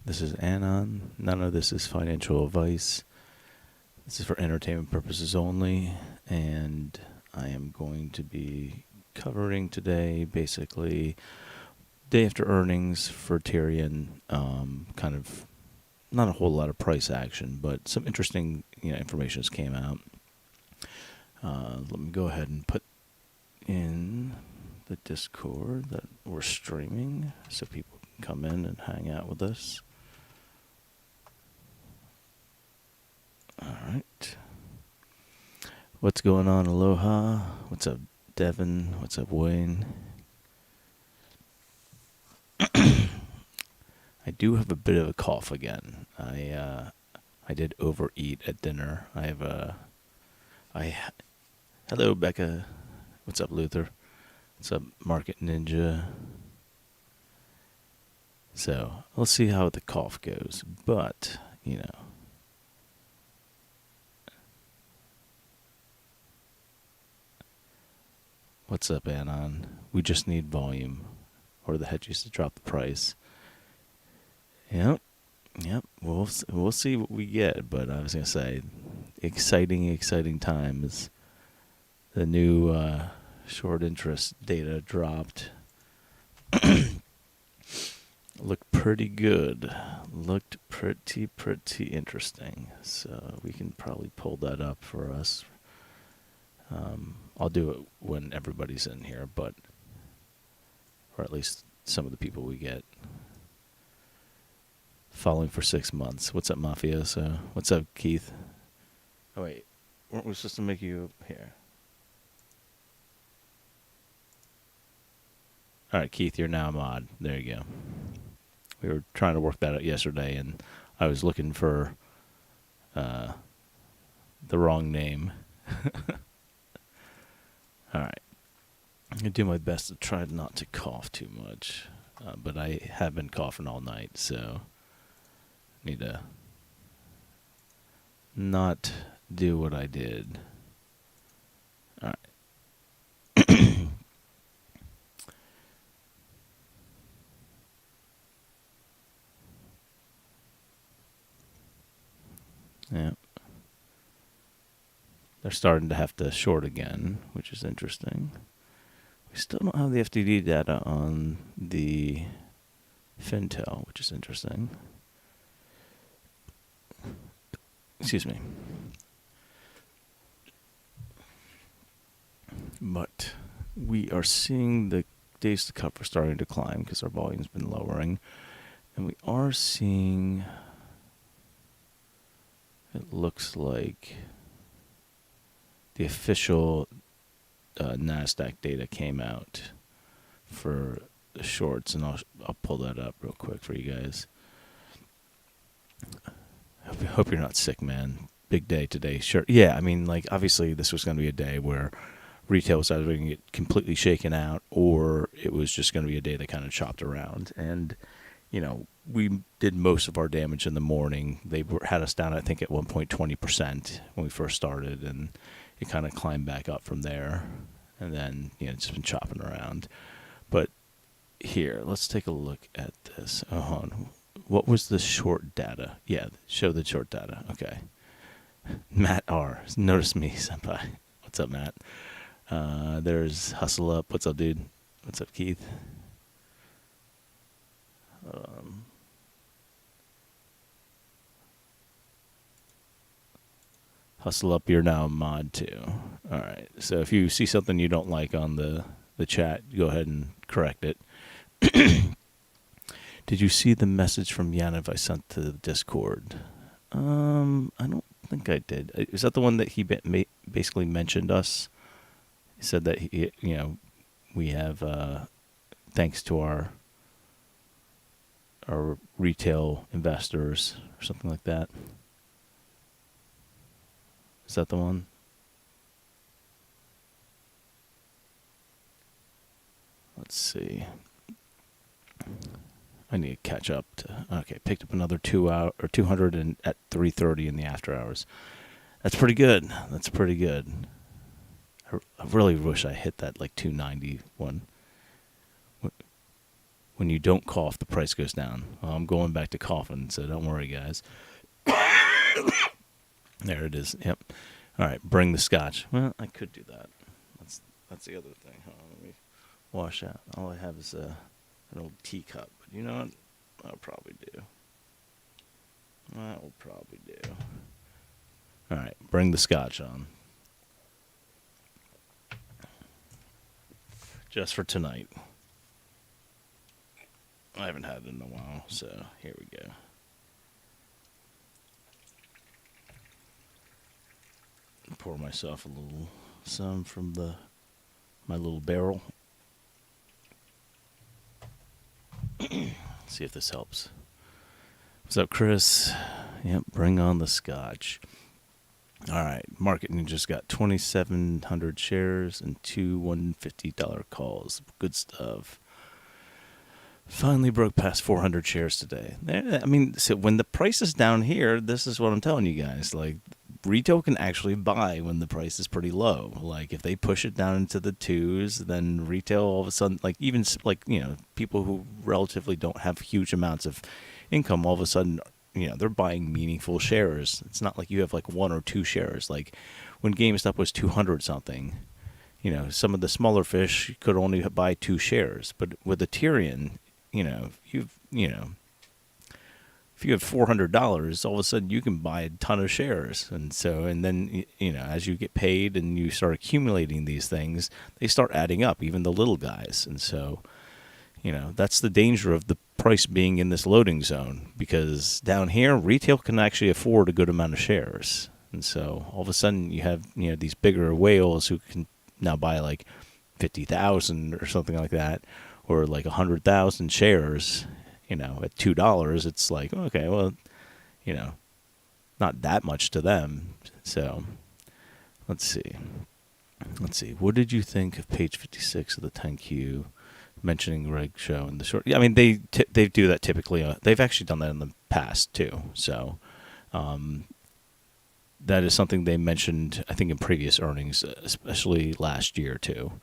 This is Anon. None of this is financial advice. This is for entertainment purposes only, and I am going to be covering today basically day after earnings for Aterian. Kind of not a whole lot of price action, but some interesting information just came out. Let me go ahead and put in the Discord that we're streaming so people can come in and hang out with us. All right. What's going on, Aloha? What's up, Devin? What's up, Wayne? I do have a bit of a cough again. I did overeat at dinner. Hello, Becca. What's up, Luther? What's up, Market Ninja? So, we'll see how the cough goes. But, What's up, Anon? We just need volume. Or the head used to drop the price. Yep. We'll see what we get. But I was going to say, exciting times. The new short interest data dropped. Looked pretty good. Looked pretty interesting. So we can probably pull that up for us. I'll do it when everybody's in here, or at least some of the people we get. Following for 6 months. What's up, Mafioso? What's up, Keith? Oh, wait. Weren't we supposed to make you here? All right, Keith, you're now a mod. There you go. We were trying to work that out yesterday, and I was looking for the wrong name. All right. I'm going to do my best to try not to cough too much. But I have been coughing all night, so need to not do what I did. All right. Yeah. They're starting to have to short again, which is interesting. We still don't have the FTD data on the Fintel, which is interesting. Excuse me. But we are seeing the days to cover starting to climb because our volume's been lowering. And we are seeing, it looks like the official NASDAQ data came out for the shorts, and I'll pull that up real quick for you guys. Hope you're not sick, man. Big day today. Sure. Yeah, I mean, obviously this was going to be a day where retail was either going to get completely shaken out, or it was just going to be a day that kind of chopped around. And, we did most of our damage in the morning. They had us down, I think, at one point 20% when we first started, and it kind of climbed back up from there. And then, it's just been chopping around. But here, let's take a look at this. Oh, hold on. What was the short data? Yeah, show the short data. Okay. Matt R. Notice me, senpai. What's up, Matt? There's Hustle Up. What's up, dude? What's up, Keith? Hustle Up, you're now a mod too. All right. So if you see something you don't like on the chat, go ahead and correct it. Did you see the message from Yaniv I sent to the Discord? I don't think I did. Is that the one that he basically mentioned us? He said that we have thanks to our retail investors or something like that. Is that the one? Let's see. I need to catch up to. Okay, picked up another 200 at 3:30 in the after hours. That's pretty good. I really wish I hit that 290 one. when you don't cough, the price goes down. Well, I'm going back to coughing, so don't worry, guys. There it is. Yep. All right, bring the scotch. Well, I could do that. That's the other thing. Hold on, let me wash out. All I have is an old teacup. But you know what? I'll probably do. That will probably do. All right, bring the scotch on. Just for tonight. I haven't had it in a while, so here we go. Pour myself a little some from my little barrel. See if this helps. What's up, Chris? Yep, bring on the scotch. All right, Market Ninja's got 2,700 shares and two $150 calls. Good stuff. Finally broke past 400 shares today. I mean, so when the price is down here, this is what I'm telling you guys. Like, retail can actually buy when the price is pretty low. Like, if they push it down into the twos, then retail all of a sudden, like, even, like, you know, people who relatively don't have huge amounts of income, all of a sudden, you know, they're buying meaningful shares. It's not like you have, like, one or two shares. Like, when GameStop was 200 something, you know, some of the smaller fish could only buy 2 shares. But with Aterian, you know, if you have $400, all of a sudden you can buy a ton of shares. And so, and then, you know, as you get paid and you start accumulating these things, they start adding up, even the little guys. And so, you know, that's the danger of the price being in this loading zone, because down here, retail can actually afford a good amount of shares. And so all of a sudden you have, you know, these bigger whales who can now buy like 50,000 or something like that, or like 100,000 shares, you know, at $2. It's like, okay, well, you know, not that much to them. So let's see. What did you think of page 56 of the 10Q mentioning Reg Show in the short? Yeah, I mean, they do that typically. They've actually done that in the past too. So that is something they mentioned, I think, in previous earnings, especially last year too.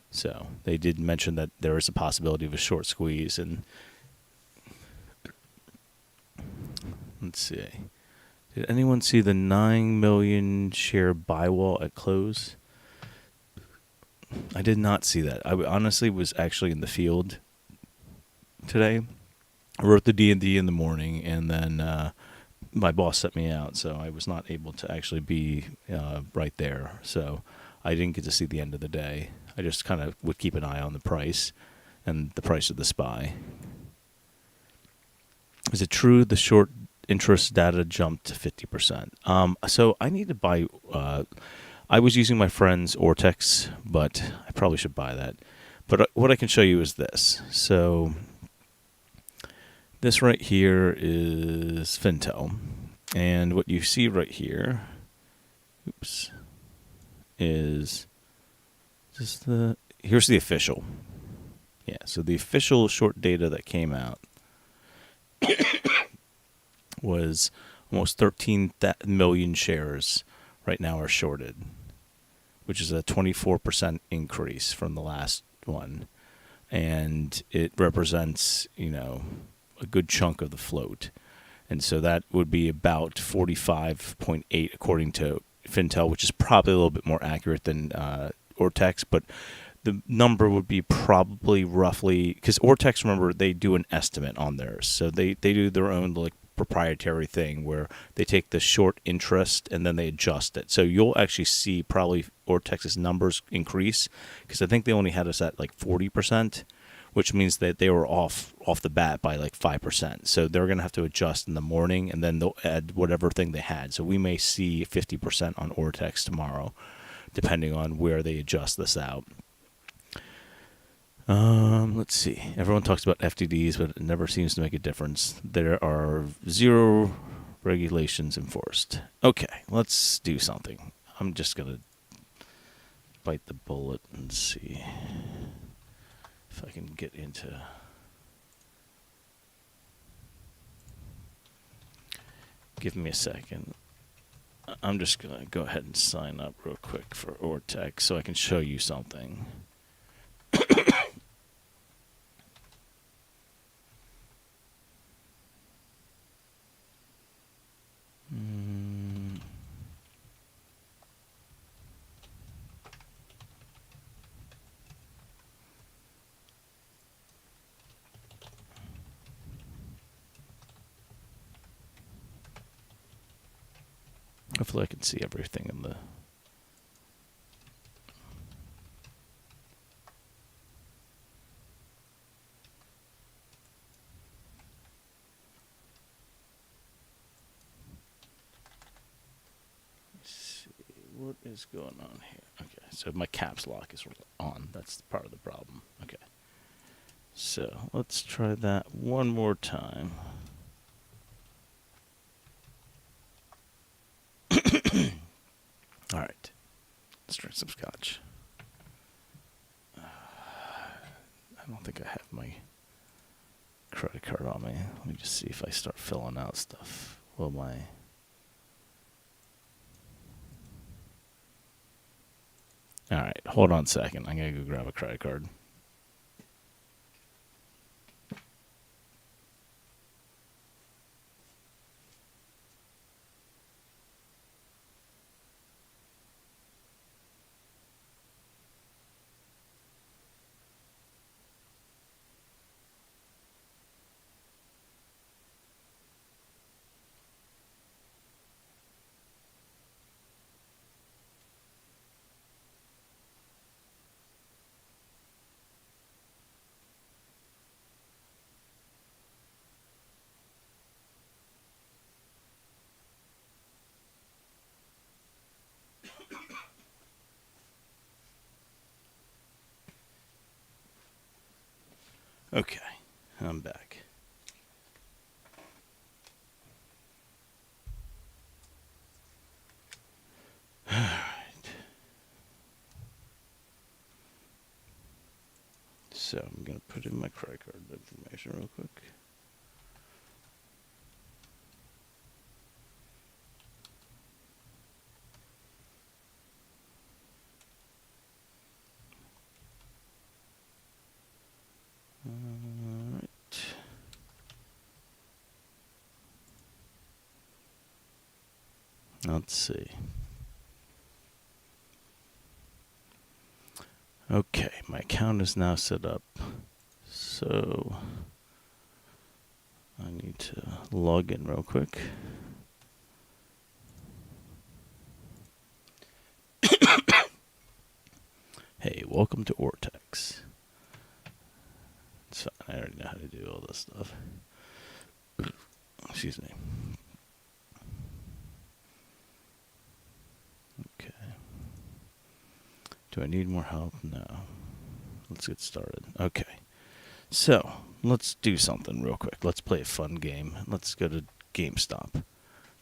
So they did mention that there is a possibility of a short squeeze. And let's see. Did anyone see the 9 million share buy wall at close? I did not see that. I honestly was actually in the field today. I wrote the D&D in the morning, and then my boss sent me out, so I was not able to actually be right there. So I didn't get to see the end of the day. I just kind of would keep an eye on the price and the price of the SPY. Is it true the short interest data jumped to 50%? So I need to buy... I was using my friend's Ortex, but I probably should buy that. But what I can show you is this. So this right here is Fintel. And what you see right here, is just here's the official. Yeah, so the official short data that came out was almost 13 million shares right now are shorted, which is a 24% increase from the last one. And it represents, you know, a good chunk of the float. And so that would be about 45.8 according to Fintel, which is probably a little bit more accurate than Ortex, but the number would be probably roughly, because Ortex, remember, they do an estimate on theirs. So they do their own like proprietary thing where they take the short interest and then they adjust it. So you'll actually see probably Ortex's numbers increase, because I think they only had us at like 40%, which means that they were off the bat by like 5%. So they're going to have to adjust in the morning, and then they'll add whatever thing they had. So we may see 50% on Ortex tomorrow, depending on where they adjust this out. Let's see. Everyone talks about FTDs, but it never seems to make a difference. There are 0 regulations enforced. Okay, let's do something. I'm just going to bite the bullet and see if I can get into... Give me a second. I'm just going to go ahead and sign up real quick for Ortex so I can show you something. Hopefully I can see everything in the... Let's see, what is going on here? Okay, so my caps lock is on. That's part of the problem. Okay. So let's try that one more time. All right. Let's drink some scotch. I don't think I have my credit card on me. Let me just see if I start filling out stuff. Will my... All right, hold on a second. I'm going to go grab a credit card. Okay, I'm back. All right. So I'm going to put in my credit card information real quick. All right. Let's see. Okay, my account is now set up. So I need to log in real quick. Hey, welcome to Ortex. It's fine. I already know how to do all this stuff. Excuse me. Okay. Do I need more help? No. Let's get started. Okay. So, let's do something real quick. Let's play a fun game. Let's go to GameStop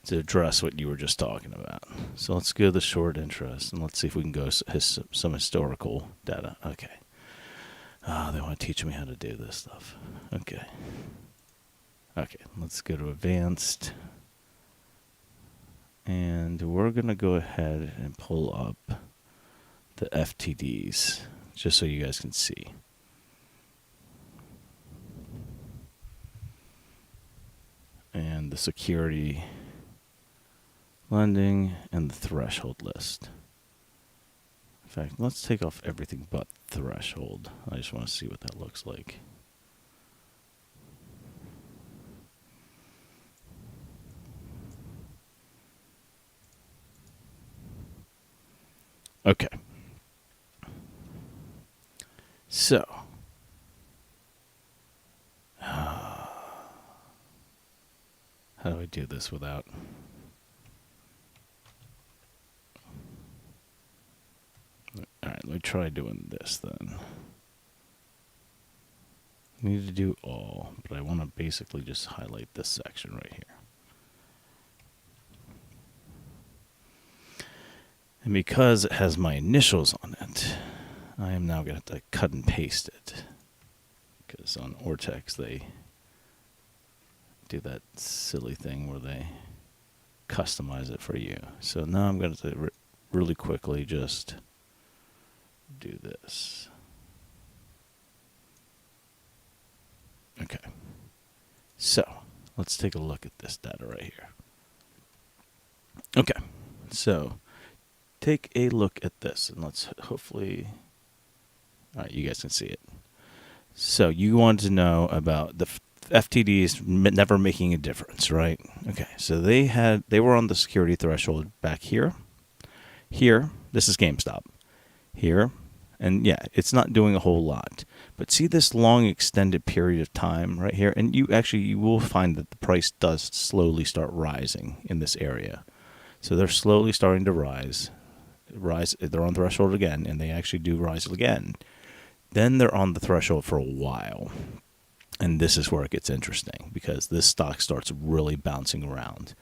to address what you were just talking about. So let's go to the short interest, and let's see if we can go some historical data. Okay. They want to teach me how to do this stuff. Okay. Okay, let's go to advanced. And we're going to go ahead and pull up the FTDs, just so you guys can see. And the security lending and the threshold list. In fact, let's take off everything but threshold. I just want to see what that looks like. Okay. So, how do I do this without... Alright, let me try doing this then. I need to do all, but I want to basically just highlight this section right here. And because it has my initials on it, I am now going to have to cut and paste it. Because on Ortex, they do that silly thing where they customize it for you. So now I'm going to really quickly just do this. Okay. So let's take a look at this data right here. Okay. So take a look at this, and let's hopefully... All right, you guys can see it. So you wanted to know about the FTDs never making a difference, right? Okay, so they were on the security threshold back here. Here, this is GameStop. Here, and yeah, it's not doing a whole lot. But see this long extended period of time right here, and you will find that the price does slowly start rising in this area. So they're slowly starting to rise. They're on threshold again, and they actually do rise again. Then they're on the threshold for a while. And this is where it gets interesting, because this stock starts really bouncing around,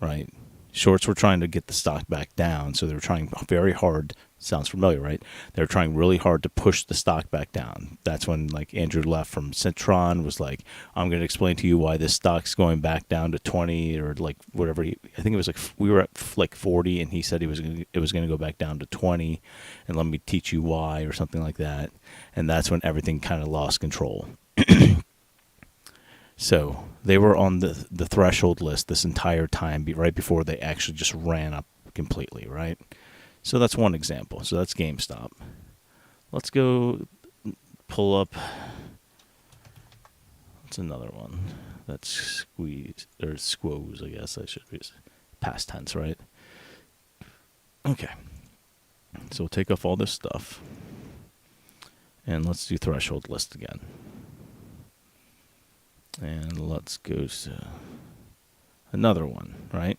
right? Shorts were trying to get the stock back down, so they were trying very hard. Sounds familiar, right? They're trying really hard to push the stock back down. That's when, like, Andrew Left from Citron was like, I'm going to explain to you why this stock's going back down to 20 or like whatever. I think it was like we were at like 40, and he said it was going to go back down to 20, and let me teach you why, or something like that. And that's when everything kind of lost control. So they were on the threshold list this entire time, right before they actually just ran up completely, right? So that's one example. So that's GameStop. Let's go pull up. What's another one? That's Squoze, I guess I should be. Past tense, right? Okay. So we'll take off all this stuff. And let's do threshold list again. And let's go to another one, right?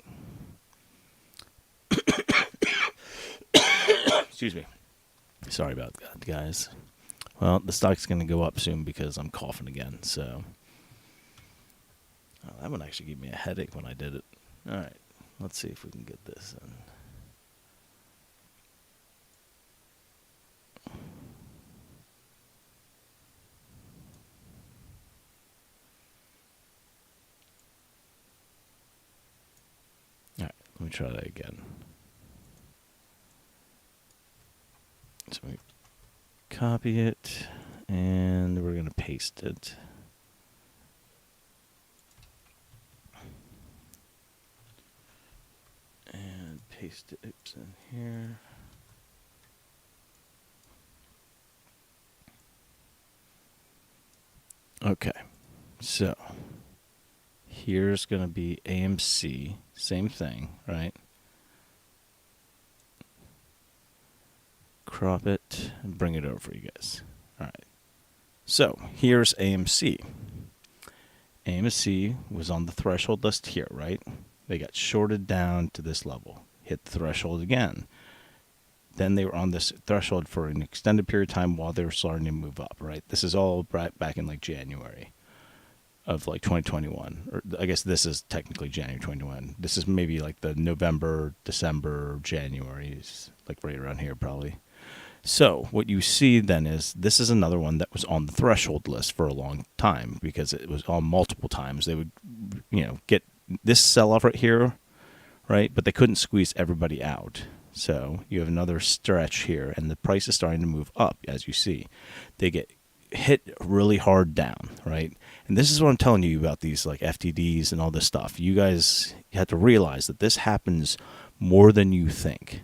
Excuse me. Sorry about that, guys. Well, the stock's going to go up soon because I'm coughing again. So that one actually gave me a headache when I did it. All right. Let's see if we can get this in. All right. Let me try that again. So we copy it, and we're going to paste it. And paste it in here. Okay, so here's going to be AMC, same thing, right? Crop it and bring it over for you guys. All right. So here's AMC. AMC was on the threshold list here, right? They got shorted down to this level, hit the threshold again. Then they were on this threshold for an extended period of time while they were starting to move up, right? This is all back in like January of like 2021. Or I guess this is technically January 2021. This is maybe like the November, December, January, like right around here probably. So what you see then is this is another one that was on the threshold list for a long time because it was on multiple times. They would, get this sell-off right here, right? But they couldn't squeeze everybody out. So you have another stretch here, and the price is starting to move up, as you see. They get hit really hard down, right? And this is what I'm telling you about these like FTDs and all this stuff. You guys have to realize that this happens more than you think.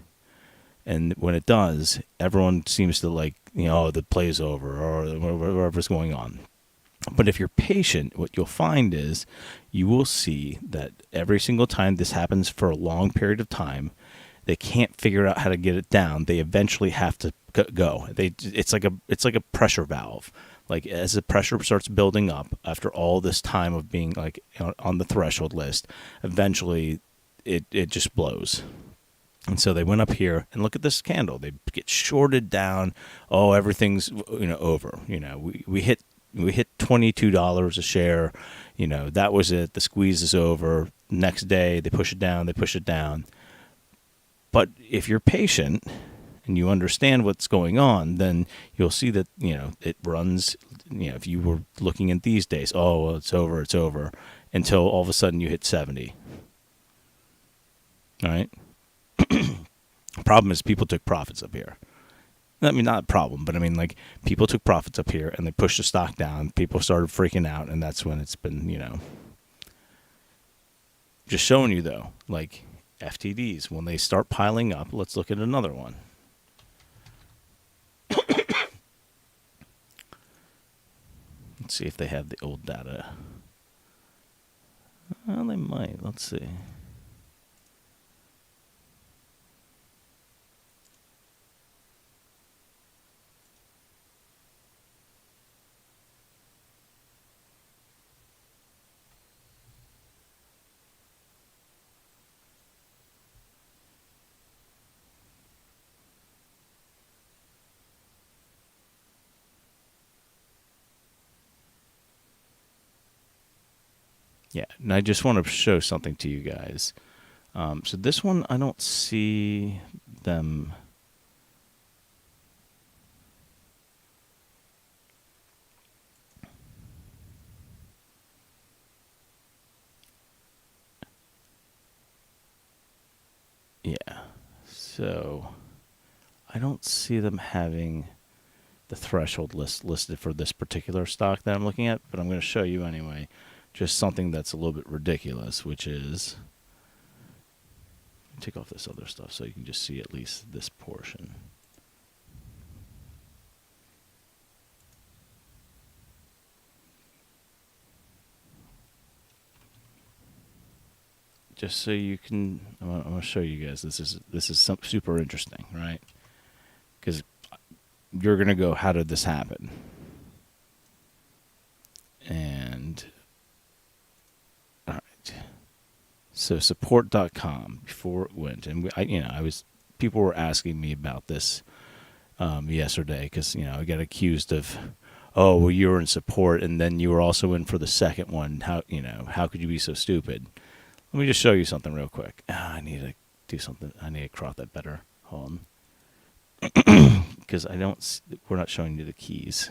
And when it does, everyone seems to like, the play's over or whatever's going on. But if you're patient, what you'll find is you will see that every single time this happens for a long period of time, they can't figure out how to get it down. They eventually have to go. It's like a pressure valve. Like as the pressure starts building up after all this time of being like on the threshold list, eventually it just blows. And so they went up here and look at this candle. They get shorted down. Oh, everything's over. We hit $22 a share. That was it. The squeeze is over. Next day they push it down. But if you're patient and you understand what's going on, then you'll see that it runs. If you were looking at these days, well, it's over, until all of a sudden you hit 70. All right. Problem is people took profits up here. I mean, not a problem, but I mean, like, people took profits up here and they pushed the stock down. People started freaking out, and that's when it's been, just showing you, though, like, FTDs, when they start piling up, let's look at another one. Let's see if they have the old data. Well, they might. Let's see. Yeah, and I just want to show something to you guys. So this one, I don't see them. Yeah, so I don't see them having the threshold listed for this particular stock that I'm looking at, but I'm going to show you anyway. Just something that's a little bit ridiculous, which is, take off this other stuff so you can just see at least this portion. Just so you can, I'm going to show you guys. This is super interesting, right? Because you're going to go, how did this happen? And all right, so support.com before it went, and people were asking me about this yesterday because I got accused of, oh, well, you were in support and then you were also in for the second one. How could you be so stupid? Let me just show you something real quick. I need to do something. I need to crop that better. Hold on. Because we're not showing you the keys.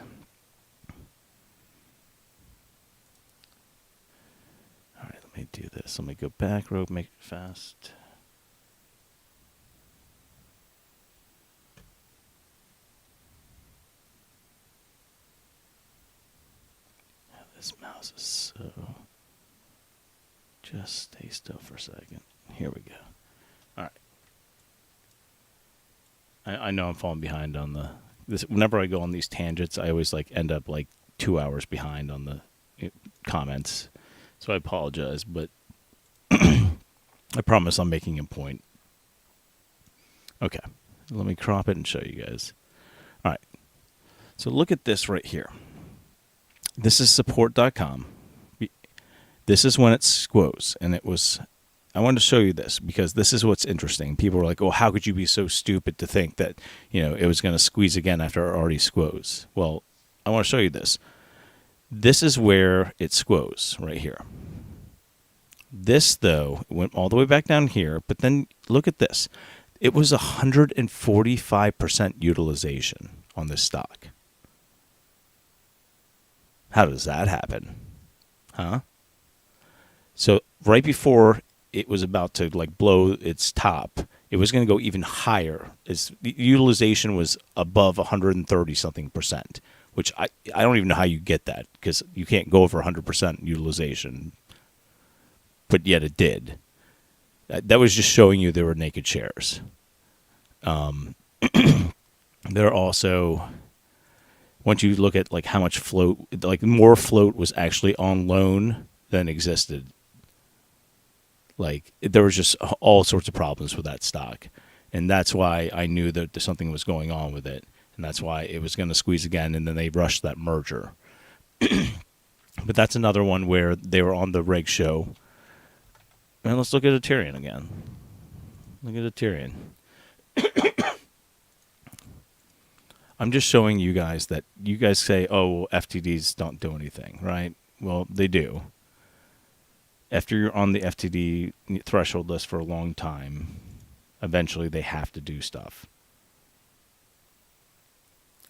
All right, let me do this. Let me go back, make it fast. This mouse is so... Just stay still for a second. Here we go. All right. I know I'm falling behind on this. Whenever I go on these tangents, I always end up 2 hours behind on the comments. So I apologize, but I promise I'm making a point. Okay. Let me crop it and show you guys. All right. So look at this right here. This is support.com. This is when it squoze, and I wanted to show you this because this is what's interesting. People were like, oh, how could you be so stupid to think that, it was going to squeeze again after it already squoze? Well, I want to show you this. This is where it squoze right here. This, though, went all the way back down here, but then look at this. It was 145% utilization on this stock. How does that happen? Huh? So right before it was about to blow its top, it was going to go even higher. The utilization was above 130-something%, which I don't even know how you get that because you can't go over 100% utilization, but yet it did. That was just showing you there were naked shares. There are also, once you look at how much float, more float was actually on loan than existed. There was just all sorts of problems with that stock. And that's why I knew that something was going on with it. And that's why it was going to squeeze again, and then they rushed that merger. But that's another one where they were on the reg show. And let's look at Aterian again. Look at Aterian. I'm just showing you guys that you guys say, oh, FTDs don't do anything, right? Well, they do. After you're on the FTD threshold list for a long time, eventually they have to do stuff.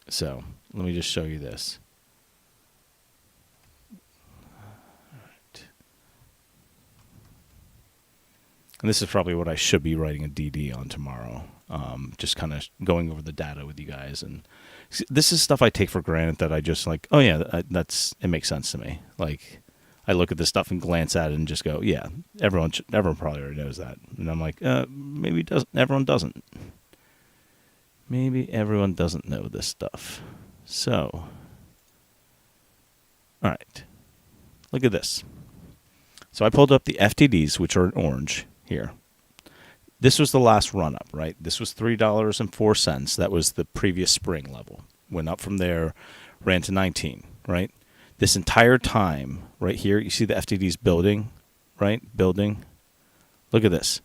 So let me just show you this. All right. And this is probably what I should be writing a DD on tomorrow. Just kind of going over the data with you guys. And this is stuff I take for granted that I just oh yeah, it makes sense to me. I look at this stuff and glance at it and just go, yeah, everyone probably already knows that. And I'm like, maybe everyone doesn't. Maybe everyone doesn't know this stuff. So, All right. Look at this. So I pulled up the FTDs, which are in orange here. This was the last run up, right? This was $3.04. That was the previous spring level. Went up from there, ran to 19, right? This entire time, right here, you see the FTDs building, right? Building. Look at this.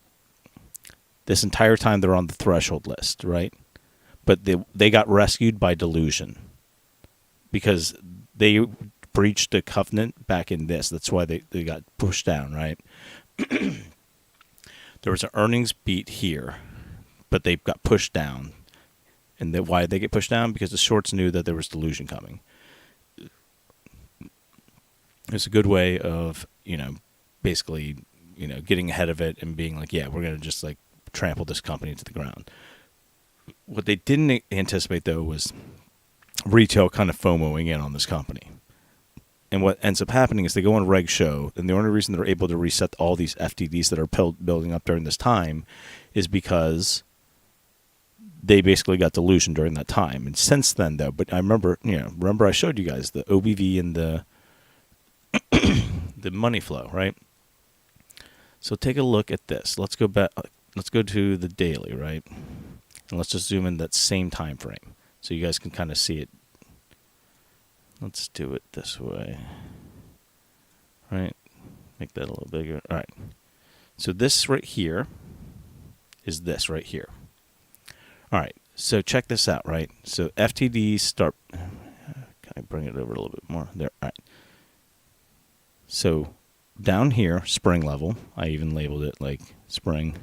This entire time they're on the threshold list, right? But they got rescued by delusion because they breached the covenant back in this. That's why they got pushed down, right? There was an earnings beat here, but they got pushed down. And why did they get pushed down? Because the shorts knew that there was delusion coming. It's a good way of, basically, getting ahead of it and being like, yeah, we're going to just like trample this company to the ground. What they didn't anticipate, though, was retail kind of FOMOing in on this company. And what ends up happening is they go on Reg Show, and the only reason they're able to reset all these FTDs that are building up during this time is because they basically got delusion during that time. And since then, though, but I remember I showed you guys the OBV and the the money flow, right? So take a look at this. Let's go back. Let's go to the daily, right? And let's just zoom in that same time frame so you guys can kind of see it. Let's do it this way. Right? Make that a little bigger. All right. So this right here is this right here. All right. So check this out, right? So FTDs start. Can I bring it over a little bit more? There. All right. So down here, spring level. I even labeled it like spring.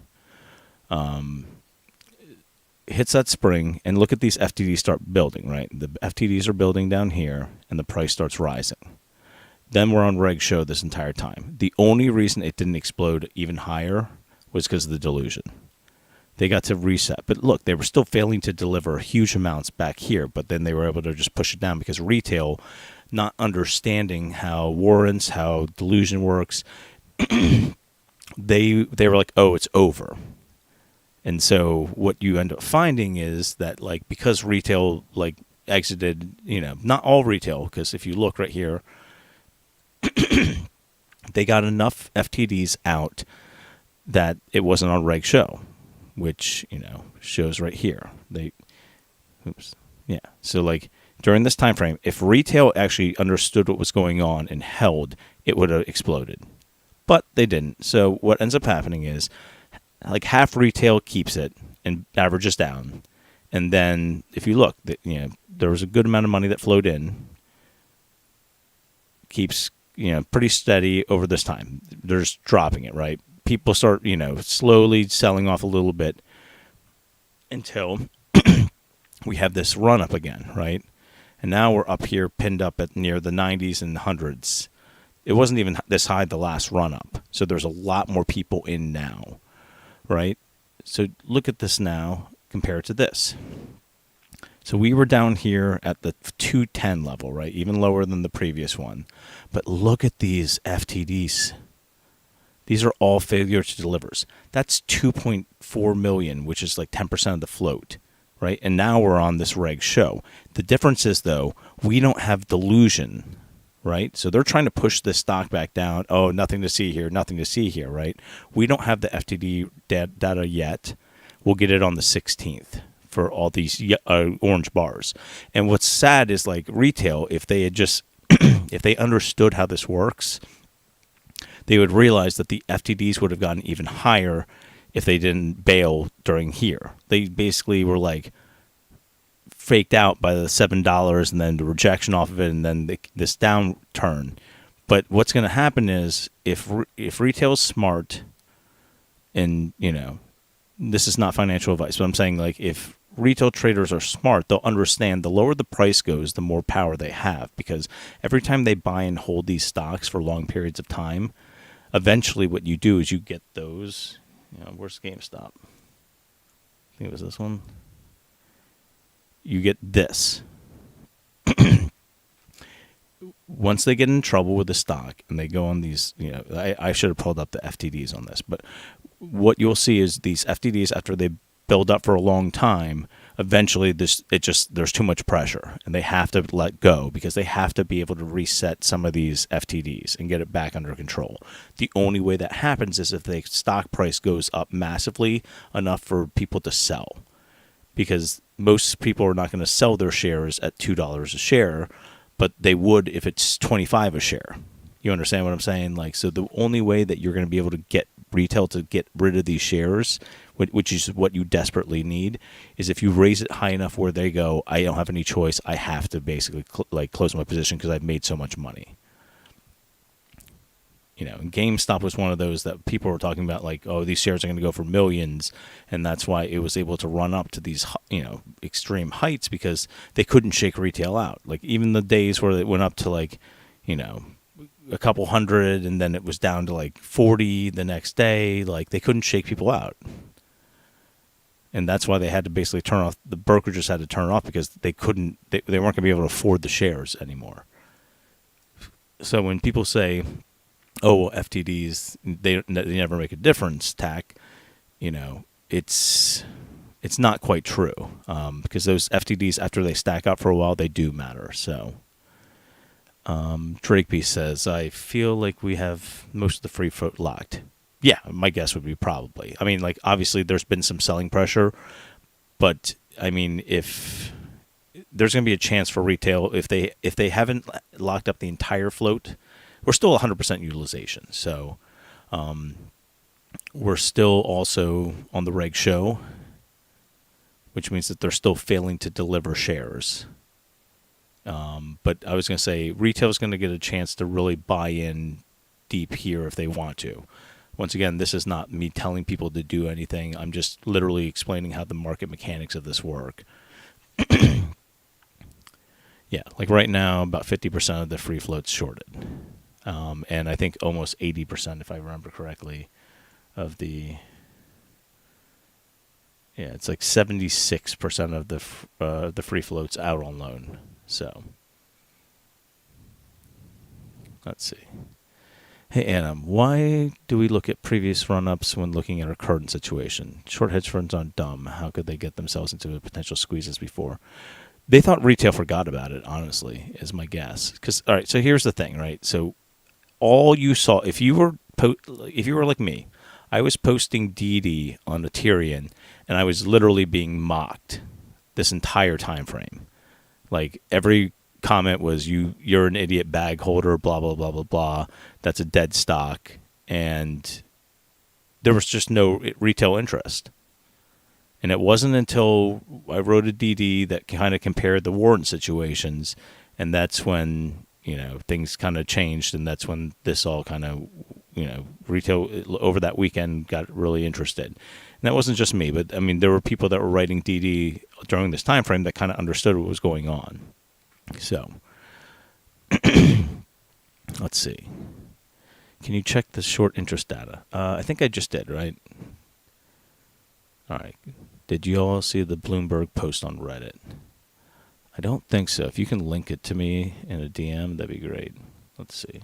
Hits that spring, and look at these FTDs start building, right? The FTDs are building down here, and the price starts rising. Then we're on Reg Show this entire time. The only reason it didn't explode even higher was because of the delusion. They got to reset. But look, they were still failing to deliver huge amounts back here, but then they were able to just push it down because retail, not understanding how warrants, how delusion works, they were like, oh, it's over. And so what you end up finding is that, like, because retail, like, exited, not all retail, because if you look right here, they got enough FTDs out that it wasn't on Reg Show, which, shows right here. So, like, during this time frame, if retail actually understood what was going on and held, it would have exploded. But they didn't. So what ends up happening is, like, half retail keeps it and averages down. And then if you look, there was a good amount of money that flowed in. Keeps, pretty steady over this time. They're just dropping it, right? People start, slowly selling off a little bit until we have this run up again, right? And now we're up here pinned up at near the 90s and 100s. It wasn't even this high the last run up. So there's a lot more people in now. Right? So look at this now compared to this. So we were down here at the 210 level, right? Even lower than the previous one. But look at these FTDs. These are all failure to delivers. That's 2.4 million, which is like 10% of the float, right? And now we're on this Reg Show. The difference is, though, we don't have delusion, right? So they're trying to push this stock back down. Oh, nothing to see here, nothing to see here, right? We don't have the FTD data yet. We'll get it on the 16th for all these orange bars. And what's sad is, like, retail, if they had just, if they understood how this works, they would realize that the FTDs would have gotten even higher if they didn't bail during here. They basically were like, faked out by the $7 and then the rejection off of it and then this downturn. But what's going to happen is if retail is smart, and this is not financial advice, but I'm saying, like, if retail traders are smart, they'll understand the lower the price goes, the more power they have, because every time they buy and hold these stocks for long periods of time, eventually what you do is you get those. Where's GameStop? I think it was this one. You get this. Once they get in trouble with the stock and they go on these, I should have pulled up the FTDs on this, but what you'll see is these FTDs, after they build up for a long time, eventually there's too much pressure, and they have to let go because they have to be able to reset some of these FTDs and get it back under control. The only way that happens is if the stock price goes up massively enough for people to sell, because most people are not going to sell their shares at $2 a share, but they would if it's 25 a share. You understand what I'm saying? Like, so the only way that you're going to be able to get retail to get rid of these shares, which is what you desperately need, is if you raise it high enough where they go, I don't have any choice. I have to basically close my position because I've made so much money. You know, and GameStop was one of those that people were talking about, like, oh, these shares are going to go for millions, and that's why it was able to run up to these, you know, extreme heights, because they couldn't shake retail out. Like, even the days where it went up to, like, you know, a couple hundred, and then it was down to like 40 the next day, like, they couldn't shake people out. And that's why they had to basically turn off, the brokerages had to turn off, because they couldn't, they weren't going to be able to afford the shares anymore. So when people say, oh, well, FTDs, they never make a difference, TAC, you know, it's not quite true, because those FTDs, after they stack up for a while, they do matter. So Drakeby says, I feel like we have most of the free float locked. Yeah, my guess would be probably. I mean, like, obviously there's been some selling pressure, but I mean, if there's going to be a chance for retail, if they haven't locked up the entire float, we're still 100% utilization. So we're still also on the reg show, which means that they're still failing to deliver shares. But I was going to say, retail is going to get a chance to really buy in deep here if they want to. Once again, this is not me telling people to do anything. I'm just literally explaining how the market mechanics of this work. Yeah, like right now, about 50% of the free float's shorted. And I think almost 80%, if I remember correctly, of the... Yeah, it's like 76% of the free float's out on loan. So, let's see. Hey, Anna, why do we look at previous run-ups when looking at our current situation? Short hedge funds aren't dumb. How could they get themselves into potential squeezes before? They thought retail forgot about it, honestly, is my guess. Because, all right, so here's the thing, right? So all you saw, if you were like me, I was posting DD on Aterian, and I was literally being mocked this entire time frame. Like, every comment was, you're an idiot bag holder, blah, blah, blah, blah, blah. That's a dead stock. And there was just no retail interest. And it wasn't until I wrote a DD that kind of compared the warrant situations, and that's when, you know, things kind of changed, and that's when this all kind of, you know, retail over that weekend got really interested. And that wasn't just me, but I mean, there were people that were writing DD during this time frame that kind of understood what was going on. So, let's see. Can you check the short interest data? I think I just did, right? All right. Did you all see the Bloomberg post on Reddit? I don't think so. If you can link it to me in a DM, that'd be great. Let's see.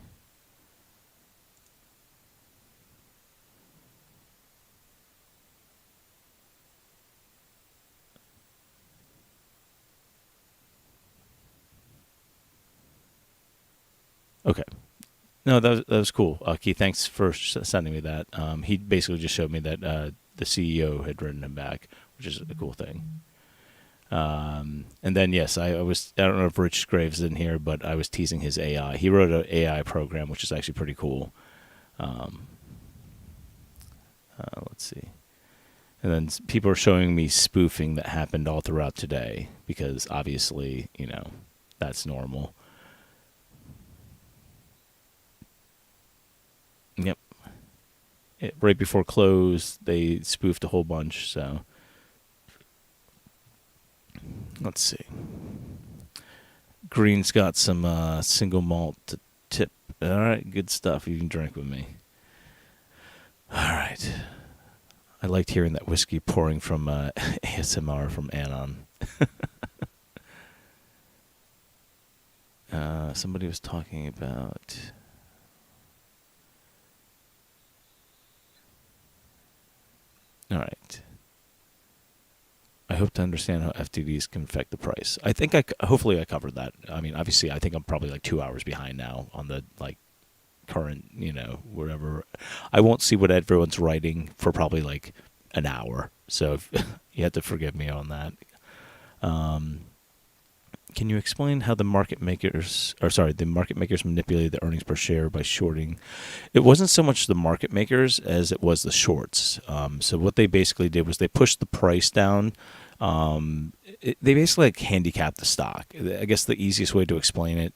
Okay. No, that was cool. Keith, thanks for sending me that. He basically just showed me that the CEO had written him back, which is a cool thing. And then, yes, I don't know if Rich Graves is in here, but I was teasing his AI. He wrote an AI program, which is actually pretty cool. Let's see. And then people are showing me spoofing that happened all throughout today, because obviously, you know, that's normal. Yep. Right before close, they spoofed a whole bunch, so... Let's see. Green's got some single malt to tip. All right, good stuff. You can drink with me. All right. I liked hearing that whiskey pouring from ASMR from Anon. Somebody was talking about... All right. I hope to understand how FTDs can affect the price. I think hopefully I covered that. I mean, obviously, I think I'm probably like 2 hours behind now on the like current, wherever. I won't see what everyone's writing for probably like an hour. So if, you have to forgive me on that. Can you explain how the market makers manipulated the earnings per share by shorting? It wasn't so much the market makers as it was the shorts. So what they basically did was they pushed the price down. They basically like handicapped the stock. I guess the easiest way to explain it,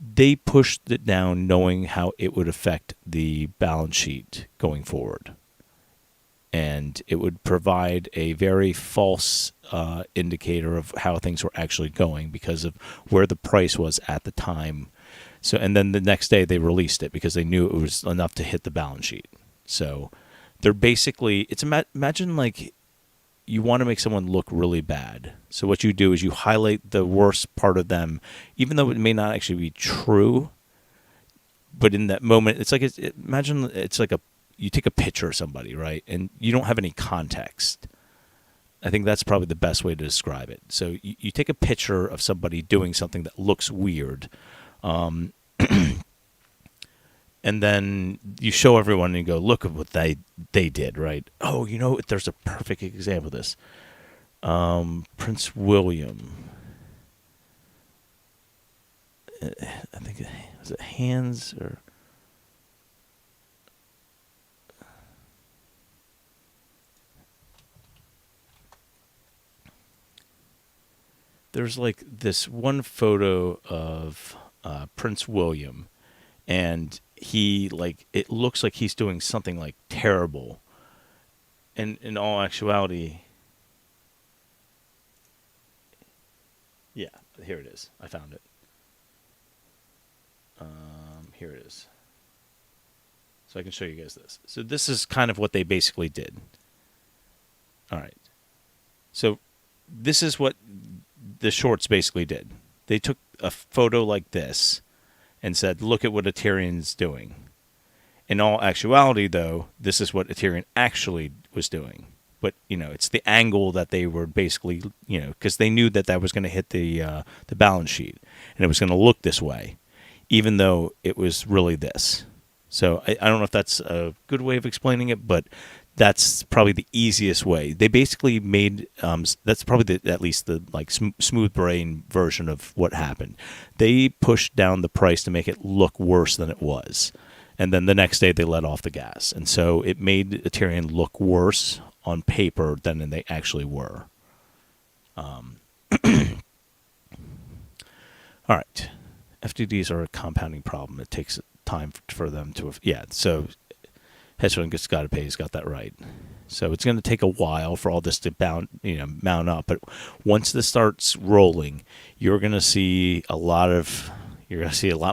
they pushed it down knowing how it would affect the balance sheet going forward. And it would provide a very false indicator of how things were actually going because of where the price was at the time. So, and then the next day they released it because they knew it was enough to hit the balance sheet. So they're basically, imagine like you want to make someone look really bad. So what you do is you highlight the worst part of them, even though it may not actually be true. But in that moment, it's like, imagine it's like you take a picture of somebody, right? And you don't have any context. I think that's probably the best way to describe it. So you take a picture of somebody doing something that looks weird. And then you show everyone and you go, look at what they did, right? Oh, there's a perfect example of this. Prince William. I think, was it Hands or... There's like this one photo of Prince William, and it looks like he's doing something like terrible. And in all actuality, yeah, here it is. I found it. Here it is. So I can show you guys this. So this is kind of what they basically did. All right. So this is what the shorts basically did. They took a photo like this and said, look at what Aterian's doing. In all actuality, though, this is what Aterian actually was doing. But, it's the angle that they were basically, because they knew that was going to hit the balance sheet. And it was going to look this way, even though it was really this. So I don't know if that's a good way of explaining it, but that's probably the easiest way. They basically made that's probably at least the like smooth brain version of what happened. They pushed down the price to make it look worse than it was, and then the next day they let off the gas, and so it made Aterian look worse on paper than they actually were. All right, FTDs are a compounding problem. It takes time for them to so. Hedge fund got to pay. He's got that right. So it's going to take a while for all this to mount up. But once this starts rolling, you're going to see a lot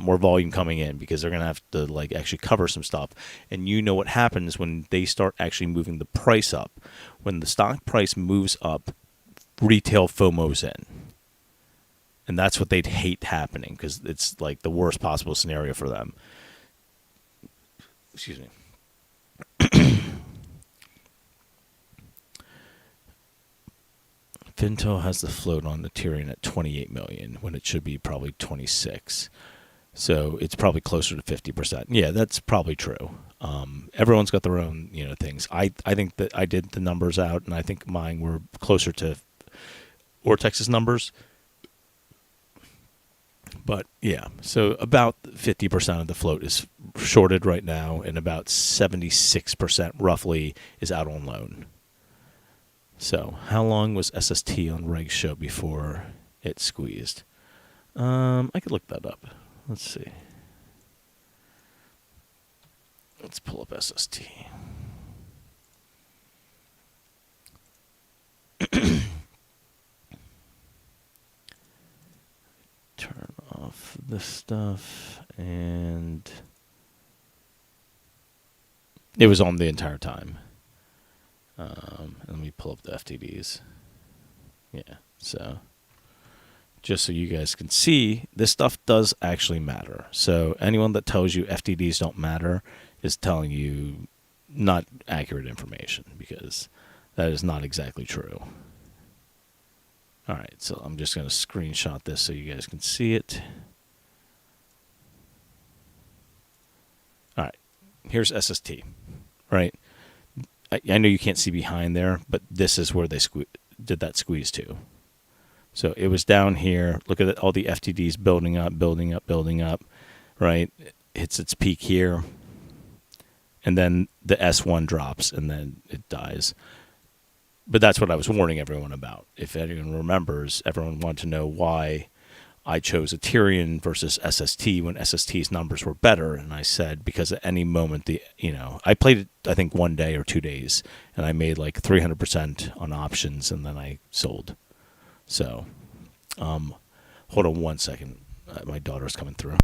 more volume coming in because they're going to have to like actually cover some stuff. And what happens when they start actually moving the price up. When the stock price moves up, retail FOMO's in. And that's what they'd hate happening because it's like the worst possible scenario for them. Excuse me. Fintel has the float on Aterian at 28 million when it should be probably 26. So it's probably closer to 50%. Yeah, that's probably true. Everyone's got their own, things. I think that I did the numbers out, and I think mine were closer to Ortex's numbers. But yeah, so about 50% of the float is shorted right now, and about 76% roughly is out on loan. So how long was SST on Reg's show before it squeezed? I could look that up. Let's see. Let's pull up SST. Turn off this stuff, and it was on the entire time. Let me pull up the FTDs. Yeah, so just so you guys can see, this stuff does actually matter. So anyone that tells you FTDs don't matter is telling you not accurate information, because That is not exactly true. All right, so I'm just going to screenshot this so you guys can see it. All right, here's SST, right? I know you can't see behind there, but this is where they did that squeeze to. So it was down here. Look at it, all the FTDs building up, building up, building up, right? It hits its peak here, and then the S1 drops, and then it dies. But that's what I was warning everyone about. If anyone remembers, everyone wanted to know why I chose Aterian versus SST when SST's numbers were better, and I said because at any moment I played it I think 1 day or 2 days, and I made like 300% on options, and then I sold. So, hold on 1 second. My daughter's coming through.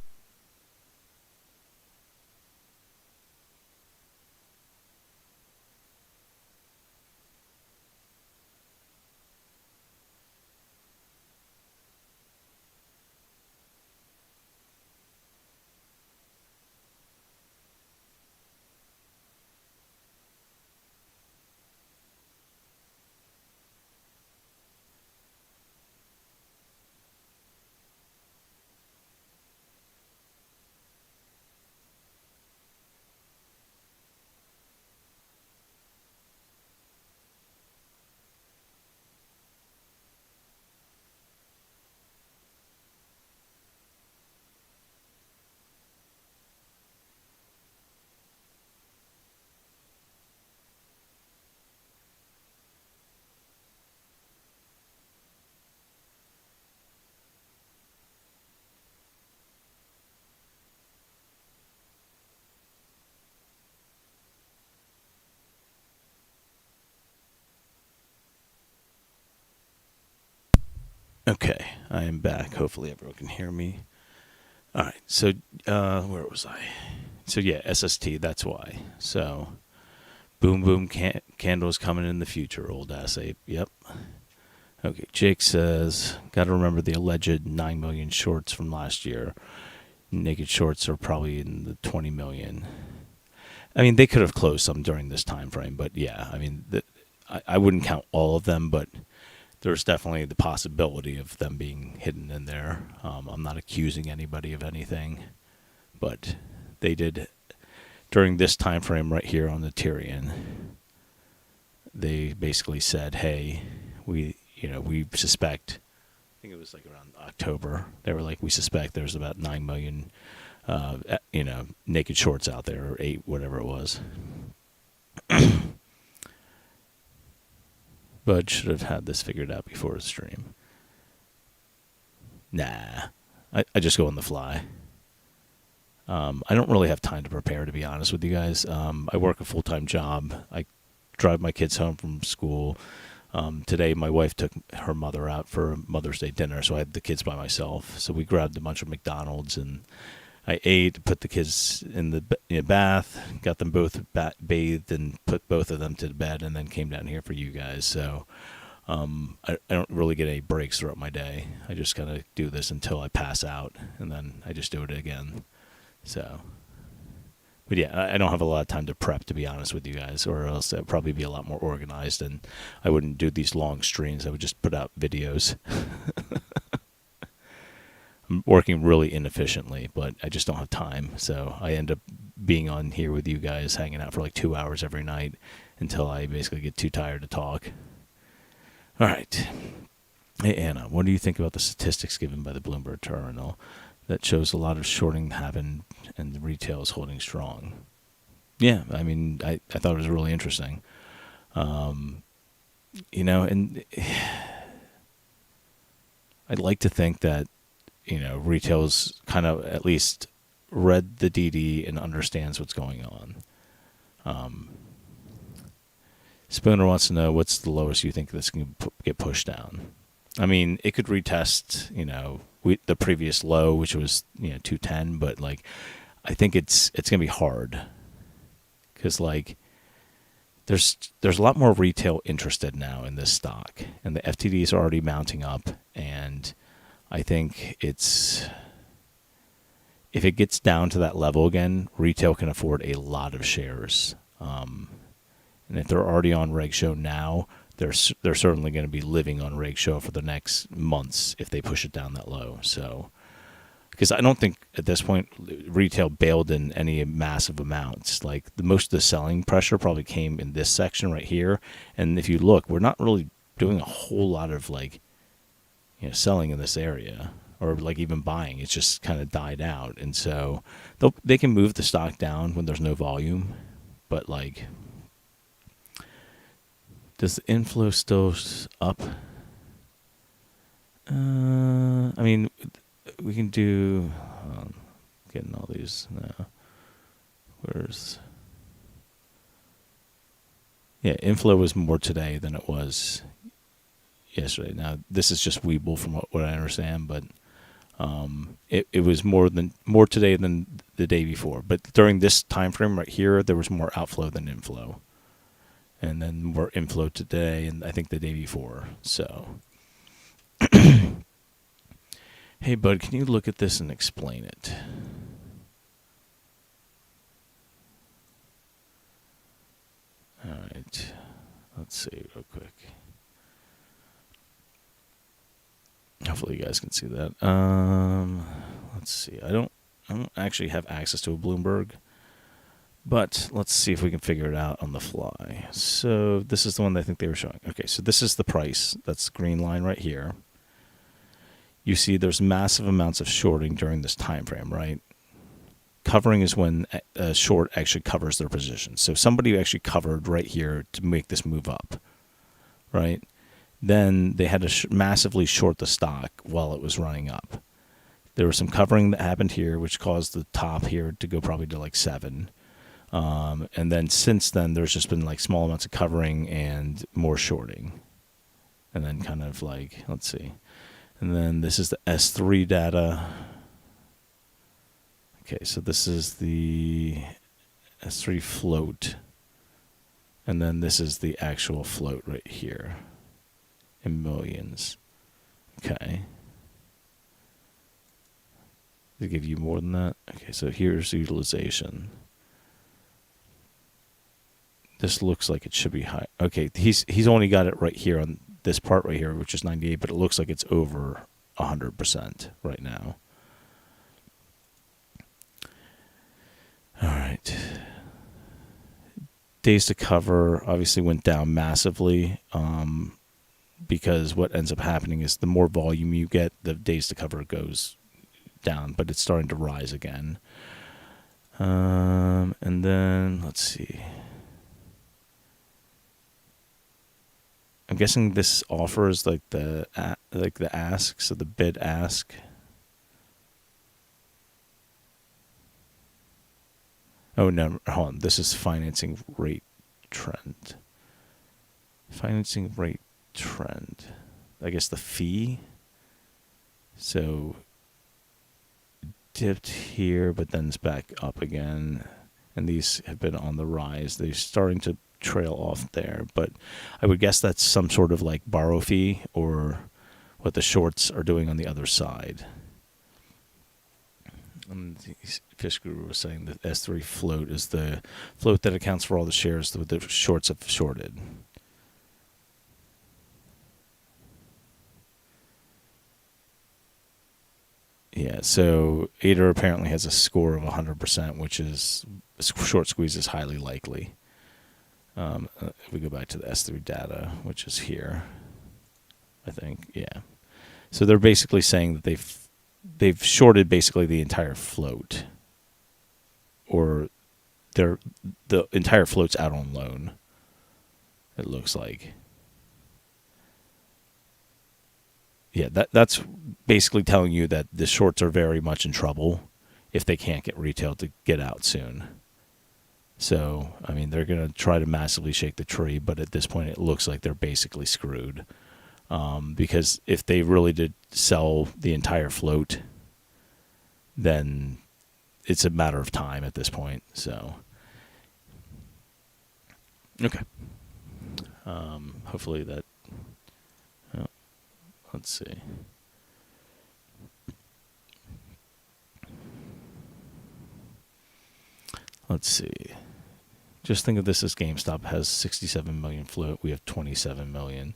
Okay, I am back. Hopefully everyone can hear me. All right, so where was I? So yeah, SST, that's why. So boom, boom, candles coming in the future, old ass ape. Yep. Okay, Jake says, got to remember the alleged 9 million shorts from last year. Naked shorts are probably in the 20 million. I mean, they could have closed some during this time frame, but yeah, I mean, I wouldn't count all of them, but there's definitely the possibility of them being hidden in there. I'm not accusing anybody of anything, but they did during this time frame right here on the Aterian. They basically said, "Hey, we suspect." I think it was like around October. They were like, "We suspect there's about 9 million, naked shorts out there, or 8, whatever it was." Bud should have had this figured out before the stream. Nah, I just go on the fly. I don't really have time to prepare, to be honest with you guys. I work a full-time job. I drive my kids home from school. Today, my wife took her mother out for Mother's Day dinner, so I had the kids by myself. So we grabbed a bunch of McDonald's, and I ate, put the kids in the bath, got them both bathed, and put both of them to bed, and then came down here for you guys. So I don't really get any breaks throughout my day. I just kind of do this until I pass out, and then I just do it again. So, but yeah, I don't have a lot of time to prep, to be honest with you guys, or else I'd probably be a lot more organized, and I wouldn't do these long streams. I would just put out videos. I'm working really inefficiently, but I just don't have time. So I end up being on here with you guys, hanging out for like 2 hours every night until I basically get too tired to talk. All right. Hey, Anna, what do you think about the statistics given by the Bloomberg Terminal that shows a lot of shorting happened and the retail is holding strong? Yeah, I mean, I thought it was really interesting. And I'd like to think that retail's kind of at least read the DD and understands what's going on. Spooner wants to know what's the lowest you think this can get pushed down. I mean, it could retest, the previous low, which was 210, but like, I think it's gonna be hard because like there's a lot more retail interested now in this stock, and the FTDs are already mounting up, and I think if it gets down to that level again, retail can afford a lot of shares. And if they're already on reg show now, they're certainly going to be living on reg show for the next months if they push it down that low. So, because I don't think at this point retail bailed in any massive amounts. Like most of the selling pressure probably came in this section right here. And if you look, we're not really doing a whole lot of like, selling in this area or like even buying. It's just kind of died out. And so they can move the stock down when there's no volume, but like, does the inflow still up? I mean, we can do, getting all these now. Inflow was more today than it was yesterday. Now, this is just Weeble from what I understand, but it was more today than the day before. But during this time frame right here, there was more outflow than inflow. And then more inflow today and I think the day before. So, hey, bud, can you look at this and explain it? All right. Let's see real quick. Hopefully you guys can see that. Let's see. I don't actually have access to a Bloomberg, but let's see if we can figure it out on the fly. So this is the one that I think they were showing. Okay, so this is the price. That's the green line right here. You see there's massive amounts of shorting during this time frame, right? Covering is when a short actually covers their position. So somebody actually covered right here to make this move up, right? Then they had to massively short the stock while it was running up. There was some covering that happened here, which caused the top here to go probably to like 7. And then since then, there's just been like small amounts of covering and more shorting. And then kind of like, let's see. And then this is the S3 data. Okay, so this is the S3 float. And then this is the actual float right here in millions. Okay. They give you more than that? Okay, so here's the utilization. This looks like it should be high. Okay, he's only got it right here on this part right here, which is 98, but it looks like it's over 100% right now. All right. Days to cover obviously went down massively because what ends up happening is the more volume you get, the days to cover goes down, but it's starting to rise again. And then let's see. I'm guessing this offer is like the ask, so the bid ask. Oh no, hold on. This is financing rate trend. Financing rate trend. I guess the fee. So dipped here, but then it's back up again. And these have been on the rise. They're starting to trail off there, but I would guess that's some sort of like borrow fee or what the shorts are doing on the other side. And the Fish Guru was saying that S3 float is the float that accounts for all the shares that the shorts have shorted. Yeah, so ATER apparently has a score of 100%, which is short squeeze is highly likely. If we go back to the S3 data, which is here, I think, yeah. So they're basically saying that they've shorted basically the entire float, or the entire float's out on loan. It looks like. Yeah, that's basically telling you that the shorts are very much in trouble if they can't get retail to get out soon. So, I mean, they're going to try to massively shake the tree, but at this point it looks like they're basically screwed. Because if they really did sell the entire float, then it's a matter of time at this point. So, okay. Hopefully that... let's see. Let's see. just think of this as GameStop has 67 million float. We have 27 million.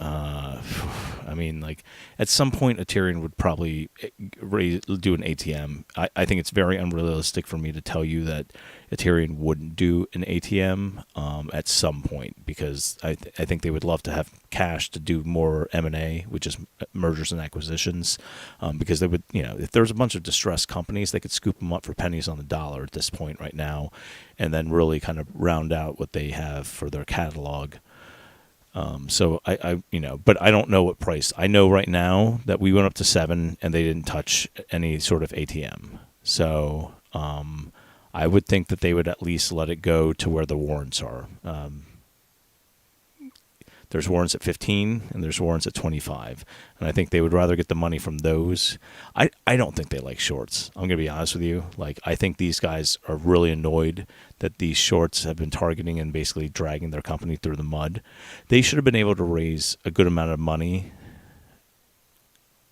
I mean, like, at some point, Aterian would probably do an ATM. I think it's very unrealistic for me to tell you that Aterian wouldn't do an ATM at some point, because I think they would love to have cash to do more M&A, which is mergers and acquisitions, because they would, if there's a bunch of distressed companies, they could scoop them up for pennies on the dollar at this point right now, and then really kind of round out what they have for their catalog. So but I don't know what price. I know right now that we went up to 7 and they didn't touch any sort of ATM. So, I would think that they would at least let it go to where the warrants are. There's warrants at 15 and there's warrants at 25. And I think they would rather get the money from those. I don't think they like shorts. I'm going to be honest with you. Like, I think these guys are really annoyed that these shorts have been targeting and basically dragging their company through the mud. They should have been able to raise a good amount of money,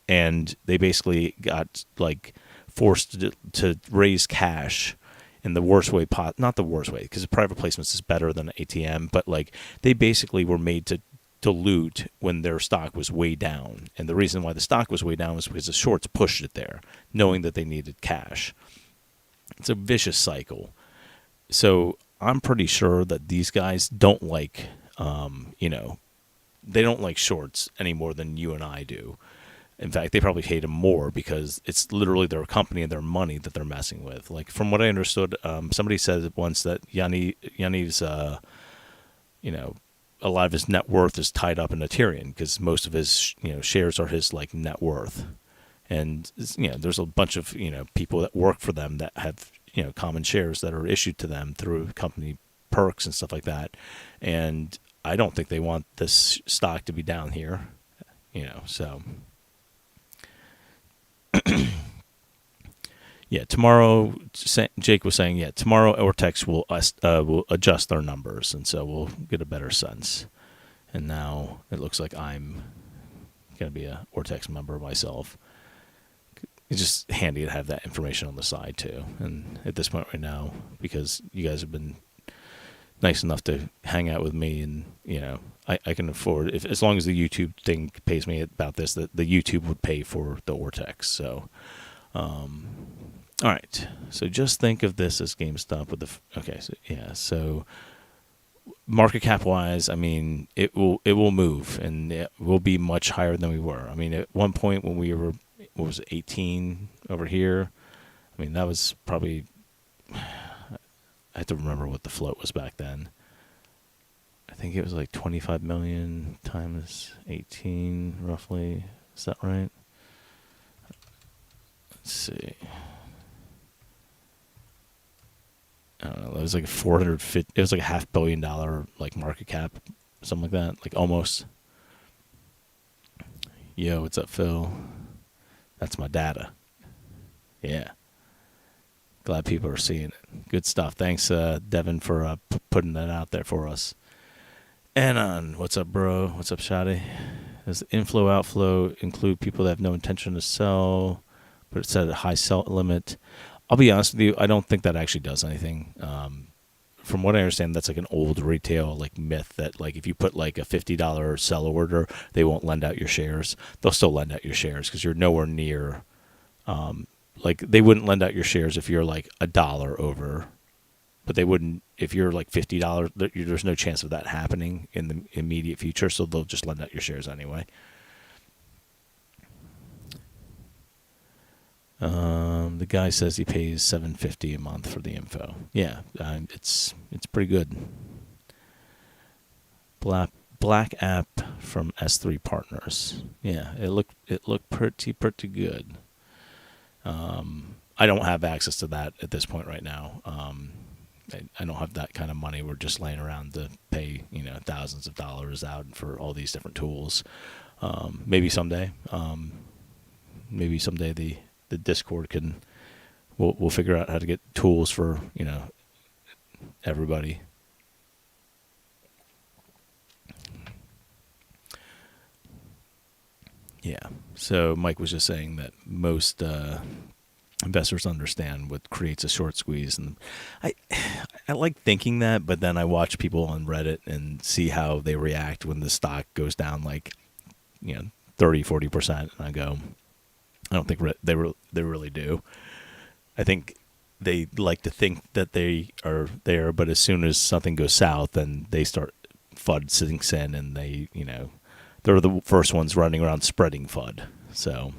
and they basically got forced to raise cash in the worst way, not the worst way, because private placements is better than ATM, but they basically were made to dilute when their stock was way down. And the reason why the stock was way down was because the shorts pushed it there, knowing that they needed cash. It's a vicious cycle. So I'm pretty sure that these guys don't like, they don't like shorts any more than you and I do. In fact, they probably hate them more because it's literally their company and their money that they're messing with. Like, from what I understood, somebody said once that Yaniv's, a lot of his net worth is tied up in Aterian, because most of his, shares are his net worth. And, there's a bunch of, people that work for them that have, common shares that are issued to them through company perks and stuff like that. And I don't think they want this stock to be down here, so. Yeah, tomorrow, Jake was saying, tomorrow Ortex will adjust their numbers, and so we'll get a better sense. And now it looks like I'm going to be a Ortex member myself. It's just handy to have that information on the side, too. And at this point right now, because you guys have been nice enough to hang out with me, and, I can afford, as long as the YouTube thing pays me about this, the YouTube would pay for the Ortex. So, all right. So just think of this as GameStop with so market cap wise, I mean, it will move, and it will be much higher than we were. I mean, at one point when we were, 18 over here, I mean, that was probably, I have to remember what the float was back then. I think it was 25 million times 18, roughly. Is that right? Let's see. I don't know. It was 450. It was $500 million market cap, something like that. Almost. Yo, what's up, Phil? That's my data. Yeah. Glad people are seeing it. Good stuff. Thanks, Devin, for putting that out there for us. Anon, what's up, bro? What's up, Shadi? Does the inflow, outflow include people that have no intention to sell, but it's at a high sell limit? I'll be honest with you, I don't think that actually does anything. From what I understand, that's an old retail myth that if you put a $50 sell order, they won't lend out your shares. They'll still lend out your shares because you're nowhere near. They wouldn't lend out your shares if you're $1 over, but they wouldn't if you're $50. There's no chance of that happening in the immediate future, so they'll just lend out your shares anyway. The guy says he pays $750 a month for the info. Yeah, it's pretty good. Black app from S3 Partners. Yeah, it looked pretty good. I don't have access to that at this point right now. I don't have that kind of money. We're just laying around to pay thousands of dollars out for all these different tools. Maybe someday. Maybe someday the Discord we'll figure out how to get tools for everybody. Yeah. So Mike was just saying that most investors understand what creates a short squeeze. And I I like thinking that, but then I watch people on Reddit and see how they react when the stock goes down like, 30-40%, and I go, I don't think they really do. I think they like to think that they are there, but as soon as something goes south, then they start, FUD sinks in, and they're the first ones running around spreading FUD. So,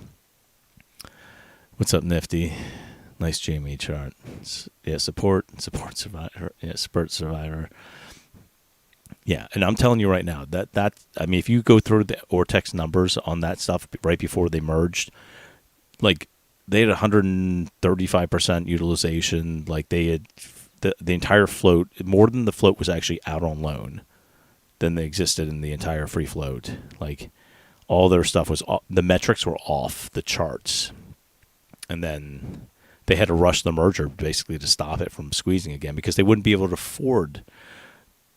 what's up, Nifty? Nice GME chart. Yeah, support survivor. Yeah, survivor. Yeah, and I'm telling you right now that I mean, if you go through the Ortex numbers on that stuff right before they merged, like they had 135% utilization. Like they had the entire float, more than the float was actually out on loan than they existed in the entire free float. Like all their stuff was the metrics were off the charts, and then they had to rush the merger basically to stop it from squeezing again because they wouldn't be able to afford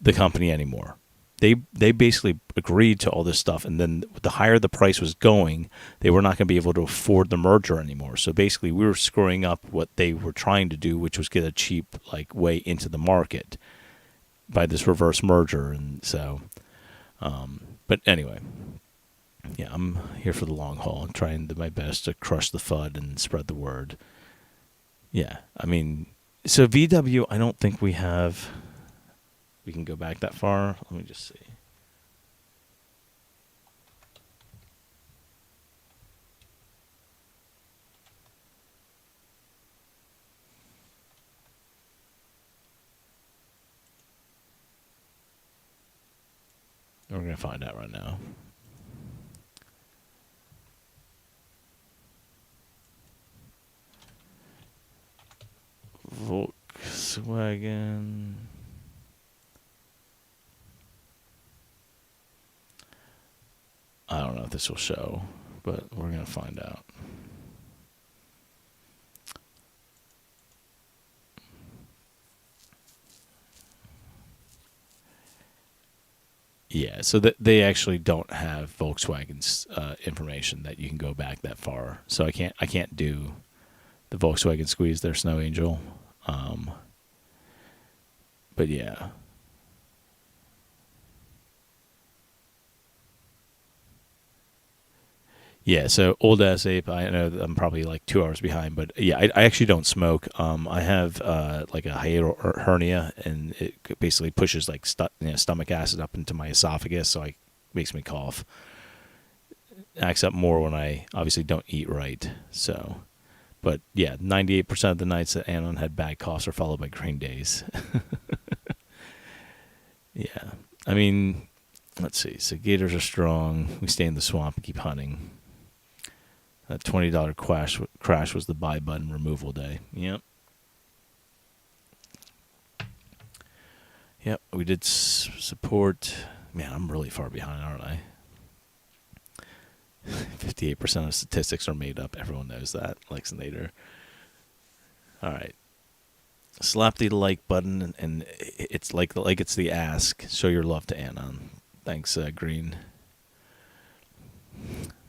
the company anymore. They basically agreed to all this stuff, and then the higher the price was going, they were not going to be able to afford the merger anymore. So basically, we were screwing up what they were trying to do, which was get a cheap way into the market by this reverse merger. And so, but anyway, yeah, I'm here for the long haul, trying my best to crush the FUD and spread the word. Yeah, I mean, so VW, I don't think we have. We can go back that far. Let me just see. We're going to find out right now. Volkswagen. I don't know if this will show, but we're going to find out. Yeah, so they actually don't have Volkswagen's information that you can go back that far. So I can't do the Volkswagen squeeze, their Snow Angel. But yeah. Yeah, so old ass ape. I know that I'm probably like 2 hours behind, but yeah, I actually don't smoke. I have like a hiatal hernia, and it basically pushes like stomach acid up into my esophagus, so it makes me cough. Acts up more when I obviously don't eat right. So, but yeah, 98% of the nights that Anon had bad coughs are followed by green days. Yeah, I mean, let's see. So gators are strong. We stay in the swamp and keep hunting. That $20 crash was the buy button removal day. Yep. Yep, we did support. Man, I'm really far behind, aren't I? 58% of statistics are made up. Everyone knows that. Lex and Nader. All right. Slap the like button, and it's like it's the ask. Show your love to Anon. Thanks, Green.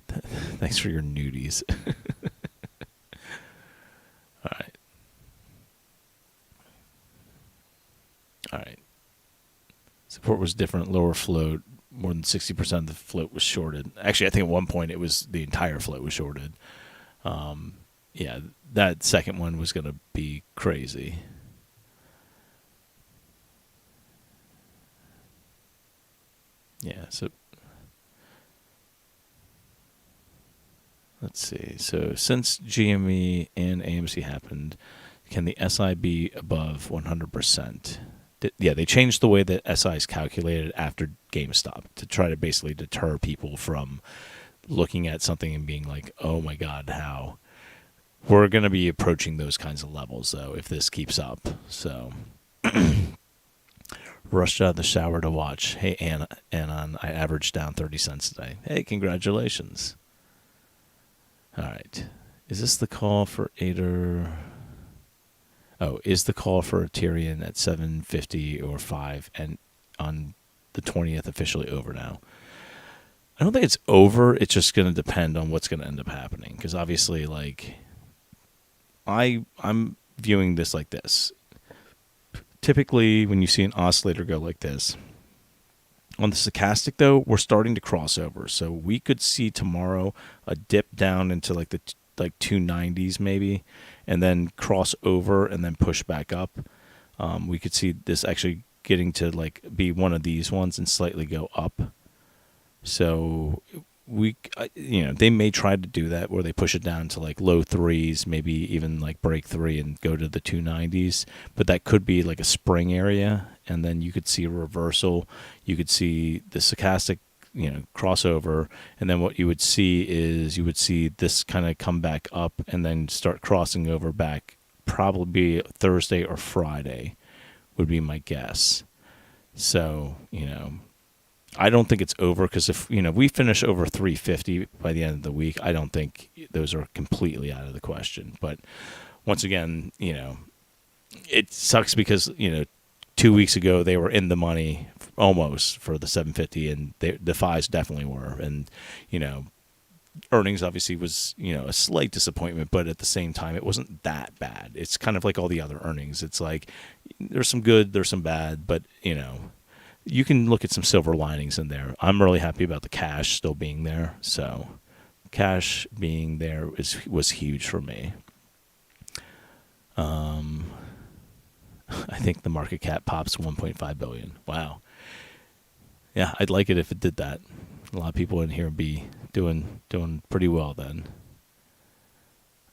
Thanks for your nudies. All right. All right. Support was different. Lower float. More than 60% of the float was shorted. Actually, I think at one point it was the entire float was shorted. Yeah, that second one was going to be crazy. Yeah, so let's see. So since GME and AMC happened, can the SI be above 100%? Yeah, they changed the way that SI is calculated after GameStop to try to basically deter people from looking at something and being like, oh my God, how? We're going to be approaching those kinds of levels, though, if this keeps up. So, rushed out of the shower to watch. Hey, Anon, I averaged down 30 cents today. Hey, congratulations. All right. Is this the call for ATER? Oh, is the call for Aterian at 750 or 5 and on the 20th officially over now? I don't think it's over. It's just going to depend on what's going to end up happening. Because obviously, like, I'm viewing this like this. Typically, when you see an oscillator go like this, on the stochastic though, we're starting to cross over. So we could see tomorrow a dip down into like the 290s maybe, and then cross over and then push back up. We could see this actually getting to like be one of these ones and slightly go up. So they may try to do that where they push it down to like low threes, maybe even like break 3 and go to the 290s. But that could be like a spring area, and then you could see a reversal. You could see the stochastic, crossover, and then what you would see is this kind of come back up and then start crossing over back. Probably Thursday or Friday would be my guess. So I don't think it's over, because if we finish over 350 by the end of the week, I don't think those are completely out of the question. But once again, it sucks because 2 weeks ago they were in the money almost for the 750, and the fives definitely were. And earnings obviously was a slight disappointment, but at the same time it wasn't that bad. It's kind of like all the other earnings. It's like there's some good, there's some bad, but you can look at some silver linings in there. I'm really happy about the cash still being there. So cash being there was huge for me. I think the market cap pops 1.5 billion. Wow. Yeah, I'd like it if it did that. A lot of people in here would be doing pretty well then.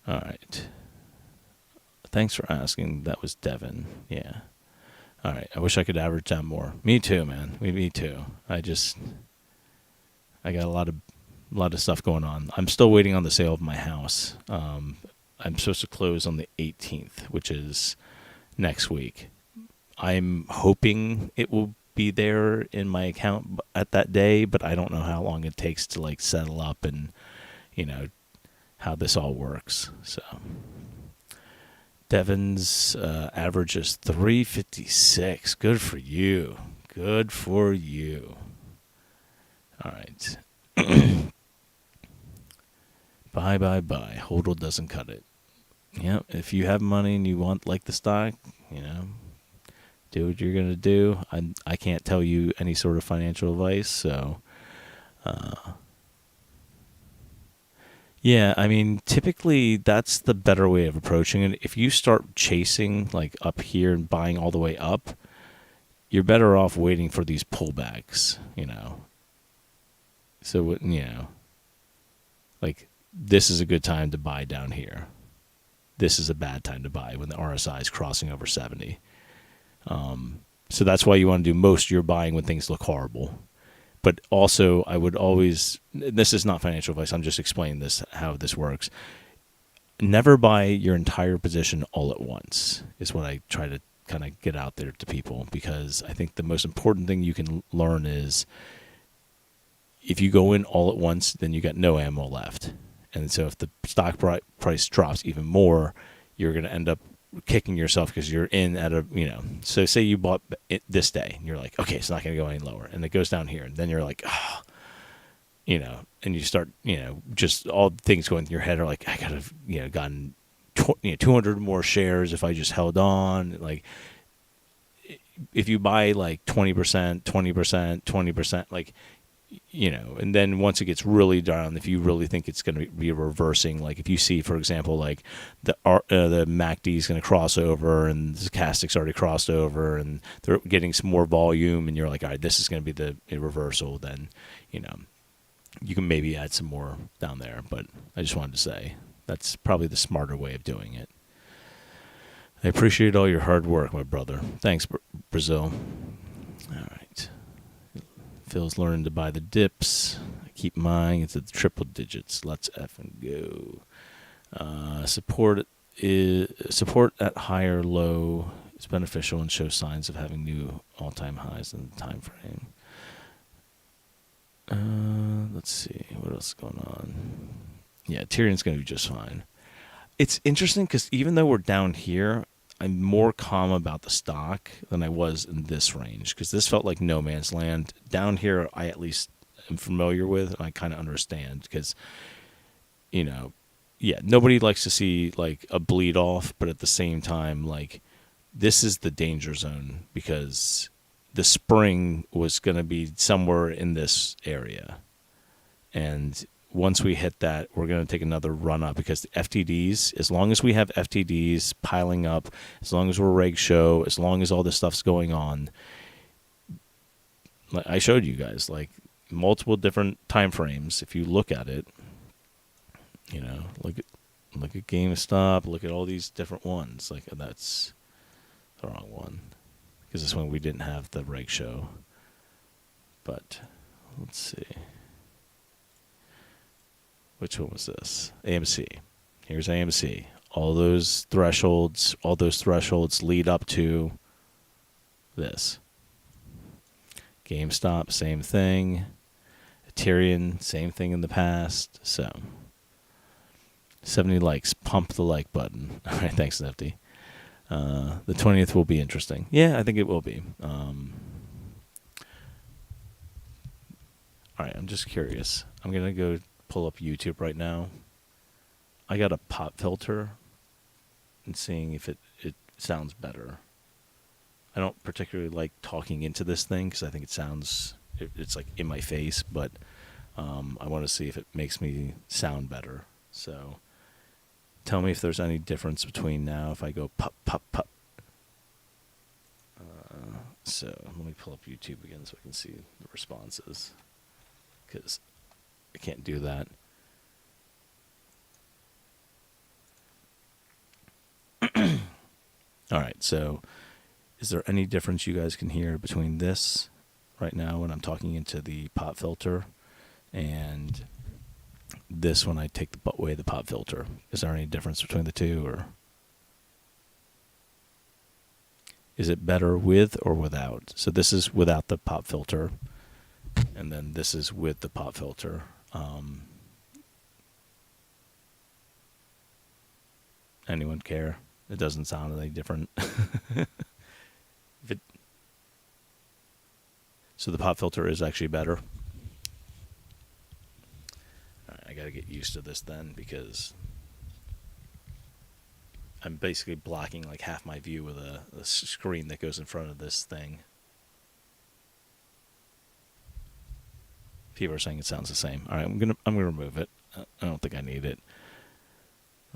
All right. Thanks for asking. That was Devin. Yeah. All right. I wish I could average down more. Me too, man. Me too. I got a lot of stuff going on. I'm still waiting on the sale of my house. I'm supposed to close on the 18th, which is next week. I'm hoping it will be there in my account at that day, but I don't know how long it takes to like settle up and how this all works. So Devin's average is 356. Good for you. Good for you. All right. Bye. Hodl doesn't cut it. Yeah, if you have money and you want like the stock, do what you're going to do. I can't tell you any sort of financial advice, so yeah, I mean, typically that's the better way of approaching it. If you start chasing like up here and buying all the way up, you're better off waiting for these pullbacks, So, like this is a good time to buy down here. This is a bad time to buy when the RSI is crossing over 70. So that's why you want to do most of your buying when things look horrible. But also, I would always, this is not financial advice, I'm just explaining how this works. Never buy your entire position all at once is what I try to kind of get out there to people, because I think the most important thing you can learn is if you go in all at once, then you got no ammo left. And so if the stock price drops even more, you're going to end up kicking yourself because you're in at a, so say you bought it this day and you're like, okay, it's not going to go any lower. And it goes down here. And then you're like, and you start, just all the things going through your head are like, I could have, gotten 200 more shares if I just held on. Like if you buy like 20%, 20%, like, and then once it gets really down, if you really think it's going to be reversing, like if you see, for example, like the MACD is going to cross over and the stochastic's already crossed over and they're getting some more volume and you're like, all right, this is going to be a reversal, then, you can maybe add some more down there. But I just wanted to say that's probably the smarter way of doing it. I appreciate all your hard work, my brother. Thanks, Brazil. All right. Phil's learning to buy the dips. I keep mine into the triple digits. Let's effing go. Support at higher low is beneficial and shows signs of having new all-time highs in the time frame. Let's see what else is going on. Yeah, Aterian's going to be just fine. It's interesting because even though we're down here, I'm more calm about the stock than I was in this range, because this felt like no man's land. Down here, I at least am familiar with, and I kind of understand, because, yeah, nobody likes to see like a bleed off, but at the same time, like this is the danger zone because the spring was going to be somewhere in this area. And once we hit that, we're going to take another run up because the FTDs, as long as we have FTDs piling up, as long as we're reg show, as long as all this stuff's going on, like I showed you guys, like multiple different time frames. If you look at it, you know, look at GameStop, look at all these different ones. Like that's the wrong one because this one we didn't have the reg show. But let's see. Which one was this? AMC. Here's AMC. All those thresholds lead up to this. GameStop, same thing. Aterian, same thing in the past. So, 70 likes. Pump the like button. All right, thanks, Nifty. The 20th will be interesting. Yeah, I think it will be. All right, I'm just curious. I'm going to go pull up YouTube right now. I got a pop filter and seeing if it sounds better. I don't particularly like talking into this thing because I think it's like in my face, but I want to see if it makes me sound better. So tell me if there's any difference between now if I go pop, pop, pop. So let me pull up YouTube again so I can see the responses because I can't do that. All right, so is there any difference you guys can hear between this right now when I'm talking into the pop filter and this when I take away the pop filter? Is there any difference between the two, or is it better with or without? So this is without the pop filter, and then this is with the pop filter. Anyone care? It doesn't sound any different. So the pop filter is actually better. All right, I got to get used to this then because I'm basically blocking like half my view with a screen that goes in front of this thing. People are saying it sounds the same. All right, I'm gonna remove it. I don't think I need it.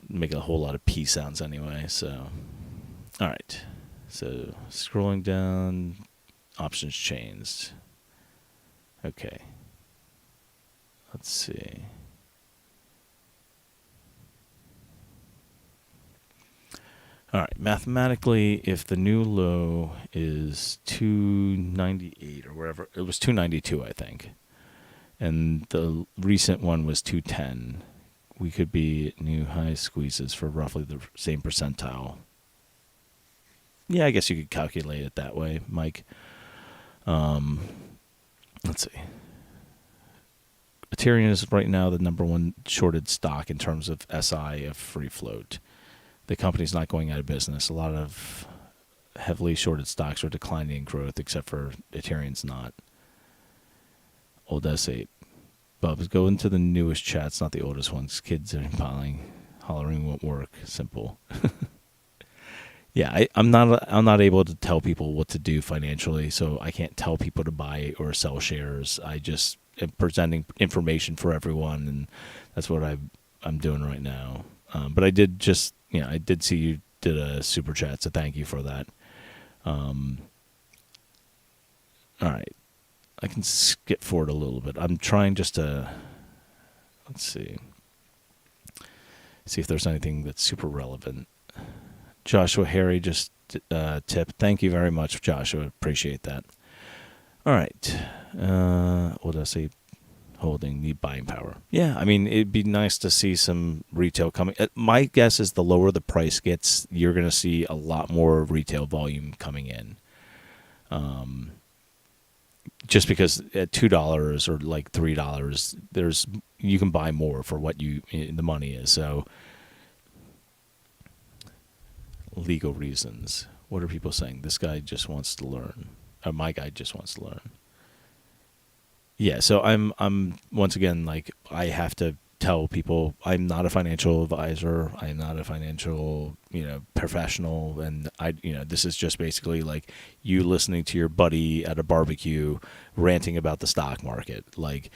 Make a whole lot of P sounds anyway. So, all right. So scrolling down, options changed. Okay. Let's see. All right. Mathematically, if the new low is 298 or wherever, it was 292, I think, and the recent one was 210, we could be at new high squeezes for roughly the same percentile. Yeah, I guess you could calculate it that way, Mike. Let's see. Aterian is right now the number one shorted stock in terms of SI of free float. The company's not going out of business. A lot of heavily shorted stocks are declining in growth, except for Aterian's not. Old S8. Bubs, go into the newest chats, not the oldest ones. Kids are hollering won't work. Simple. Yeah, I'm not able to tell people what to do financially, so I can't tell people to buy or sell shares. I just am presenting information for everyone, and that's what I'm doing right now. But I did I did see you did a super chat, so thank you for that. All right. I can skip forward a little bit. I'm trying just to, let's see if there's anything that's super relevant. Joshua Harry just tipped. Thank you very much, Joshua. Appreciate that. All right. What did I say? Holding the buying power. Yeah, I mean, it'd be nice to see some retail coming. My guess is the lower the price gets, you're going to see a lot more retail volume coming in. Just because at $2 or like $3, you can buy more for what the money is. So, legal reasons. What are people saying? This guy just wants to learn. Or my guy just wants to learn. Yeah. So I'm once again like I have to tell people I'm not a financial advisor. I'm not a financial, professional. And this is just basically like you listening to your buddy at a barbecue ranting about the stock market. Like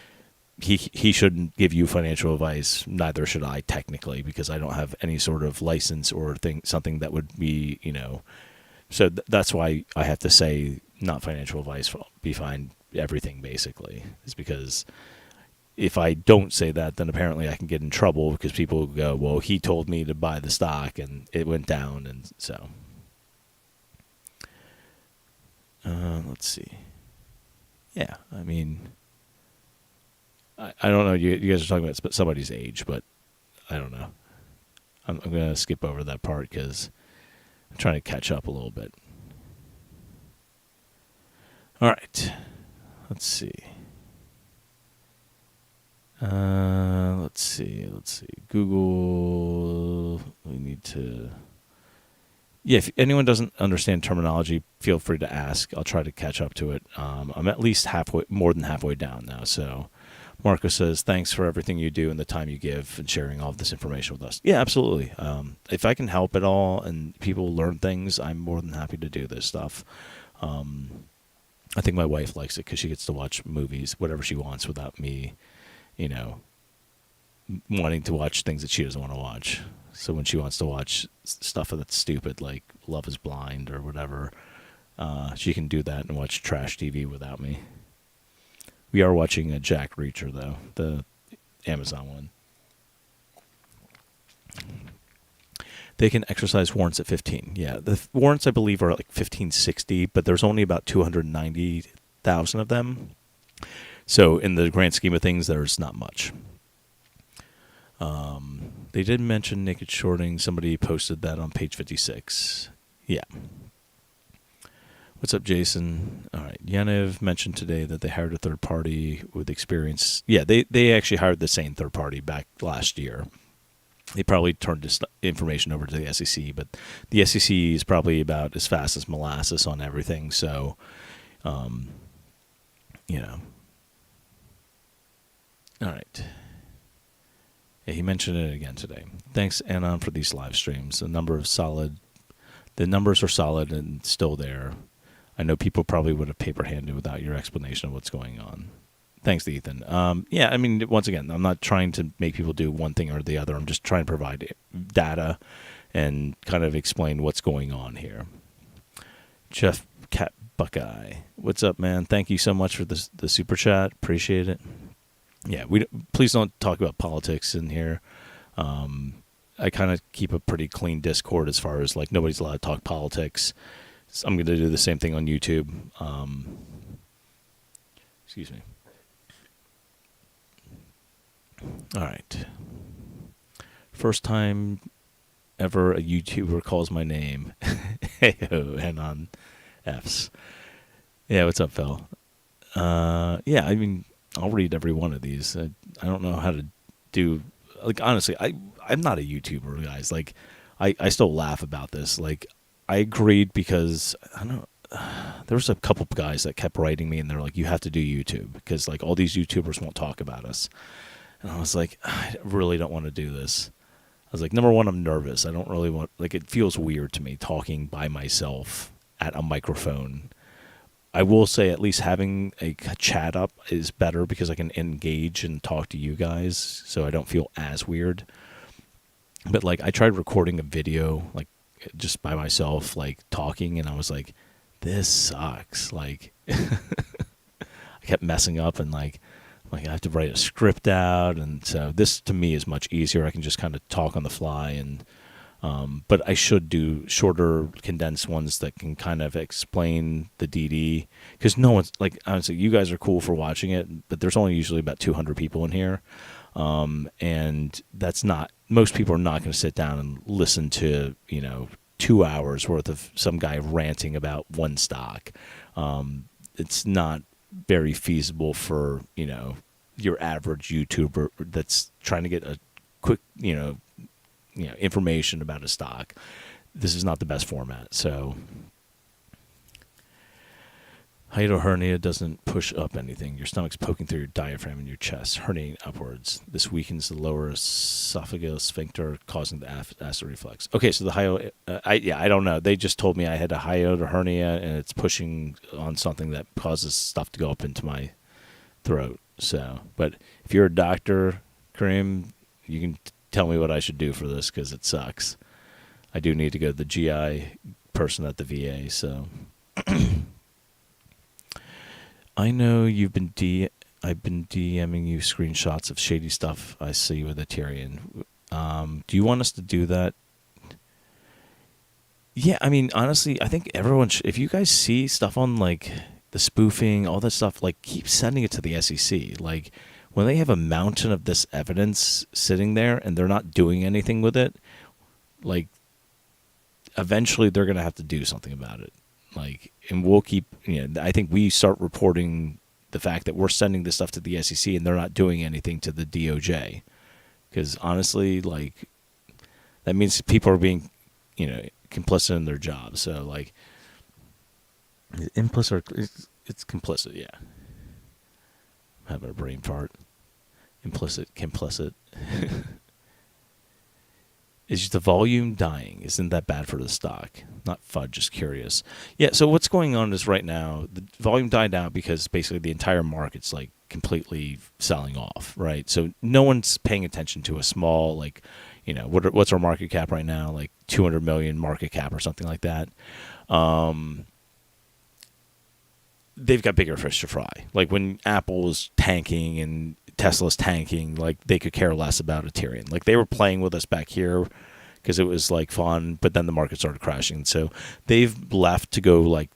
he shouldn't give you financial advice. Neither should I technically, because I don't have any sort of license or something that would be, so that's why I have to say not financial advice, be fine, everything basically, is because if I don't say that, then apparently I can get in trouble because people will go, well, he told me to buy the stock and it went down. And so, let's see. Yeah, I mean, I don't know. You guys are talking about somebody's age, but I don't know. I'm going to skip over that part because I'm trying to catch up a little bit. All right. Let's see. Let's see. Google. We need to. Yeah, if anyone doesn't understand terminology, feel free to ask. I'll try to catch up to it. I'm at least more than halfway down now. So, Marco says, thanks for everything you do and the time you give and sharing all of this information with us. Yeah, absolutely. If I can help at all and people learn things, I'm more than happy to do this stuff. I think my wife likes it because she gets to watch movies, whatever she wants, without me, wanting to watch things that she doesn't want to watch. So when she wants to watch stuff that's stupid, like Love is Blind or whatever, she can do that and watch trash TV without me. We are watching a Jack Reacher, though, the Amazon one. They can exercise warrants at 15. Yeah, the warrants, I believe, are like 1560, but there's only about 290,000 of them. So in the grand scheme of things, there's not much. They did mention naked shorting. Somebody posted that on page 56. Yeah. What's up, Jason? All right. Yaniv mentioned today that they hired a third party with experience. Yeah, they actually hired the same third party back last year. They probably turned this information over to the SEC, but the SEC is probably about as fast as molasses on everything. So, All right. Yeah, he mentioned it again today. Thanks, Anon, for these live streams. The numbers are solid and still there. I know people probably would have paper-handed without your explanation of what's going on. Thanks, Ethan. Yeah, I mean, once again, I'm not trying to make people do one thing or the other. I'm just trying to provide data and kind of explain what's going on here. Jeff Cat Buckeye. What's up, man? Thank you so much for the super chat. Appreciate it. Yeah, please don't talk about politics in here. I kind of keep a pretty clean Discord as far as, like, nobody's allowed to talk politics. So I'm going to do the same thing on YouTube. Excuse me. All right. First time ever a YouTuber calls my name. Hey-ho, AnonFtheHFs. Yeah, what's up, Phil? Yeah, I mean, I'll read every one of these. I don't know how to do... Like, honestly, I'm not a YouTuber, guys. Like, I still laugh about this. Like, I agreed because, I don't know, there was a couple of guys that kept writing me, and they're like, you have to do YouTube because, like, all these YouTubers won't talk about us. And I was like, I really don't want to do this. I was like, number one, I'm nervous. I don't really want, like, it feels weird to me talking by myself at a microphone. I will say at least having a chat up is better because I can engage and talk to you guys so I don't feel as weird. But, like, I tried recording a video, like, just by myself, like, talking, and I was like, this sucks. Like, I kept messing up and, like, I have to write a script out, and so this to me is much easier. I can just kind of talk on the fly, and but I should do shorter, condensed ones that can kind of explain the DD, because no one's, like, honestly, you guys are cool for watching it, but there's only usually about 200 people in here, and that's not, most people are not going to sit down and listen to 2 hours worth of some guy ranting about one stock. It's not very feasible for your average YouTuber that's trying to get a quick information about a stock. This is not the best format. So Hiatal hernia doesn't push up anything. Your stomach's poking through your diaphragm and your chest, herniating upwards. This weakens the lower esophageal sphincter, causing the acid reflux. Okay, so the hiatal, I don't know. They just told me I had a hiatal hernia, and it's pushing on something that causes stuff to go up into my throat. So, but if you're a doctor, Kareem, you can tell me what I should do for this, because it sucks. I do need to go to the GI person at the VA, so... I know I've been DMing you screenshots of shady stuff I see with Aterian. Do you want us to do that? Yeah, I mean, honestly, I think everyone if you guys see stuff on, like, the spoofing, all that stuff, like, keep sending it to the SEC. Like, when they have a mountain of this evidence sitting there and they're not doing anything with it, like, eventually they're going to have to do something about it. Like, and we'll keep, I think we start reporting the fact that we're sending this stuff to the SEC and they're not doing anything to the DOJ. Because honestly, like, that means people are being, complicit in their jobs. So, like, implicit, it's complicit, yeah. I'm having a brain fart. Implicit, complicit. Is the volume dying? Isn't that bad for the stock? Not FUD, just curious. Yeah, so what's going on is right now, the volume died out because basically the entire market's, like, completely selling off, right? So no one's paying attention to a small, like, what's our market cap right now? Like 200 million market cap or something like that. They've got bigger fish to fry. Like when Apple's tanking and Tesla's tanking, like, they could care less about Aterian. Like, they were playing with us back here because it was, like, fun, but then the market started crashing. So they've left to go, like,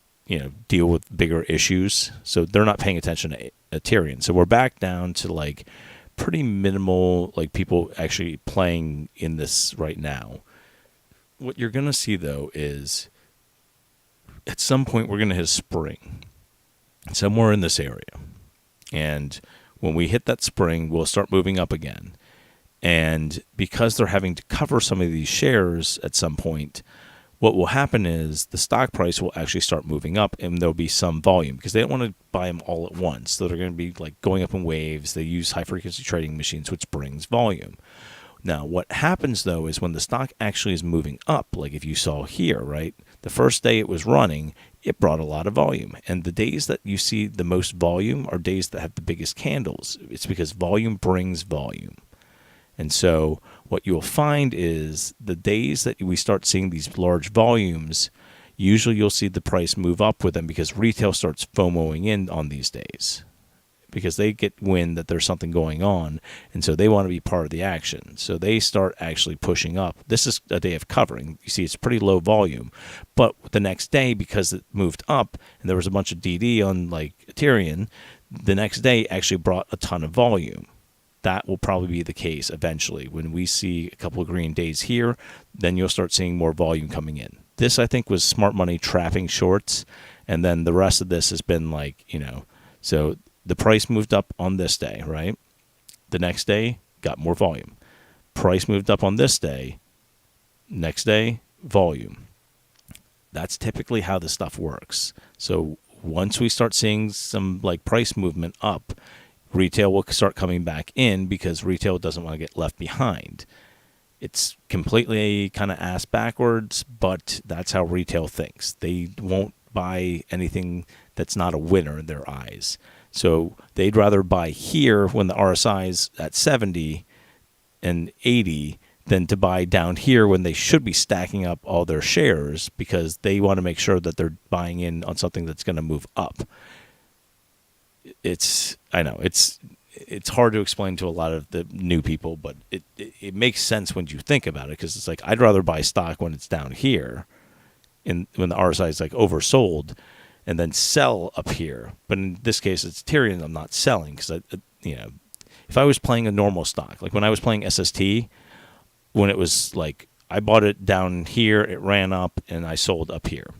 deal with bigger issues. So they're not paying attention to Aterian. So we're back down to, like, pretty minimal, like, people actually playing in this right now. What you're going to see, though, is at some point we're going to hit a spring somewhere in this area. And when we hit that spring, we'll start moving up again. And because they're having to cover some of these shares at some point, what will happen is the stock price will actually start moving up, and there'll be some volume because they don't want to buy them all at once. So they're going to be, like, going up in waves. They use high-frequency trading machines, which brings volume. Now, what happens, though, is when the stock actually is moving up, like if you saw here, right, the first day it was running, it brought a lot of volume. And the days that you see the most volume are days that have the biggest candles. It's because volume brings volume. And so what you'll find is the days that we start seeing these large volumes, usually you'll see the price move up with them because retail starts FOMOing in on these days. Because they get wind that there's something going on, and so they want to be part of the action. So they start actually pushing up. This is a day of covering. You see, it's pretty low volume. But the next day, because it moved up, and there was a bunch of DD on, like, Aterian, the next day actually brought a ton of volume. That will probably be the case eventually. When we see a couple of green days here, then you'll start seeing more volume coming in. This, I think, was smart money trapping shorts, and then the rest of this has been, like, so... The price moved up on this day, right? The next day, got more volume. Price moved up on this day. Next day, volume. That's typically how the stuff works. So once we start seeing some, like, price movement up, retail will start coming back in because retail doesn't want to get left behind. It's completely kind of ass backwards, but that's how retail thinks. They won't buy anything that's not a winner in their eyes. So they'd rather buy here when the RSI is at 70 and 80 than to buy down here when they should be stacking up all their shares because they want to make sure that they're buying in on something that's going to move up. I know it's hard to explain to a lot of the new people, but it makes sense when you think about it because it's like I'd rather buy stock when it's down here when the RSI is, like, oversold and then sell up here. But in this case, it's Aterian I'm not selling because, if I was playing a normal stock, like when I was playing SST, when it was, like, I bought it down here, it ran up, and I sold up here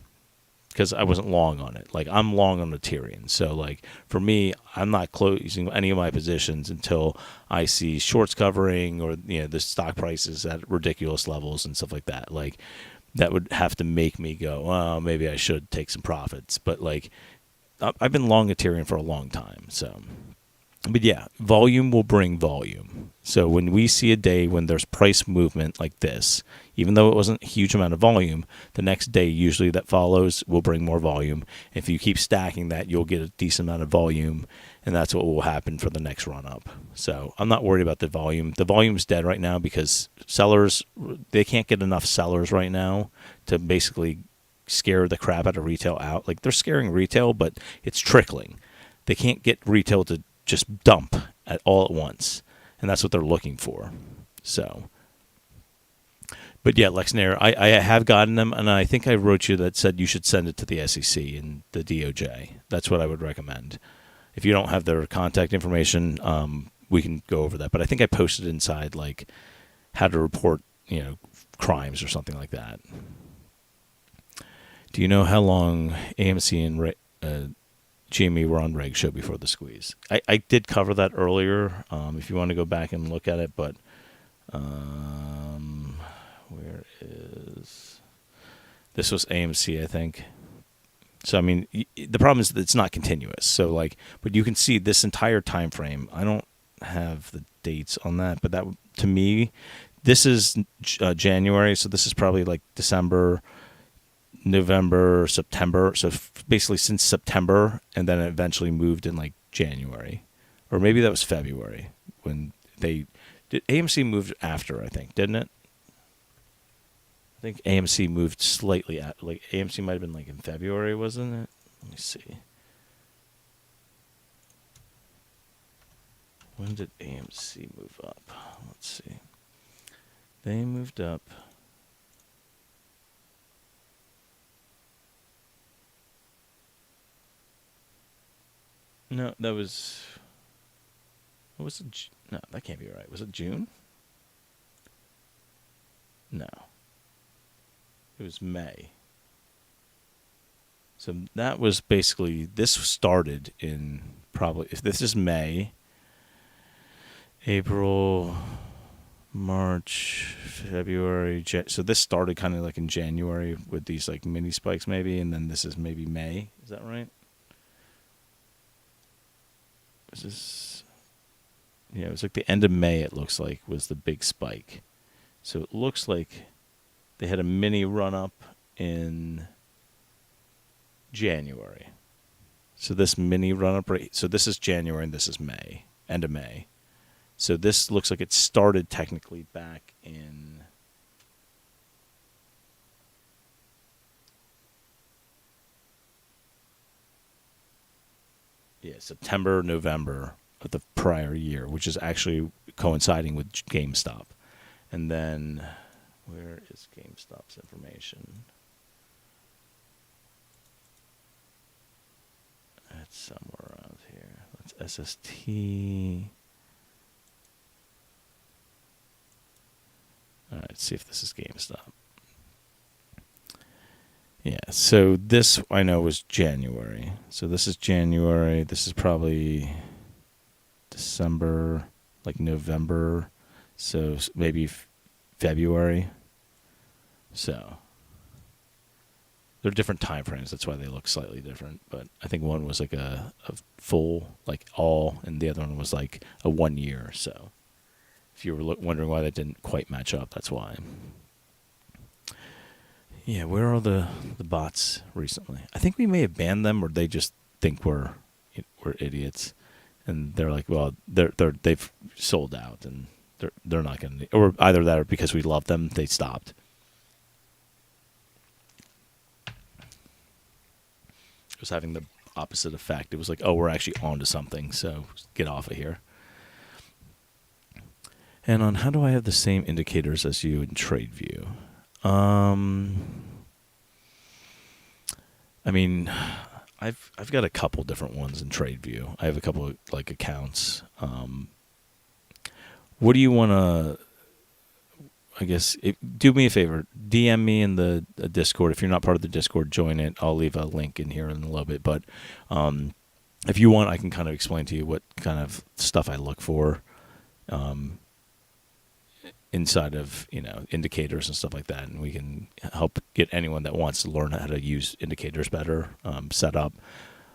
because I wasn't long on it. Like, I'm long on Aterian. So, like, for me, I'm not closing any of my positions until I see shorts covering or, the stock prices at ridiculous levels and stuff like that. Like, that would have to make me go, oh, maybe I should take some profits. But, like, I've been long Aterian for a long time, so. But yeah, volume will bring volume. So when we see a day when there's price movement like this, even though it wasn't a huge amount of volume, the next day usually that follows will bring more volume. If you keep stacking that, you'll get a decent amount of volume, and that's what will happen for the next run up. So I'm not worried about the volume. The volume's dead right now because sellers, they can't get enough sellers right now to basically scare the crap out of retail out. Like, they're scaring retail, but it's trickling. They can't get retail to just dump all at once, and that's what they're looking for. So, but yeah, LexNair, I have gotten them, and I think I wrote you that said you should send it to the SEC and the DOJ. That's what I would recommend. If you don't have their contact information, we can go over that. But I think I posted inside like how to report, crimes or something like that. Do you know how long AMC and GME were on Reg Show before the squeeze? I did cover that earlier. If you want to go back and look at it, but where is this? Was AMC, I think. So I mean, the problem is that it's not continuous. So but you can see this entire time frame. I don't have the dates on that, but that, to me, this is January. So this is probably like December, November, September. So basically since September, and then it eventually moved in like January, or maybe that was February when they did. AMC moved after, I think, didn't it? I think AMC moved slightly like AMC might have been like in February, wasn't it? Let me see. When did AMC move up? Let's see. They moved up. No, that was. What was it? No, that can't be right. Was it June? No. It was May. So that was basically, this started in probably, if this is May, April, March, February, so this started kind of like in January with these like mini spikes maybe, and then this is maybe May. Is that right? Was this? Yeah, it was like the end of May, it looks like, was the big spike. So it looks like they had a mini run-up in January. So this mini run-up rate, so this is January and this is May, end of May. So this looks like it started technically back in September, November of the prior year, which is actually coinciding with GameStop. And then, where is GameStop's information? It's somewhere around here. That's SST. All right, let's see if this is GameStop. Yeah, so this I know was January. So this is January. This is probably December, like November. So maybe February. So they're different time frames. That's why they look slightly different. But I think one was like a full, like all, and the other one was like a 1 year. So if you were wondering why that didn't quite match up, that's why. Yeah, where are the bots recently? I think we may have banned them, or they just think we're idiots, and they're like, well, they've sold out, and they're not going to, or either that or because we love them, they stopped. It was having the opposite effect. It was like, oh, we're actually onto something, so get off of here. And on how do I have the same indicators as you in TradeView? I mean, I've got a couple different ones in TradeView. I have a couple of like accounts. What do you want to? I guess do me a favor. DM me in the Discord. If you're not part of the Discord, join it. I'll leave a link in here in a little bit. But if you want, I can kind of explain to you what kind of stuff I look for. Inside of indicators and stuff like that, and we can help get anyone that wants to learn how to use indicators better set up.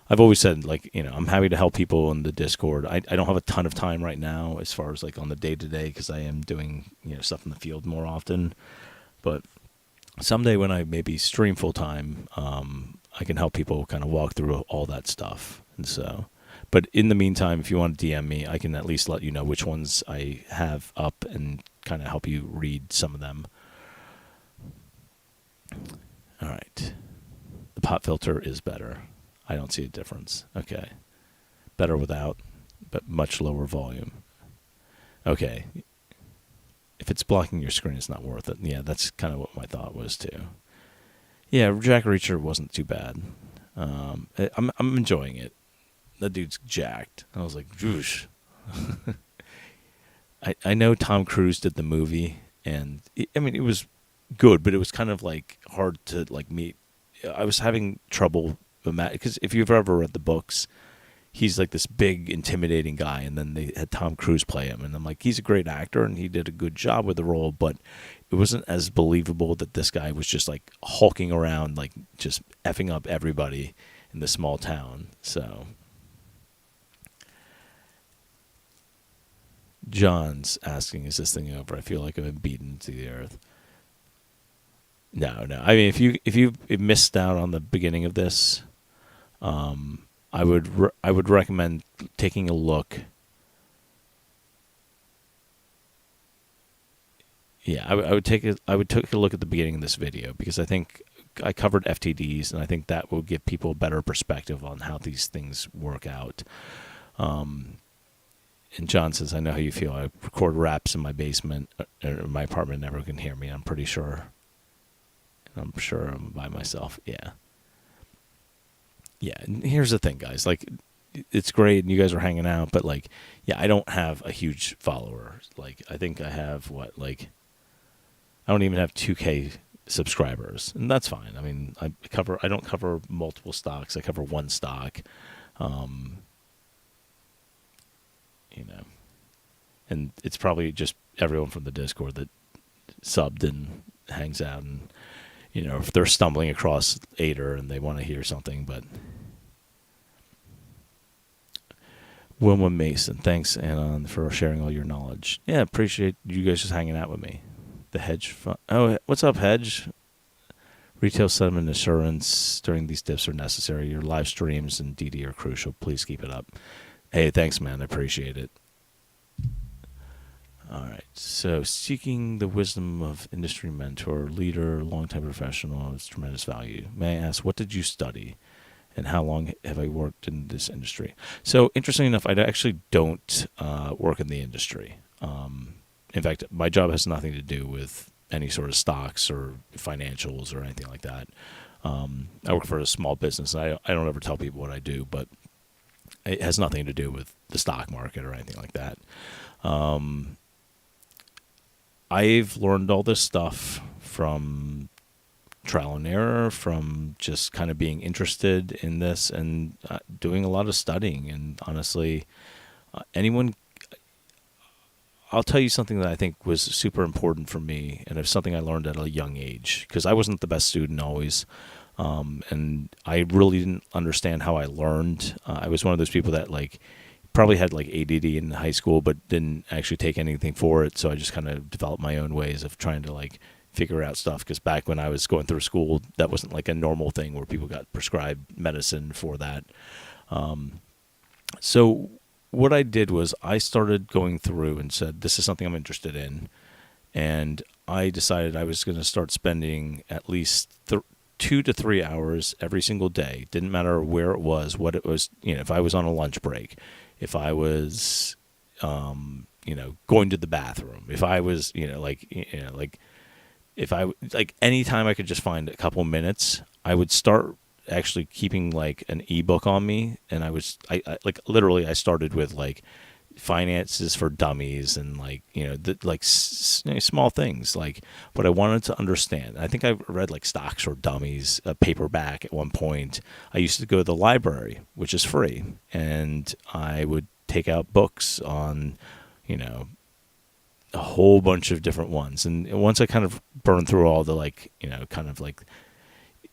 I've always said, like, I'm happy to help people in the Discord. I don't have a ton of time right now as far as like on the day to day, because I am doing stuff in the field more often. But someday when I maybe stream full time, I can help people kind of walk through all that stuff. And so, but in the meantime, if you want to DM me, I can at least let you know which ones I have up and kind of help you read some of them. All right. The pop filter is better. I don't see a difference. Okay. Better without, but much lower volume. Okay. If it's blocking your screen, it's not worth it. Yeah, that's kind of what my thought was too. Yeah, Jack Reacher wasn't too bad. I'm enjoying it. That dude's jacked. I was like, "Joosh." I know Tom Cruise did the movie, and it was good, but it was kind of like hard to like meet. I was having trouble because if you've ever read the books, he's like this big, intimidating guy, and then they had Tom Cruise play him, and I'm like, he's a great actor, and he did a good job with the role, but it wasn't as believable that this guy was just like hulking around, like just effing up everybody in the small town. So John's asking, is this thing over? I feel like I've been beaten to the earth. No. I mean, if you missed out on the beginning of this, I would recommend taking a look. Yeah, I would take a look at the beginning of this video, because I think I covered FTDs, and I think that will give people a better perspective on how these things work out. And John says, I know how you feel. I record raps in my basement, or my apartment. Everyone can hear me. I'm pretty sure. I'm sure I'm by myself. Yeah. Yeah. And here's the thing, guys. Like, it's great, and you guys are hanging out, but like, yeah, I don't have a huge follower. Like, I think I have I don't even have 2K subscribers, and that's fine. I mean, I don't cover multiple stocks. I cover one stock. And it's probably just everyone from the Discord that subbed and hangs out, and if they're stumbling across ATER and they want to hear something. But Wilma Mason, thanks, Anon, for sharing all your knowledge. Yeah, appreciate you guys just hanging out with me. The hedge fund. Oh, what's up, hedge? Retail settlement assurance during these dips are necessary. Your live streams and DD are crucial. Please keep it up. Hey, thanks, man. I appreciate it. All right. So, seeking the wisdom of industry mentor, leader, longtime professional is tremendous value. May I ask, what did you study, and how long have I worked in this industry? So, interestingly enough, I actually don't work in the industry. In fact, my job has nothing to do with any sort of stocks or financials or anything like that. I work for a small business, and I don't ever tell people what I do, but it has nothing to do with the stock market or anything like that. I've learned all this stuff from trial and error, from just kind of being interested in this and doing a lot of studying. And honestly, I'll tell you something that I think was super important for me, and it's something I learned at a young age, because I wasn't the best student always. And I really didn't understand how I learned. I was one of those people that probably had ADD in high school, but didn't actually take anything for it. So I just kind of developed my own ways of trying to figure out stuff. Because back when I was going through school, that wasn't a normal thing where people got prescribed medicine for that. So what I did was I started going through and said, this is something I'm interested in. And I decided I was going to start spending at least 2 to 3 hours every single day. Didn't matter where it was, what it was, if I was on a lunch break, if I was, going to the bathroom, if I was, if I, anytime I could just find a couple minutes, I would start actually keeping an ebook on me. And I literally I started with finances for dummies and small things, but I wanted to understand. I think I read Stocks for Dummies, a paperback at one point. I used to go to the library, which is free, and I would take out books on a whole bunch of different ones. And once I kind of burned through all the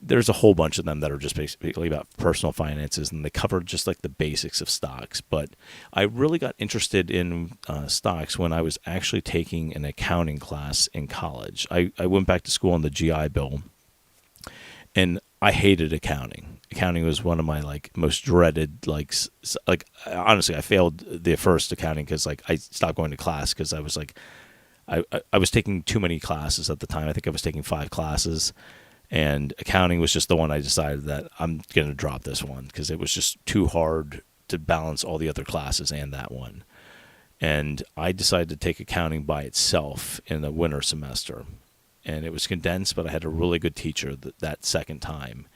there's a whole bunch of them that are just basically about personal finances, and they cover just like the basics of stocks. But I really got interested in stocks when I was actually taking an accounting class in college. I went back to school on the GI Bill, and I hated accounting. Accounting was one of my like most dreaded like honestly I failed the first accounting because like I stopped going to class because I was like I was taking too many classes at the time. I think I was taking 5 classes, and accounting was just the one I decided that I'm going to drop this one because it was just too hard to balance all the other classes and that one. And I decided to take accounting by itself in the winter semester. And it was condensed, but I had a really good teacher that second time.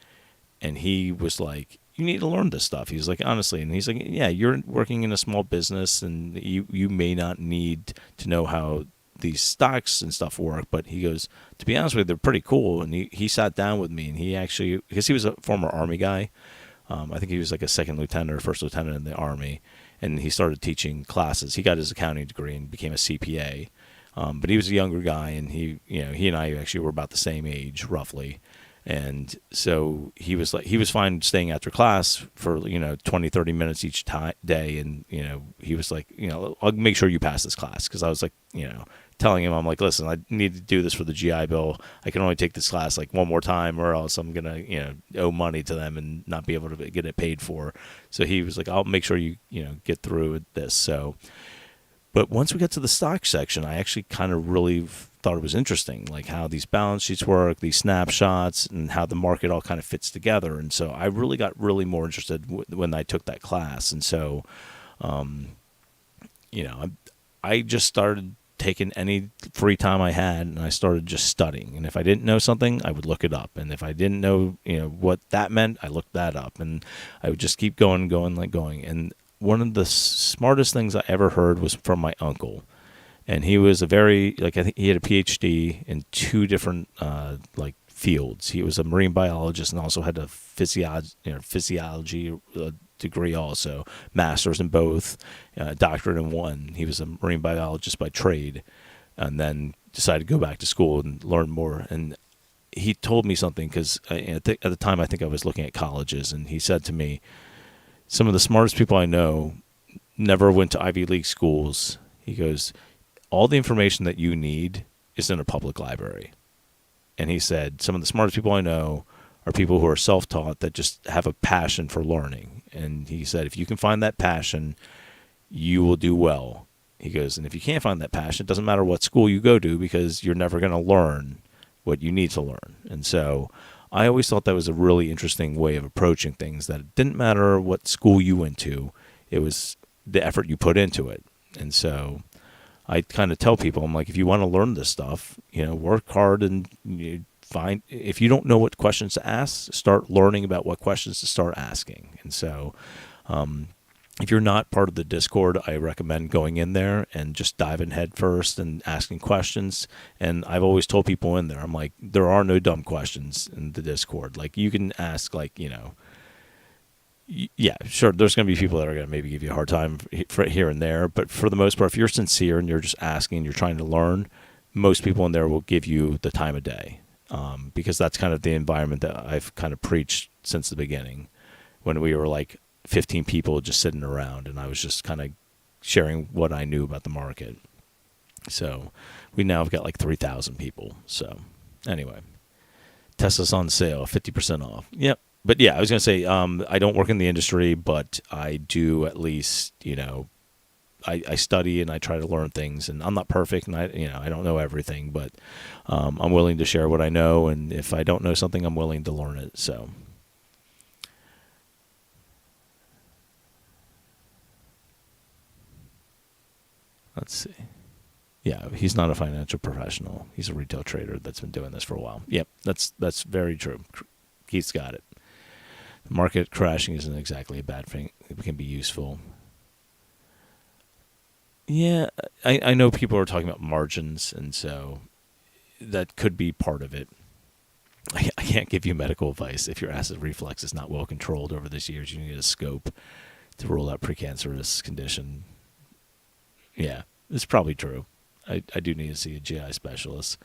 And he was like, you need to learn this stuff. He's like, honestly. And he's like, yeah, you're working in a small business, and you may not need to know how these stocks and stuff work, but he goes, to be honest with you, they're pretty cool. And he sat down with me, and he actually, because he was a former Army guy, I think he was like a second lieutenant or first lieutenant in the Army, and he started teaching classes. He got his accounting degree and became a CPA, but he was a younger guy, and he and I actually were about the same age roughly. And so he was fine staying after class for 20, 30 minutes each day, and he was like, I'll make sure you pass this class, because I was like, telling him, I'm like, listen, I need to do this for the GI Bill. I can only take this class like one more time, or else I'm gonna owe money to them and not be able to get it paid for. So he was like, I'll make sure you get through this. So, but once we got to the stock section, I actually kind of really thought it was interesting, like how these balance sheets work, these snapshots, and how the market all kind of fits together. And so I really got more interested when I took that class. And so, I just started taking any free time I had, and I started just studying. And if I didn't know something, I would look it up. And if I didn't know, what that meant, I looked that up. And I would just keep going. And one of the smartest things I ever heard was from my uncle. And he was I think he had a PhD in 2 different fields. He was a marine biologist and also had a physiology degree also, master's in both, doctorate in one. He was a marine biologist by trade, and then decided to go back to school and learn more. And he told me something, because at the time I think I was looking at colleges, and he said to me, some of the smartest people I know never went to Ivy League schools. He goes, all the information that you need is in a public library. And he said, some of the smartest people I know are people who are self-taught that just have a passion for learning. And he said, if you can find that passion, you will do well. He goes, and if you can't find that passion, it doesn't matter what school you go to, because you're never going to learn what you need to learn. And so I always thought that was a really interesting way of approaching things, that it didn't matter what school you went to, it was the effort you put into it. And so I kind of tell people, I'm like, if you want to learn this stuff, work hard, and find, if you don't know what questions to ask, start learning about what questions to start asking. And so if you're not part of the Discord, I recommend going in there and just diving head first and asking questions. And I've always told people in there, I'm like, there are no dumb questions in the Discord. Like, you can ask, like, yeah, sure, there's going to be people that are going to maybe give you a hard time for here and there. But for the most part, if you're sincere and you're just asking, you're trying to learn, most people in there will give you the time of day. Because that's kind of the environment that I've kind of preached since the beginning, when we were like 15 people just sitting around, and I was just kind of sharing what I knew about the market. So we now have got like 3,000 people. So anyway, Tesla's on sale, 50% off. Yep. But yeah, I was going to say, I don't work in the industry, but I do at least, I study and I try to learn things, and I'm not perfect, and I don't know everything, but I'm willing to share what I know, and if I don't know something, I'm willing to learn it. So let's see. Yeah, he's not a financial professional. He's a retail trader that's been doing this for a while. Yep, that's very true. Keith's got it. The market crashing isn't exactly a bad thing. It can be useful. Yeah, I know people are talking about margins, and so that could be part of it. I can't give you medical advice. If your acid reflux is not well controlled over this years, you need a scope to rule out precancerous condition. Yeah, it's probably true. I do need to see a GI specialist.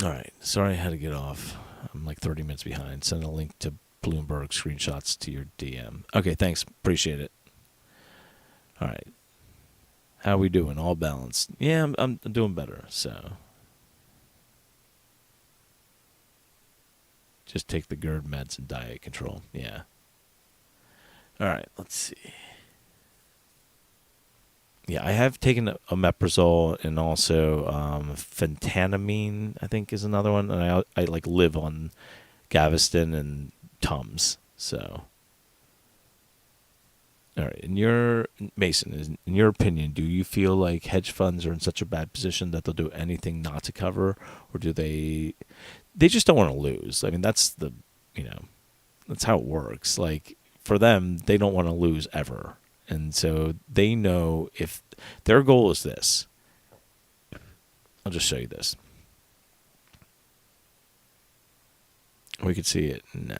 All right. Sorry I had to get off. I'm like 30 minutes behind. Send a link to Bloomberg screenshots to your DM. Okay, thanks. Appreciate it. All right. How we doing? All balanced? Yeah, I'm doing better. So just take the GERD meds and diet control. Yeah. All right. Let's see. Yeah, I have taken omeprazole and also phentamine, I think is another one. And I like live on Gaviston and Tums. So, all right. Mason, in your opinion, do you feel like hedge funds are in such a bad position that they'll do anything not to cover, or do they just don't want to lose? I mean, that's that's how it works. Like for them, they don't want to lose ever. And so they know if their goal is this. I'll just show you this. We can see it now.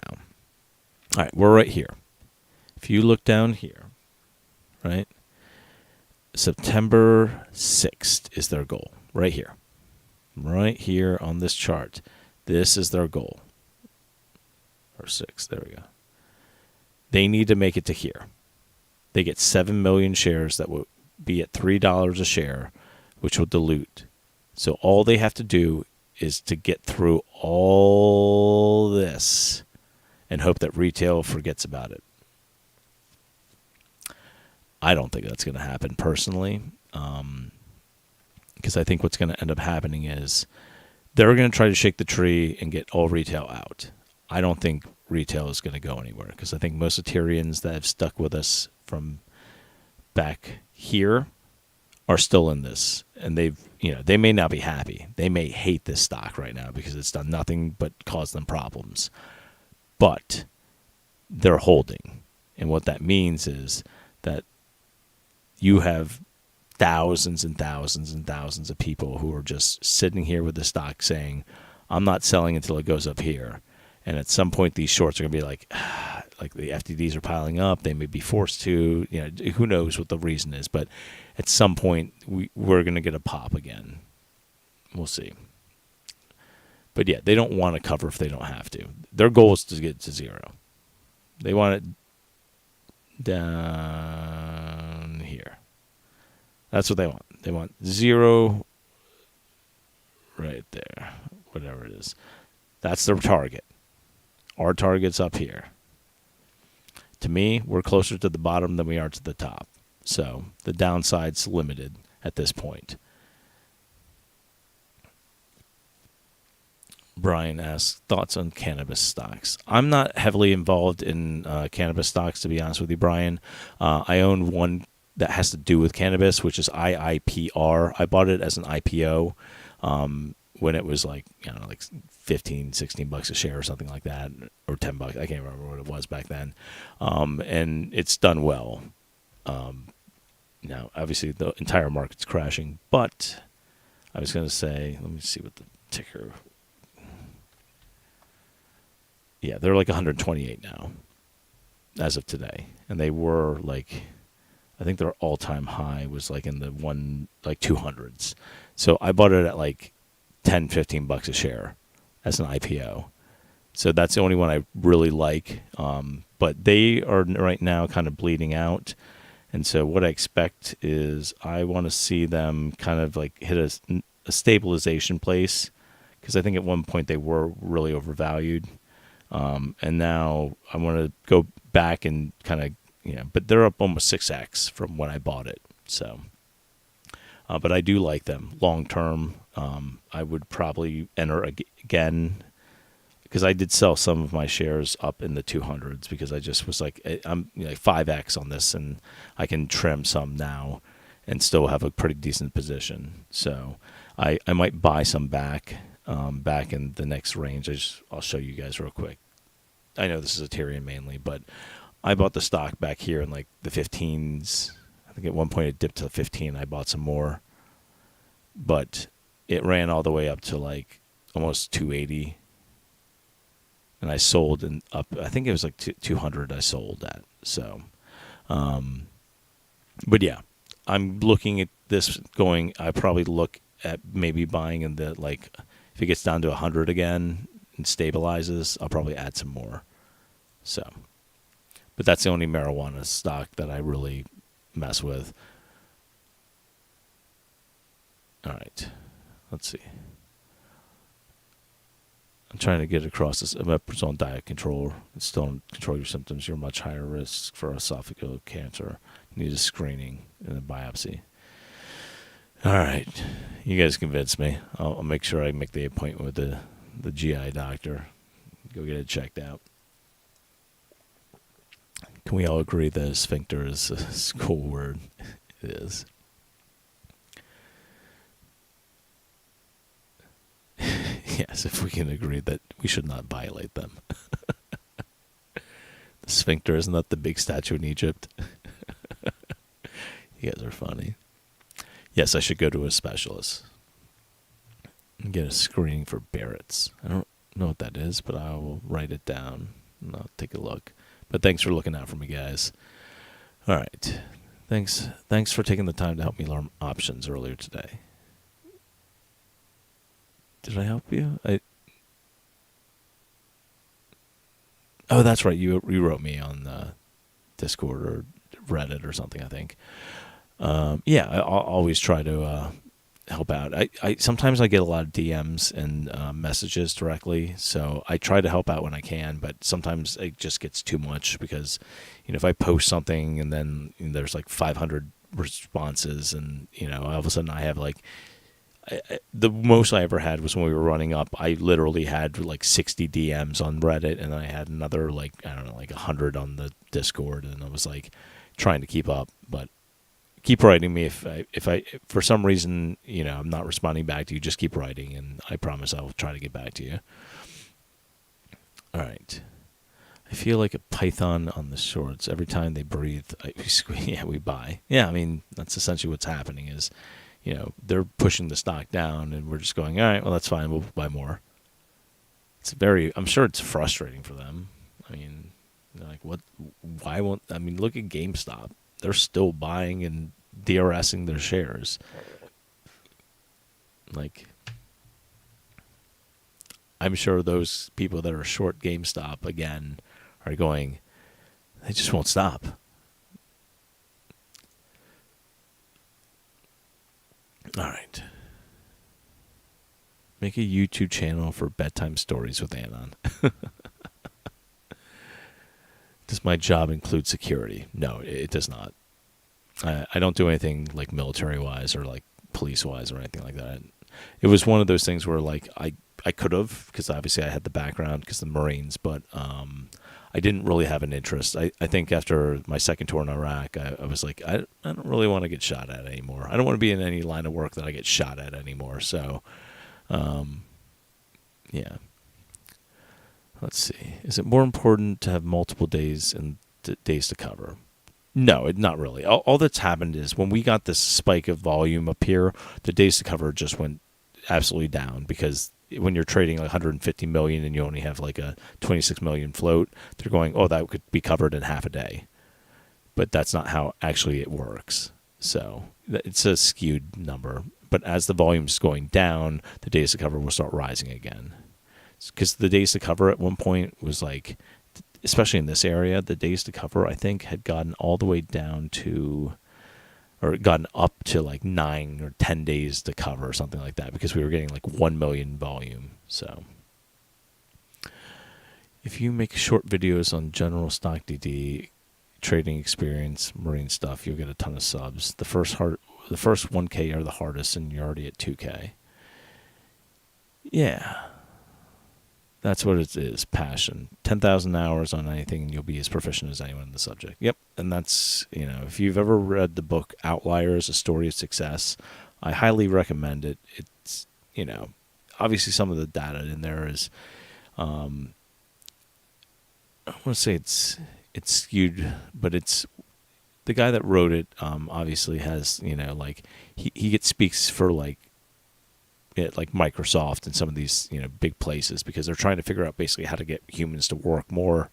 All right, we're right here. If you look down here, right, September 6th is their goal, right here. Right here on this chart. This is their goal. Or 6th, there we go. They need to make it to here. They get 7 million shares that will be at $3 a share, which will dilute. So all they have to do is to get through all this and hope that retail forgets about it. I don't think that's going to happen personally, because I think what's going to end up happening is they're going to try to shake the tree and get all retail out. I don't think retail is going to go anywhere, because I think most Aterians that have stuck with us from back here are still in this, and they may not be happy. They may hate this stock right now because it's done nothing but cause them problems, but they're holding. And what that means is that you have thousands and thousands and thousands of people who are just sitting here with the stock saying, I'm not selling until it goes up here. And at some point, these shorts are going to be like the FTDs are piling up. They may be forced to, who knows what the reason is. But at some point, we're going to get a pop again. We'll see. But yeah, they don't want to cover if they don't have to. Their goal is to get to zero. They want it down here. That's what they want. They want zero right there, whatever it is. That's their target. Our target's up here. To me, we're closer to the bottom than we are to the top. So the downside's limited at this point. Brian asks, thoughts on cannabis stocks? I'm not heavily involved in cannabis stocks, to be honest with you, Brian. I own one that has to do with cannabis, which is IIPR. I bought it as an IPO when it was like 15, 16 bucks a share or something like that, or 10 bucks. I can't remember what it was back then. And it's done well. Now, obviously, the entire market's crashing, but I was going to say, let me see what the ticker. Yeah, they're like 128 now, as of today. And they were like, I think their all-time high was like in the 200s. So I bought it at like 10, 15 bucks a share as an IPO. So that's the only one I really like. But they are right now kind of bleeding out. And so what I expect is I want to see them kind of like hit a stabilization place, because I think at one point they were really overvalued. And now I want to go back and kind of, but they're up almost 6x from when I bought it. So, but I do like them long term. I would probably enter again, because I did sell some of my shares up in the 200s, because I just was like, I'm 5x on this, and I can trim some now and still have a pretty decent position. So I might buy some back in the next range. I'll show you guys real quick. I know this is Aterian mainly, but I bought the stock back here in like the 15s. I think at one point it dipped to 15. I bought some more, but it ran all the way up to like almost 280. And I sold up, I think it was like 200 I sold at. So, but yeah, I'm looking at this going, I probably look at maybe buying in the like If it gets down to 100 again and stabilizes, I'll probably add some more. So, but that's the only marijuana stock that I really mess with. All right, let's see. I'm trying to get across this omeprazole diet control. Still don't control your symptoms. You're much higher risk for esophageal cancer. You need a screening and a biopsy. All right, you guys convinced me. I'll make sure I make the appointment with the GI doctor. Go get it checked out. Can we all agree that a sphincter is a cool word? It is. Yes, if we can agree that we should not violate them. The sphincter, isn't that the big statue in Egypt? You guys are funny. Yes, I should go to a specialist and get a screening for Barrett's. I don't know what that is, but I will write it down and I'll take a look. But thanks for looking out for me, guys. All right. Thanks for taking the time to help me learn options earlier today. Did I help you? Oh, that's right. You wrote me on Discord or Reddit or something, I think. Yeah, I'll always try to help out. I sometimes I get a lot of DMs and messages directly, so I try to help out when I can, but sometimes it just gets too much because, if I post something and then there's like 500 responses and, all of a sudden I have like, the most I ever had was when we were running up. I literally had like 60 DMs on Reddit, and then I had another like 100 on the Discord, and I was like trying to keep up. But keep writing me if I for some reason I'm not responding back to you. Just keep writing, and I promise I'll try to get back to you. All right. I feel like a python on the shorts. Every time they breathe, we buy. Yeah, I mean that's essentially what's happening is. They're pushing the stock down, and we're just going, all right, well, that's fine. We'll buy more. I'm sure it's frustrating for them. I mean, like, why won't, look at GameStop. They're still buying and DRSing their shares. Like, I'm sure those people that are short GameStop, again, are going, they just won't stop. All right. Make a YouTube channel for bedtime stories with Anon. Does my job include security? No, it does not. I don't do anything like military-wise or like police-wise or anything like that. It was one of those things where like I could have, because obviously I had the background because of the Marines, but I didn't really have an interest. I think after my second tour in Iraq, I was like, I don't really want to get shot at anymore. I don't want to be in any line of work that I get shot at anymore. So, yeah. Let's see. Is it more important to have multiple days and days to cover? No, not really. All that's happened is when we got this spike of volume up here, the days to cover just went absolutely down because when you're trading like 150 million and you only have like a 26 million float, they're going, oh, that could be covered in half a day. But that's not how actually it works. So it's a skewed number. But as the volume's going down, the days to cover will start rising again. Because the days to cover at one point was like, especially in this area, the days to cover, I think, had gotten all the way down to, or gotten up to like 9 or 10 days to cover or something like that because we were getting like 1 million volume. So if you make short videos on general stock DD, trading experience, marine stuff, you'll get a ton of subs. The first 1K are the hardest and you're already at 2K. Yeah. That's what it is, passion. 10,000 hours on anything and you'll be as proficient as anyone in the subject. Yep, and that's, if you've ever read the book Outliers, A Story of Success, I highly recommend it. It's, obviously some of the data in there is, I want to say it's skewed, but it's, the guy that wrote it obviously has, like, he speaks for like Microsoft and some of these, big places because they're trying to figure out basically how to get humans to work more.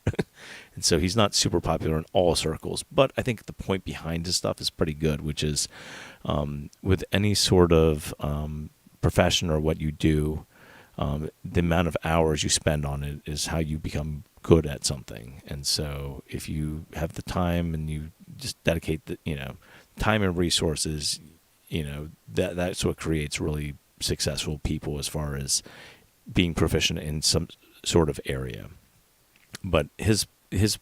And so he's not super popular in all circles, but I think the point behind his stuff is pretty good, which is with any sort of profession or what you do, the amount of hours you spend on it is how you become good at something. And so if you have the time and you just dedicate the, time and resources, that's what creates really successful people as far as being proficient in some sort of area. But his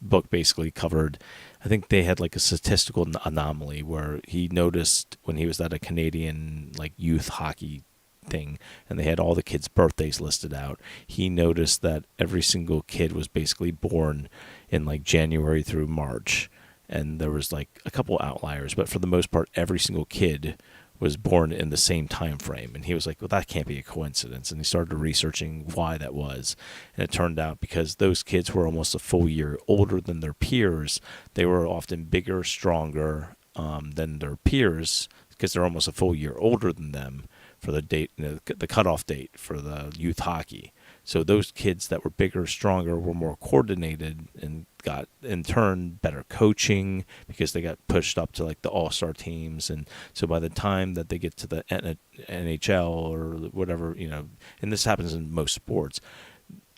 book basically covered, I think they had like a statistical anomaly where he noticed when he was at a Canadian like youth hockey thing and they had all the kids' birthdays listed out, he noticed that every single kid was basically born in like January through March. And there was like a couple outliers, but for the most part, every single kid was born in the same time frame. And he was like, well, that can't be a coincidence. And he started researching why that was. And it turned out because those kids were almost a full year older than their peers, they were often bigger, stronger than their peers because they're almost a full year older than them for the date, the cutoff date for the youth hockey. So those kids that were bigger, stronger, were more coordinated and got, in turn, better coaching because they got pushed up to like the all-star teams. And so by the time that they get to the NHL or whatever, and this happens in most sports,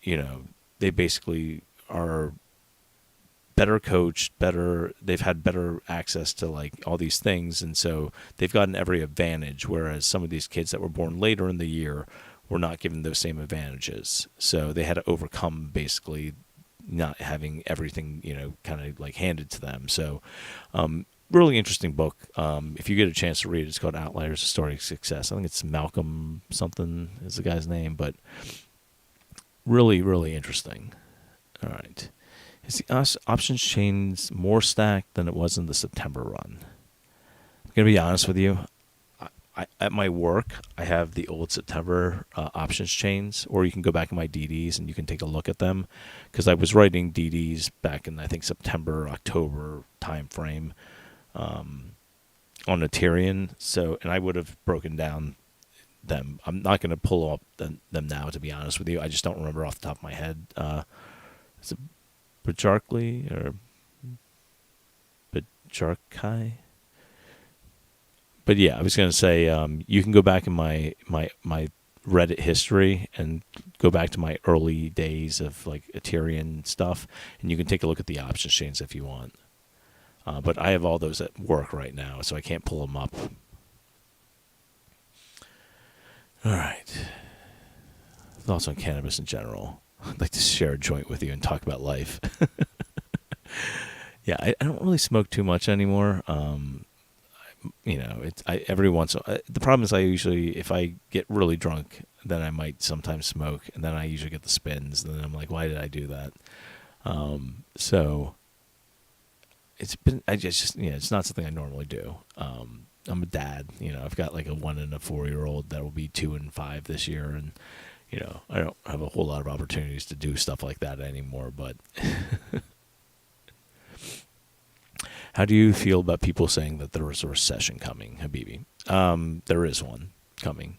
they basically are better coached, they've had better access to like all these things. And so they've gotten every advantage, whereas some of these kids that were born later in the year were not given those same advantages. So they had to overcome basically not having everything, kind of like handed to them. So really interesting book. If you get a chance to read it, it's called Outliers, A Story of Success. I think it's Malcolm something is the guy's name, but really, really interesting. All right. Is the options chain more stacked than it was in the September run? I'm going to be honest with you. At my work, I have the old September options chains, or you can go back in my DDs and you can take a look at them, because I was writing DDs back in, I think, September, October time frame on Aterian. So, and I would have broken down them. I'm not going to pull up them now, to be honest with you. I just don't remember off the top of my head. Is it Bajarkli or Bajarkai? But yeah, I was going to say you can go back in my Reddit history and go back to my early days of like Aterian stuff, and you can take a look at the options chains if you want. But I have all those at work right now, so I can't pull them up. All right. Thoughts on cannabis in general. I'd like to share a joint with you and talk about life. Yeah, I don't really smoke too much anymore. Every once. The problem is I usually, if I get really drunk, then I might sometimes smoke, and then I usually get the spins, and then I'm like, why did I do that? So it's been, it's not something I normally do. I'm a dad, I've got like a 1 and a 4-year-old that will be 2 and 5 this year, and I don't have a whole lot of opportunities to do stuff like that anymore. But how do you feel about people saying that there is a recession coming, Habibi? There is one coming.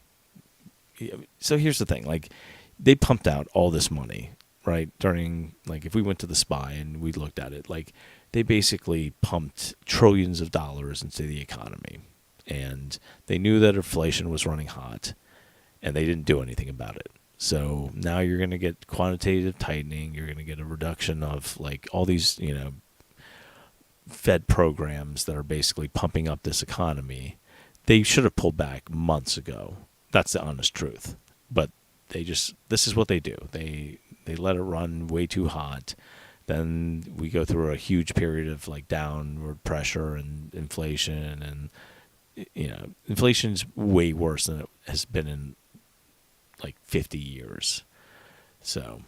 So here's the thing: like, they pumped out all this money, right? During, like, if we went to the SPY and we looked at it, like, they basically pumped trillions of dollars into the economy, and they knew that inflation was running hot, and they didn't do anything about it. So now you're going to get quantitative tightening. You're going to get a reduction of like all these, Fed programs that are basically pumping up this economy. They should have pulled back months ago. That's the honest truth. But this is what they do. They let it run way too hot. Then we go through a huge period of like downward pressure and inflation, and inflation's way worse than it has been in like 50 years. So,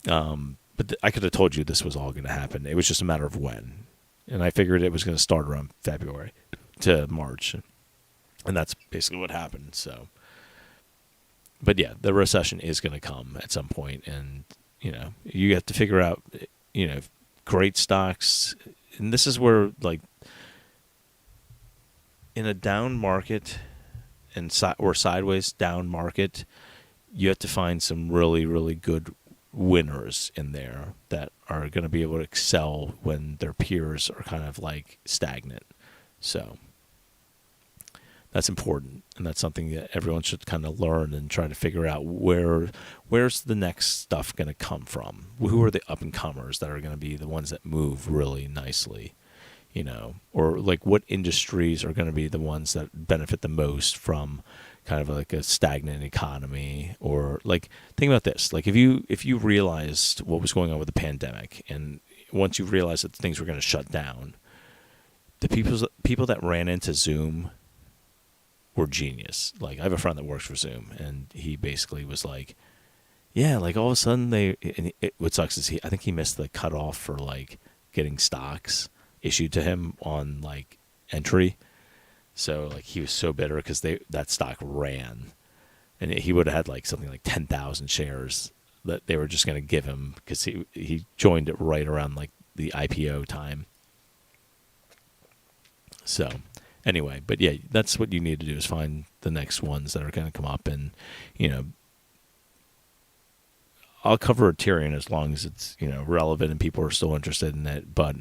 but I could have told you this was all going to happen. It was just a matter of when. And I figured it was going to start around February to March. And that's basically what happened. So, but yeah, the recession is going to come at some point. And, you have to figure out, great stocks. And this is where, like, in a down market or sideways down market, you have to find some really, really good winners in there that are going to be able to excel when their peers are kind of like stagnant. So That's important, and that's something that everyone should kind of learn and try to figure out where's the next stuff going to come from. Who are the up and comers that are going to be the ones that move really nicely, or like what industries are going to be the ones that benefit the most from kind of like a stagnant economy. Or like, think about this, like if you realized what was going on with the pandemic, and once you realized that things were going to shut down, the people that ran into Zoom were genius. Like, I have a friend that works for Zoom, and he basically was like, yeah, like all of a sudden what sucks is I think he missed the cutoff for like getting stocks issued to him on like entry. So like he was so bitter because that stock ran, and he would have had like something like 10,000 shares that they were just going to give him because he joined it right around like the IPO time. So anyway, but yeah, that's what you need to do, is find the next ones that are going to come up. And, I'll cover Aterian as long as it's, relevant and people are still interested in it. But,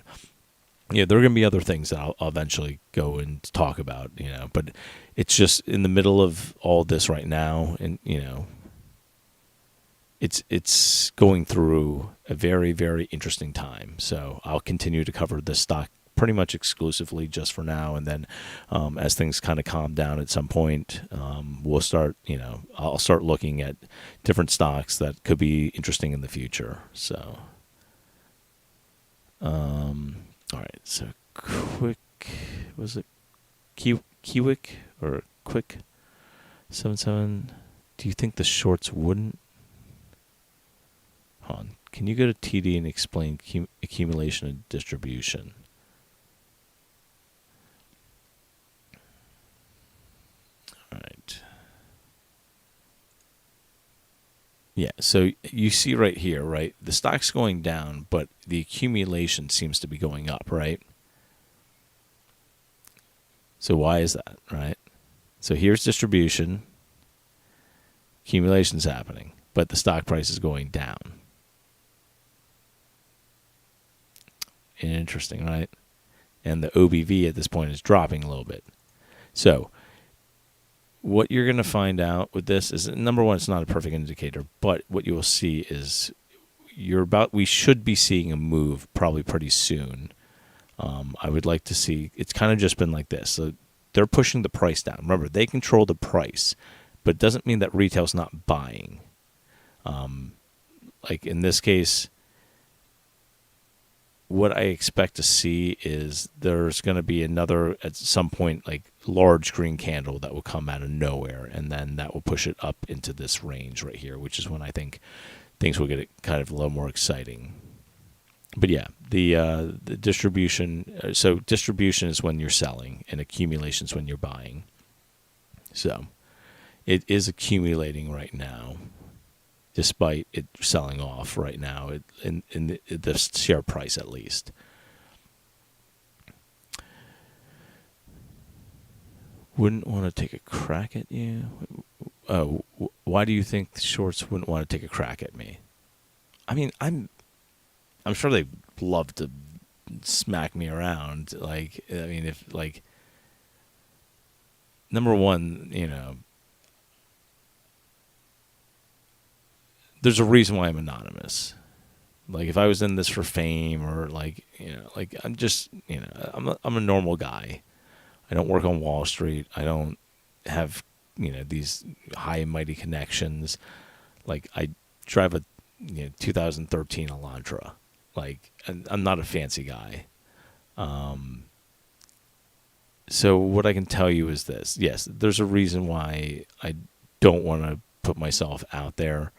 there are going to be other things that I'll eventually go and talk about, but it's just in the middle of all this right now. And, it's going through a very, very interesting time. So I'll continue to cover this stock pretty much exclusively just for now, and then as things kind of calm down at some point, we'll start, I'll start looking at different stocks that could be interesting in the future. So, all right, so quick, was it Kiwick or Quick 77? Do you think the shorts wouldn't? Hold on. Can you go to TD and explain accumulation and distribution? All right. Yeah, so you see right here, right? The stock's going down, but the accumulation seems to be going up, right? So why is that, right? So here's distribution. Accumulation's happening, but the stock price is going down. Interesting, right? And the OBV at this point is dropping a little bit. So what you're going to find out with this is, number one, it's not a perfect indicator, but what you will see is we should be seeing a move probably pretty soon. I would like to see, it's kind of just been like this. So they're pushing the price down. Remember, they control the price, but it doesn't mean that retail's not buying. Like in this case, what I expect to see is there's going to be another, at some point, like large green candle that will come out of nowhere, and then that will push it up into this range right here, which is when I think things will get kind of a little more exciting. But yeah, the distribution, so distribution is when you're selling, and accumulation is when you're buying. So it is accumulating right now, despite it selling off right now in the share price, at least. Wouldn't want to take a crack at you? Oh, why do you think the shorts wouldn't want to take a crack at me? I mean, I'm sure they'd love to smack me around. Like, I mean, if, like, number one, there's a reason why I'm anonymous. Like, if I was in this for fame, or like, like I'm just, I'm a normal guy. I don't work on Wall Street. I don't have, these high and mighty connections. Like, I drive a 2013 Elantra. Like, I'm not a fancy guy. So what I can tell you is this. Yes, there's a reason why I don't want to put myself out there.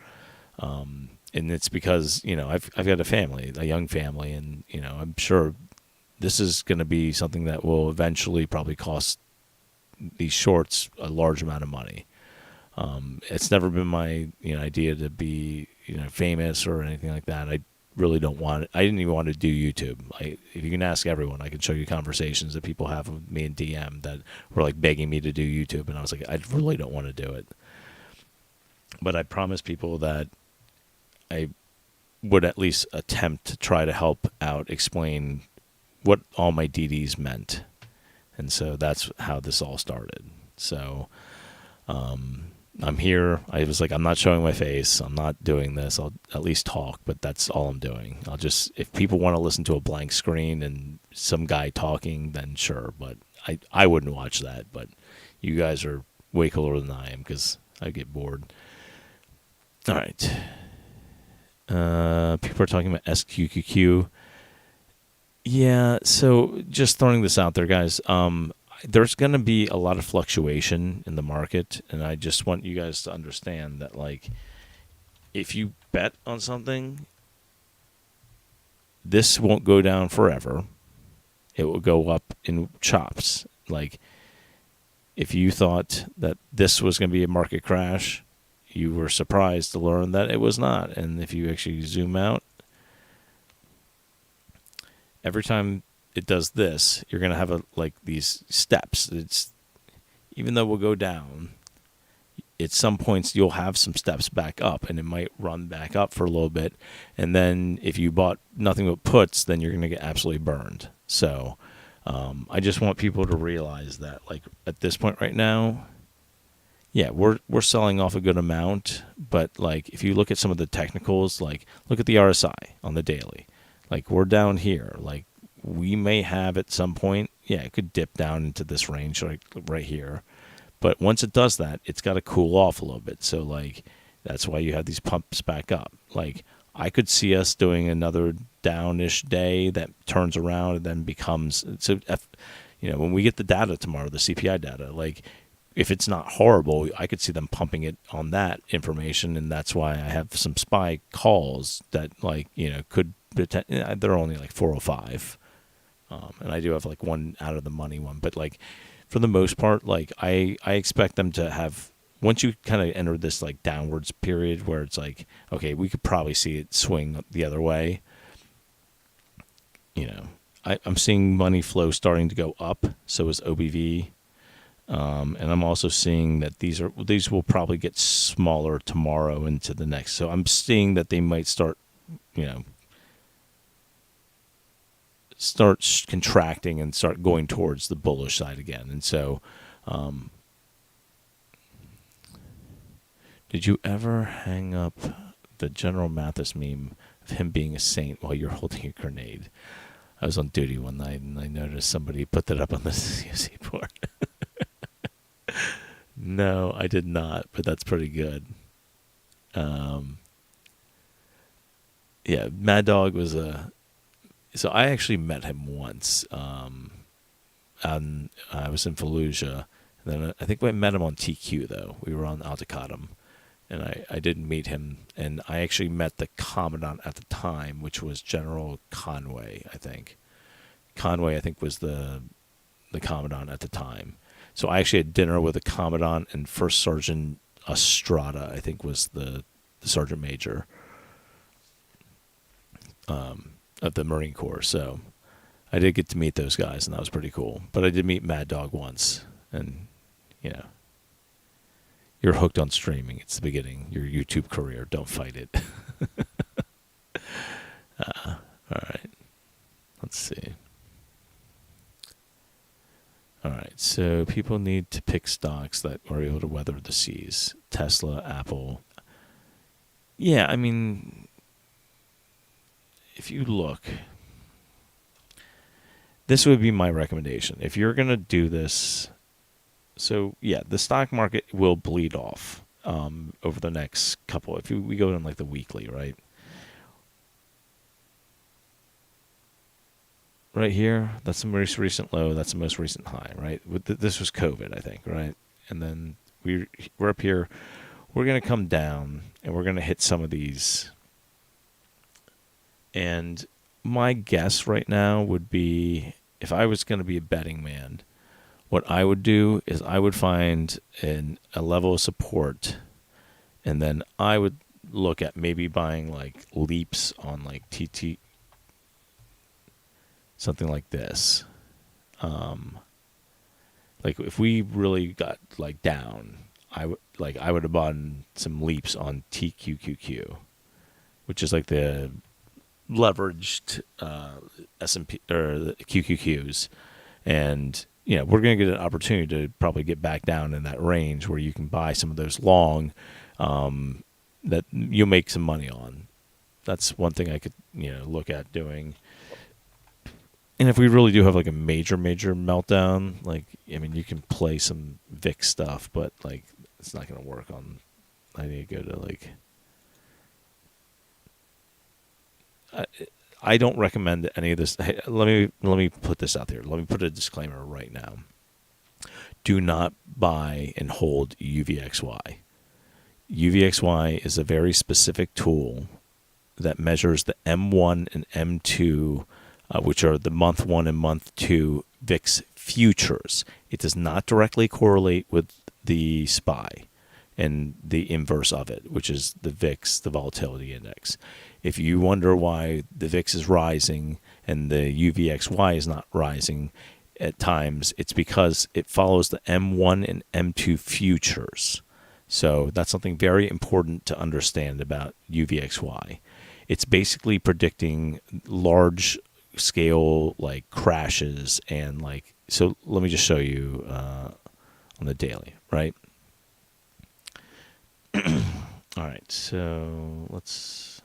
And it's because, I've got a family, a young family, and, I'm sure this is going to be something that will eventually probably cost these shorts a large amount of money. It's never been my, idea to be, famous or anything like that. I really don't want it. I didn't even want to do YouTube. If you can ask everyone, I can show you conversations that people have with me in DM that were like begging me to do YouTube. And I was like, I really don't want to do it. But I promised people that I would at least attempt to try to help out explain what all my DDs meant. And so that's how this all started. So I'm here. I was like, I'm not showing my face. I'm not doing this. I'll at least talk, but that's all I'm doing. I'll just, if people want to listen to a blank screen and some guy talking, then sure. But I wouldn't watch that. But you guys are way cooler than I am because I get bored. All right. People are talking about SQQQ. Yeah, so just throwing this out there, guys. There's going to be a lot of fluctuation in the market, and I just want you guys to understand that, like, if you bet on something, this won't go down forever. It will go up in chops. Like, if you thought that this was going to be a market crash, you were surprised to learn that it was not. And if you actually zoom out, every time it does this, you're going to have these steps. It's, even though we'll go down, at some points you'll have some steps back up, and it might run back up for a little bit. And then if you bought nothing but puts, then you're going to get absolutely burned. So I just want people to realize that, like, at this point right now, yeah, we're selling off a good amount, but like if you look at some of the technicals, like look at the RSI on the daily. Like, we're down here. Like, we may have at some point, yeah, it could dip down into this range right here. But once it does that, it's got to cool off a little bit. So, like, that's why you have these pumps back up. Like, I could see us doing another downish day that turns around and then becomes, so, when we get the data tomorrow, the CPI data, like, if it's not horrible, I could see them pumping it on that information, and that's why I have some SPY calls that, like, could, they're only like 405, and I do have like one out of the money one, but like for the most part, like I expect them to have, once you kind of enter this like downwards period where it's like, okay, we could probably see it swing the other way. I'm seeing money flow starting to go up. So is OBV. And I'm also seeing that these will probably get smaller tomorrow into the next. So I'm seeing that they might start contracting and start going towards the bullish side again. And so, did you ever hang up the General Mathis meme of him being a saint while you're holding a grenade? I was on duty one night and I noticed somebody put that up on the CFC board. No, I did not, but that's pretty good. Yeah, Mad Dog was so I actually met him once. And I was in Fallujah. And then I think I met him on TQ, though. We were on Altacottum. And I didn't meet him. And I actually met the Commandant at the time, which was General Conway, I think. Conway, I think, was the Commandant at the time. So I actually had dinner with the Commandant, and First Sergeant Estrada, I think, was the Sergeant Major of the Marine Corps. So I did get to meet those guys, and that was pretty cool. But I did meet Mad Dog once, and, you're hooked on streaming. It's the beginning. Your YouTube career. Don't fight it. All right. Let's see. All right, so people need to pick stocks that are able to weather the seas. Tesla, Apple. Yeah, I mean, if you look, this would be my recommendation. If you're going to do this, so yeah, the stock market will bleed off over the next couple. If we go on like the weekly, right? Right here, that's the most recent low. That's the most recent high, right? This was COVID, I think, right? And then we're up here. We're going to come down, and we're going to hit some of these. And my guess right now would be, if I was going to be a betting man, what I would do is I would find a level of support, and then I would look at maybe buying like leaps on like TT, something like this. Like if we really got like down, I would have bought some leaps on TQQQ, which is like the leveraged S&P or the QQQs, and we're going to get an opportunity to probably get back down in that range where you can buy some of those long that you'll make some money on. That's one thing I could, look at doing. And if we really do have like a major meltdown, like, I mean, you can play some VIX stuff, but like, it's not going to work on, I need to go to like, I don't recommend any of this. Hey, let me put this out there. Let me put a disclaimer right now. Do not buy and hold UVXY. UVXY is a very specific tool that measures the M1 and M2, which are the month 1 and month 2 VIX futures. It does not directly correlate with the SPY and the inverse of it, which is the VIX, the volatility index. If you wonder why the VIX is rising and the UVXY is not rising at times, it's because it follows the M1 and M2 futures. So that's something very important to understand about UVXY. It's basically predicting large scale like crashes and like, so let me just show you on the daily, right? All right, so let's,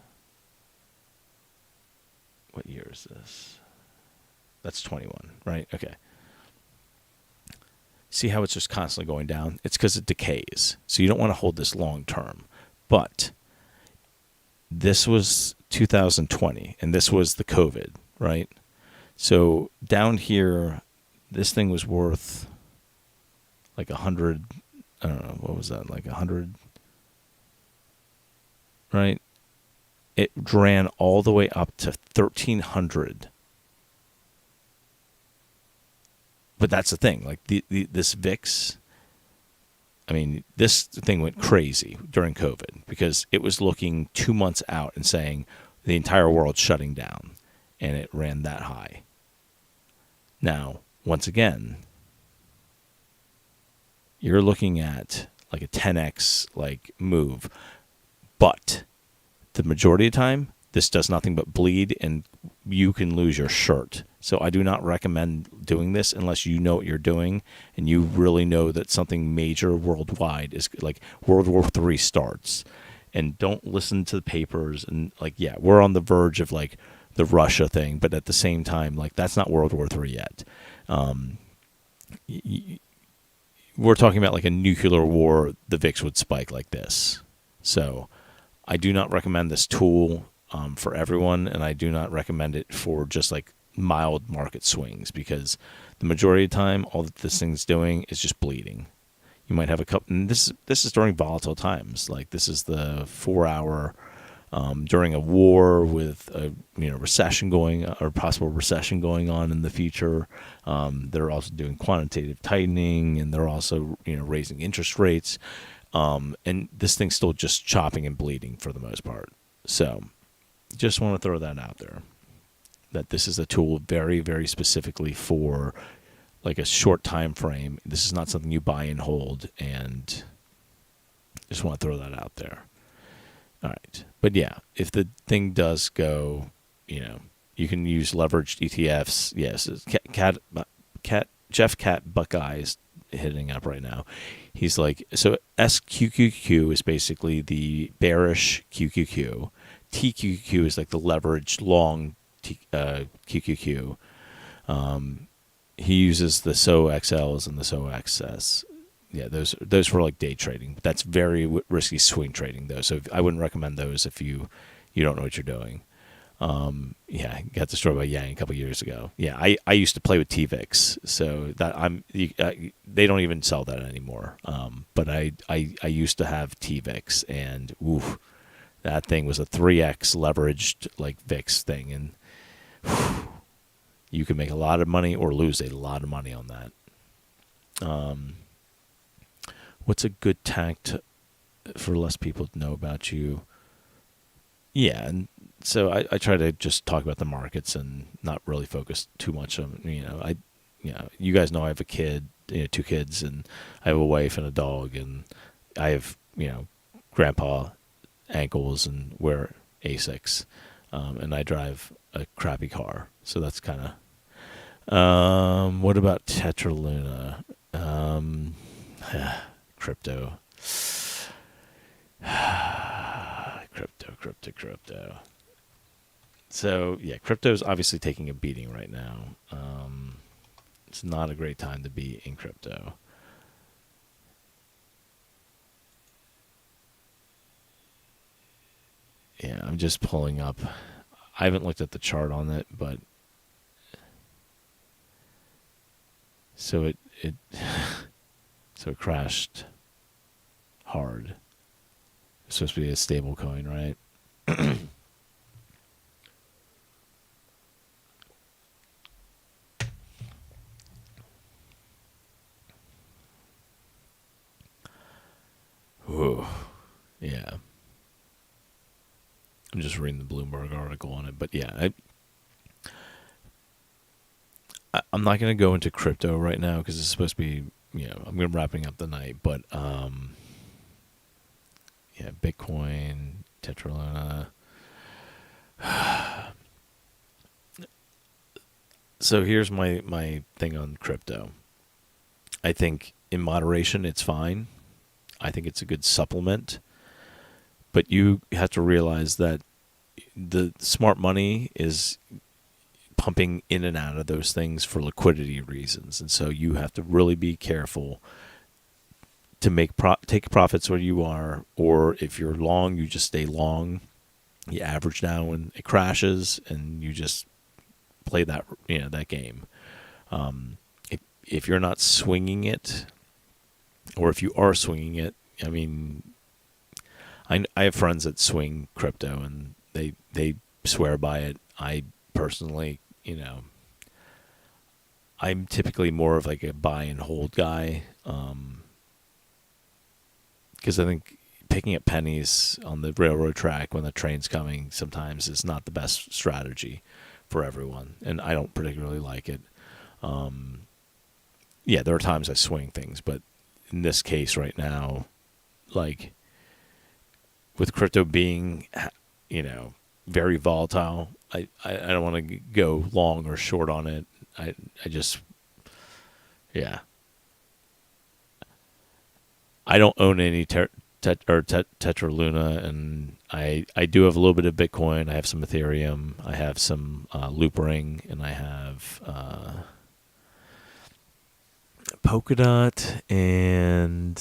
what year is this? That's 21, right? Okay. See how it's just constantly going down? It's because it decays. So you don't want to hold this long term. But this was 2020, and this was the COVID, right? So down here, this thing was worth like 100, I don't know, what was that, like 100, right? It ran all the way up to 1,300. But that's the thing, like this VIX, I mean, this thing went crazy during COVID because it was looking 2 months out and saying the entire world's shutting down, and it ran that high. Now, once again, you're looking at like a 10x like move, but the majority of the time, this does nothing but bleed, and you can lose your shirt. So I do not recommend doing this unless you know what you're doing and you really know that something major worldwide is like World War III starts. And don't listen to the papers and like, yeah, we're on the verge of like the Russia thing, but at the same time, like that's not World War III yet. We're talking about like a nuclear war, the VIX would spike like this. So I do not recommend this tool for everyone, and I do not recommend it for just like mild market swings because the majority of the time, all that this thing's doing is just bleeding. You might have a couple, and this is during volatile times. Like this is the 4 hour during a war with a recession going or possible recession going on in the future. They're also doing quantitative tightening, and they're also raising interest rates. And this thing's still just chopping and bleeding for the most part. So just want to throw that out there, that this is a tool very, very specifically for like a short time frame. This is not something you buy and hold, and just want to throw that out there. All right. But yeah, if the thing does go, you can use leveraged ETFs. Yes, Jeff Cat Buckeyes hitting up right now. He's like, so SQQQ is basically the bearish QQQ. TQQ is like the leveraged long QQQ. He uses the SOXLs and the SOXS. Yeah, those for like day trading. That's very risky swing trading though. So I wouldn't recommend those if you don't know what you're doing. Yeah, got destroyed by Yang a couple years ago. Yeah, I used to play with TVIX, so that they don't even sell that anymore. But I used to have TVIX, and oof, that thing was a 3x leveraged like VIX thing, and whew, you can make a lot of money or lose a lot of money on that. What's a good tact for less people to know about you? Yeah, and so I try to just talk about the markets and not really focus too much on, you guys know I have a kid, 2 kids, and I have a wife and a dog, and I have, grandpa ankles and wear Asics, and I drive a crappy car. So that's kind of What about Tetraluna? Crypto. Crypto. So, yeah, crypto is obviously taking a beating right now. It's not a great time to be in crypto. Yeah, I'm just pulling up. I haven't looked at the chart on it, but so it so it crashed hard. It's supposed to be a stable coin, right? Whoa. Yeah. I'm just reading the Bloomberg article on it, but yeah, I'm not going to go into crypto right now because it's supposed to be, I'm going to wrapping up the night, but yeah, Bitcoin, Tetraluna. So here's my thing on crypto. I think in moderation it's fine. I think it's a good supplement, but you have to realize that the smart money is pumping in and out of those things for liquidity reasons, and so you have to really be careful to take profits where you are, or if you're long, you just stay long. You average down when it crashes, and you just play that game. If you're not swinging it, or if you are swinging it, I mean, I have friends that swing crypto, and they swear by it. I personally, I'm typically more of like a buy and hold guy, because I think picking up pennies on the railroad track when the train's coming sometimes is not the best strategy for everyone, and I don't particularly like it. Yeah, there are times I swing things, but in this case right now, like with crypto being, very volatile, I don't want to go long or short on it. I just, yeah. I don't own any Tetraluna, and I do have a little bit of Bitcoin. I have some Ethereum. I have some Loop Ring, and I have Polkadot, and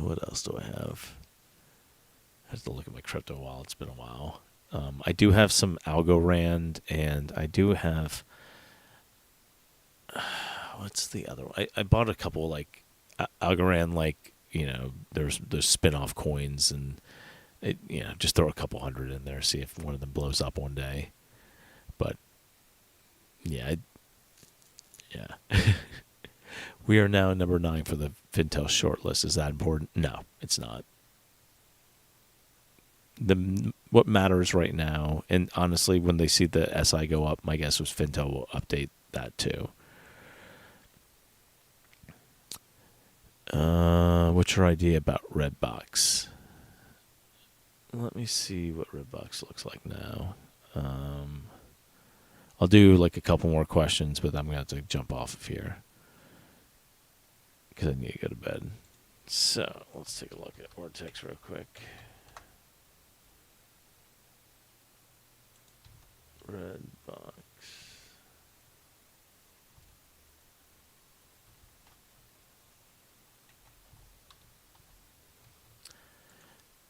what else do I have? I have to look at my crypto wallet. It's been a while. I do have some Algorand, and I do have what's the other one? I bought a couple like Algorand, like there's spin-off coins, and just throw a couple hundred in there, see if one of them blows up one day. But yeah, yeah. We are now number 9 for the Fintel shortlist. Is that important? No, it's not. What matters right now, and honestly, when they see the SI go up, my guess was Fintel will update that too. What's your idea about Redbox? Let me see what Redbox looks like now. I'll do like a couple more questions, but I'm going to have to jump off of here because I need to go to bed. So let's take a look at Vortex real quick. Redbox.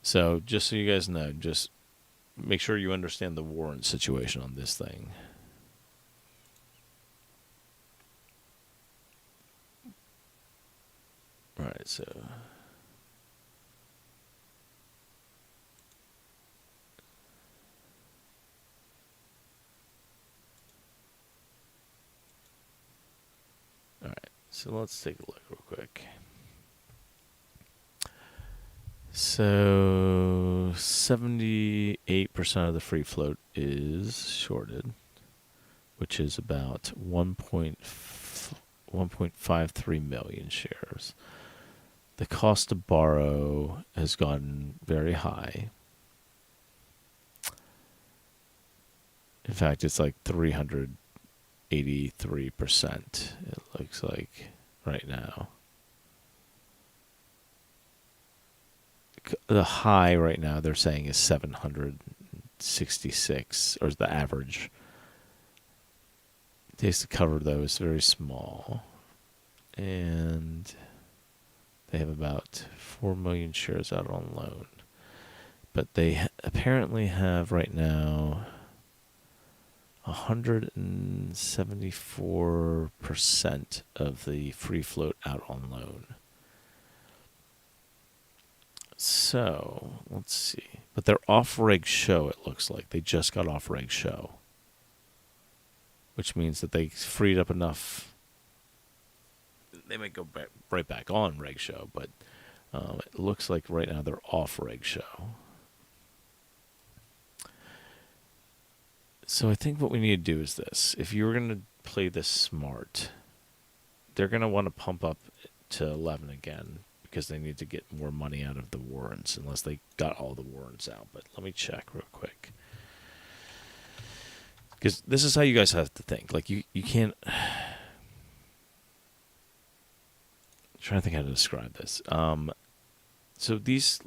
So just so you guys know, just make sure you understand the warrant situation on this thing. All right, so all right, so let's take a look real quick. So 78% of the free float is shorted, which is about 1.53 million shares. The cost to borrow has gotten very high. In fact, it's like $380 83%, it looks like right now. The high right now they're saying is 766, or is the average. Days to cover though is very small, and they have about 4 million shares out on loan. But they apparently have right now 174% of the free float out on loan. So, let's see. But they're off reg show, it looks like. They just got off reg show. Which means that they freed up enough. They might go right back on reg show, but it looks like right now they're off reg show. So I think what we need to do is this. If you're going to play this smart, they're going to want to pump up to 11 again because they need to get more money out of the warrants, unless they got all the warrants out. But let me check real quick. Because this is how you guys have to think. Like, you can't... I'm trying to think how to describe this. So these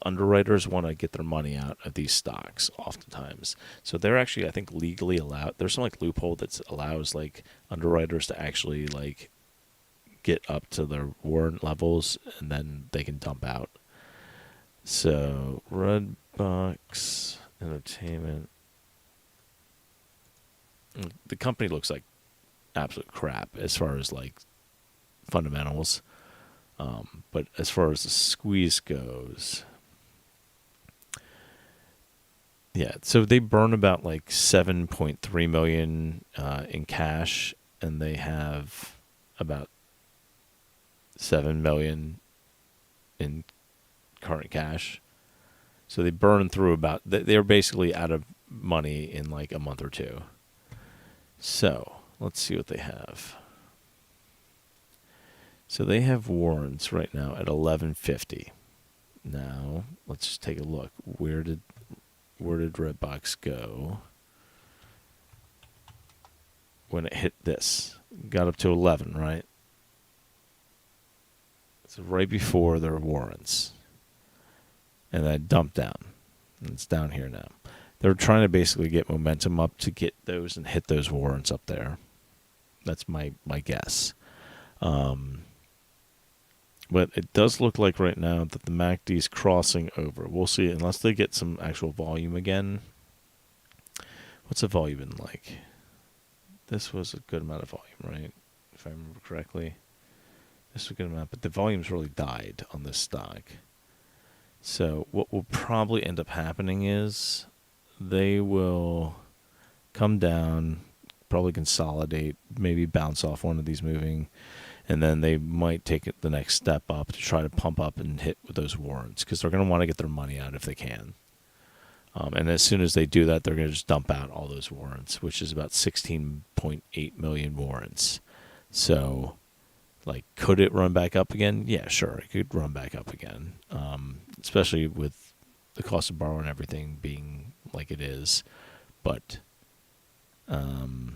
underwriters want to get their money out of these stocks oftentimes. So they're actually, I think, legally allowed. There's some like loophole that allows like underwriters to actually like get up to their warrant levels, and then they can dump out. So Redbox Entertainment. The company looks like absolute crap as far as like fundamentals. But as far as the squeeze goes, yeah, so they burn about like 7.3 million in cash, and they have about 7 million in current cash. So they burn through about, they're basically out of money in like a month or two. So let's see what they have. So they have warrants right now at 1150. Now let's just take a look. Where did Redbox go when it hit this? Got up to 11, right? So right before their warrants, and then dumped down. And it's down here now. They're trying to basically get momentum up to get those and hit those warrants up there. That's my guess. But it does look like right now that the MACD is crossing over. We'll see, unless they get some actual volume again. What's the volume been like? This was a good amount of volume, right? If I remember correctly. This was a good amount, but the volume's really died on this stock. So what will probably end up happening is they will come down, probably consolidate, maybe bounce off one of these moving, and then they might take it the next step up to try to pump up and hit with those warrants, because they're going to want to get their money out if they can. And as soon as they do that, they're going to just dump out all those warrants, which is about 16.8 million warrants. So, like, could it run back up again? Yeah, sure, it could run back up again, especially with the cost of borrowing and everything being like it is. But I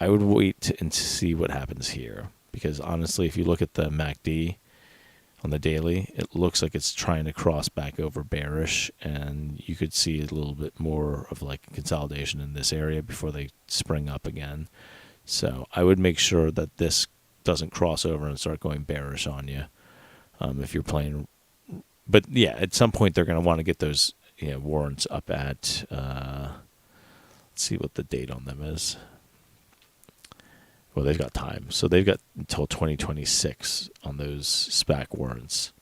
would wait and see what happens here, because honestly, if you look at the MACD on the daily, it looks like it's trying to cross back over bearish, and you could see a little bit more of like a consolidation in this area before they spring up again. So I would make sure that this doesn't cross over and start going bearish on you if you're playing. But yeah, at some point they're going to want to get those warrants up at, let's see what the date on them is. Well, they've got time. So they've got until 2026 on those SPAC warrants.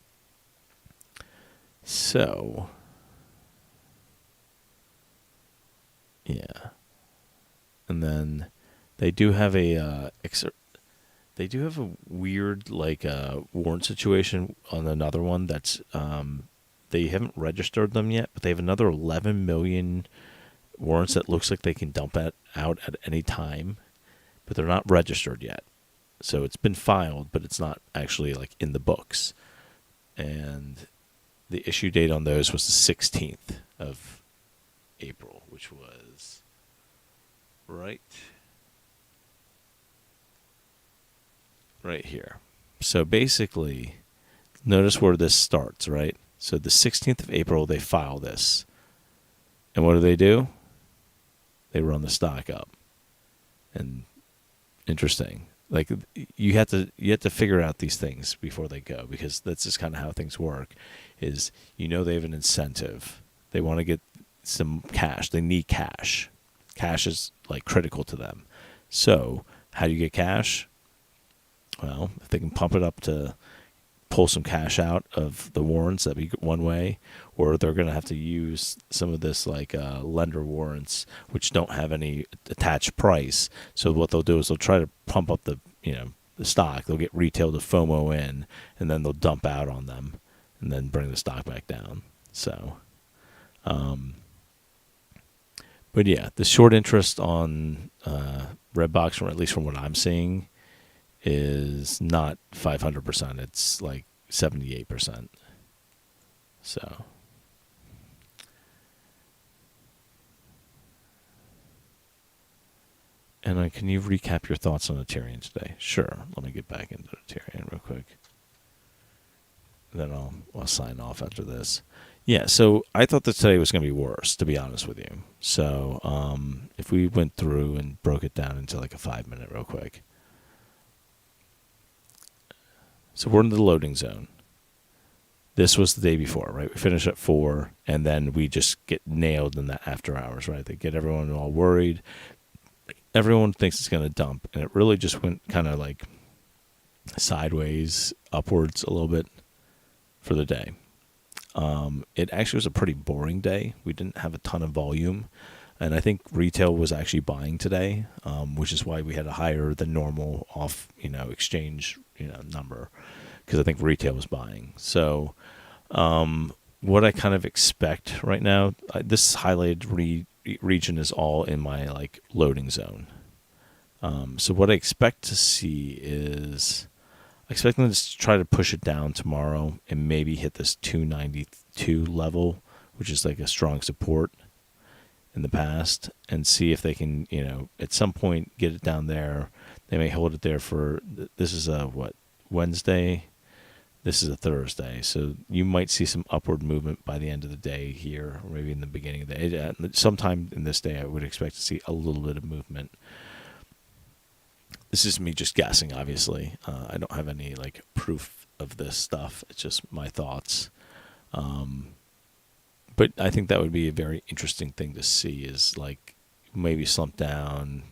So, yeah. And then they do have a weird warrant situation on another one that's they haven't registered them yet, but they have another 11 million warrants that looks like they can dump out at any time. But they're not registered yet. So it's been filed, but it's not actually like in the books. And the issue date on those was the 16th of April, which was right here. So basically, notice where this starts, right? So the 16th of April, they file this. And what do? They run the stock up. And interesting. Like you have to figure out these things before they go, because that's just kind of how things work. Is they have an incentive. They want to get some cash. They need cash. Cash is like critical to them. So how do you get cash? Well, if they can pump it up to pull some cash out of the warrants, that'd be one way. Or they're going to have to use some of this like lender warrants, which don't have any attached price. So what they'll do is they'll try to pump up the stock. They'll get retail to FOMO in, and then they'll dump out on them, and then bring the stock back down. So, but yeah, the short interest on Redbox, or at least from what I'm seeing, is not 500%. It's like 78%. So, and can you recap your thoughts on Aterian today? Sure. Let me get back into Aterian real quick. Then I'll sign off after this. Yeah, so I thought that today was going to be worse, to be honest with you. So if we went through and broke it down into like a 5-minute real quick. So we're in the loading zone. This was the day before, right? We finish at 4, and then we just get nailed in the after hours, right? They get everyone all worried. Everyone thinks it's going to dump, and it really just went kind of like sideways, upwards a little bit for the day. It actually was a pretty boring day. We didn't have a ton of volume, and I think retail was actually buying today, which is why we had a higher than normal off, exchange, number, because I think retail was buying. So, what I kind of expect right now, this highlighted region is all in my like loading zone. So what I expect to see is, I expect them to try to push it down tomorrow and maybe hit this 292 level, which is like a strong support in the past, and see if they can, at some point get it down there. They may hold it there for, this is a Wednesday? This is a Thursday. So you might see some upward movement by the end of the day here, or maybe in the beginning of the day. Sometime in this day, I would expect to see a little bit of movement. This is me just guessing, obviously. I don't have any like proof of this stuff. It's just my thoughts. But I think that would be a very interesting thing to see, is like maybe slump down,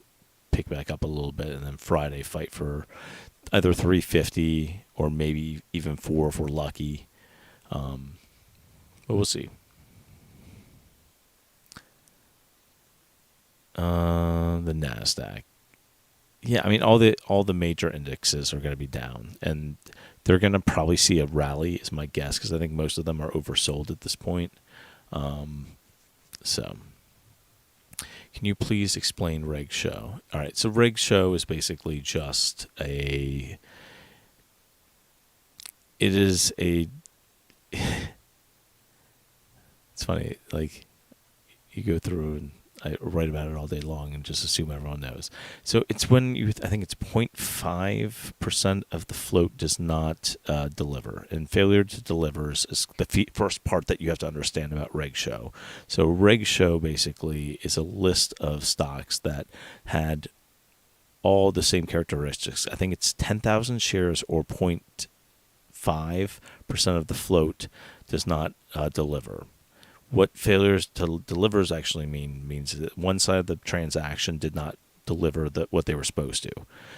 pick back up a little bit, and then Friday fight for either 350 or maybe even 4 if we're lucky. But we'll see. The NASDAQ. Yeah, I mean, all the major indexes are going to be down, and they're going to probably see a rally, is my guess, because I think most of them are oversold at this point. So, can you please explain Reg Show? All right, so Reg Show is basically just it's funny, like, you go through and I write about it all day long and just assume everyone knows. So it's when I think it's 0.5% of the float does not deliver. And failure to deliver is the first part that you have to understand about Reg Show. So Reg Show basically is a list of stocks that had all the same characteristics. I think it's 10,000 shares or 0.5% of the float does not deliver. What failures to delivers actually means that one side of the transaction did not deliver what they were supposed to.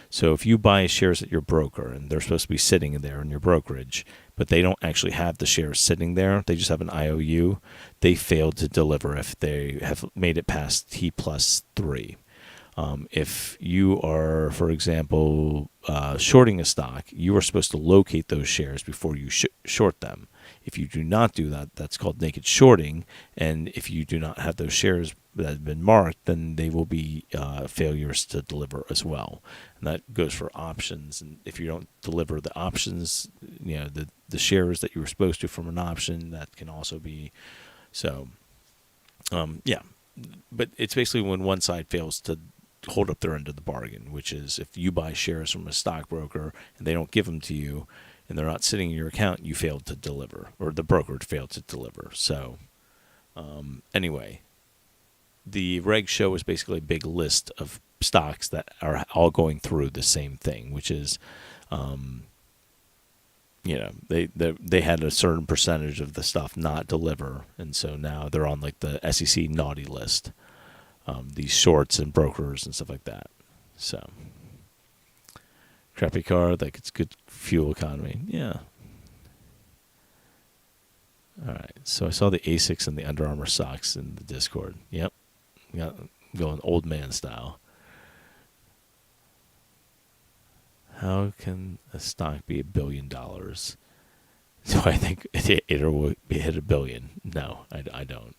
So if you buy shares at your broker and they're supposed to be sitting in there in your brokerage, but they don't actually have the shares sitting there, they just have an IOU, they failed to deliver if they have made it past T+3. If you are, for example, shorting a stock, you are supposed to locate those shares before you short them. If you do not do that, that's called naked shorting. And if you do not have those shares that have been marked, then they will be failures to deliver as well. And that goes for options. And if you don't deliver the options, the shares that you were supposed to from an option, that can also be. So, yeah. but it's basically when one side fails to hold up their end of the bargain, which is if you buy shares from a stockbroker and they don't give them to you and they're not sitting in your account, you failed to deliver, or the broker failed to deliver. So anyway, the reg show is basically a big list of stocks that are all going through the same thing, which is, they had a certain percentage of the stuff not deliver, and so now they're on like the SEC naughty list. These shorts and brokers and stuff like that. So, crappy car, like it's good fuel economy. Yeah. All right. So I saw the Asics and the Under Armour socks in the Discord. Yep. Got going old man style. How can a stock be $1 billion? Do I think it will hit $1 billion? No, I don't.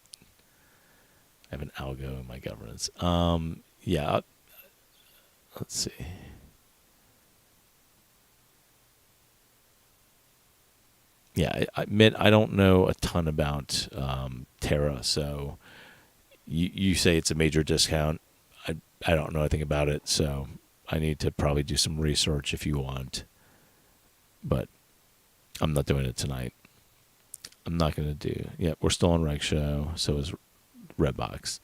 I have an algo in my governance. Yeah. Let's see. Yeah, I admit I don't know a ton about Terra, so you say it's a major discount. I don't know anything about it, so I need to probably do some research if you want. But I'm not doing it tonight. I'm not going to do. Yeah, we're still on Reg Show, so is Redbox.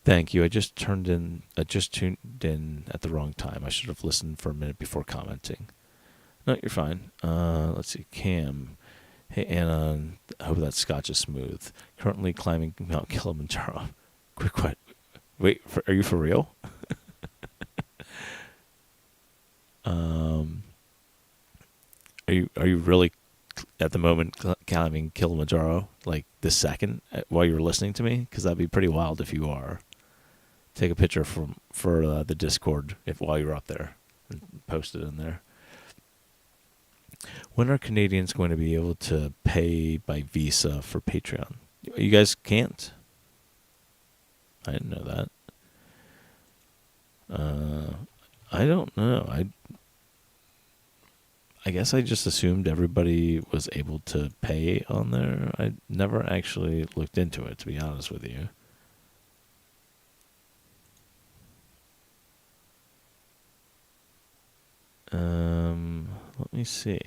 Thank you. I just tuned in at the wrong time. I should have listened for a minute before commenting. No, you're fine. Let's see. Cam. Hey, Anon. I hope that scotch is smooth. Currently climbing Mount Kilimanjaro. Quick. Wait, are you for real? Are you really at the moment climbing Kilimanjaro like this second while you're listening to me? Because that'd be pretty wild if you are. Take a picture for the Discord while you're up there and post it in there. When are Canadians going to be able to pay by Visa for Patreon? You guys can't? I didn't know that. I don't know. I guess I just assumed everybody was able to pay on there. I never actually looked into it, to be honest with you. Let me see.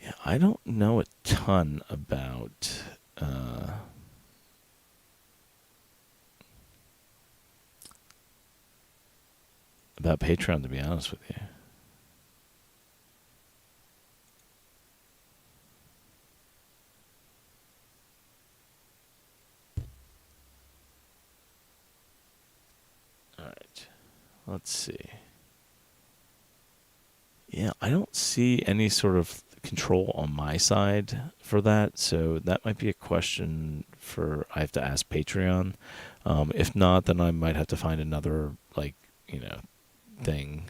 Yeah, I don't know a ton about Patreon, to be honest with you. All right. Let's see. Yeah, I don't see any sort of control on my side for that, so that might be a question I have to ask Patreon. If not, then I might have to find another, thing.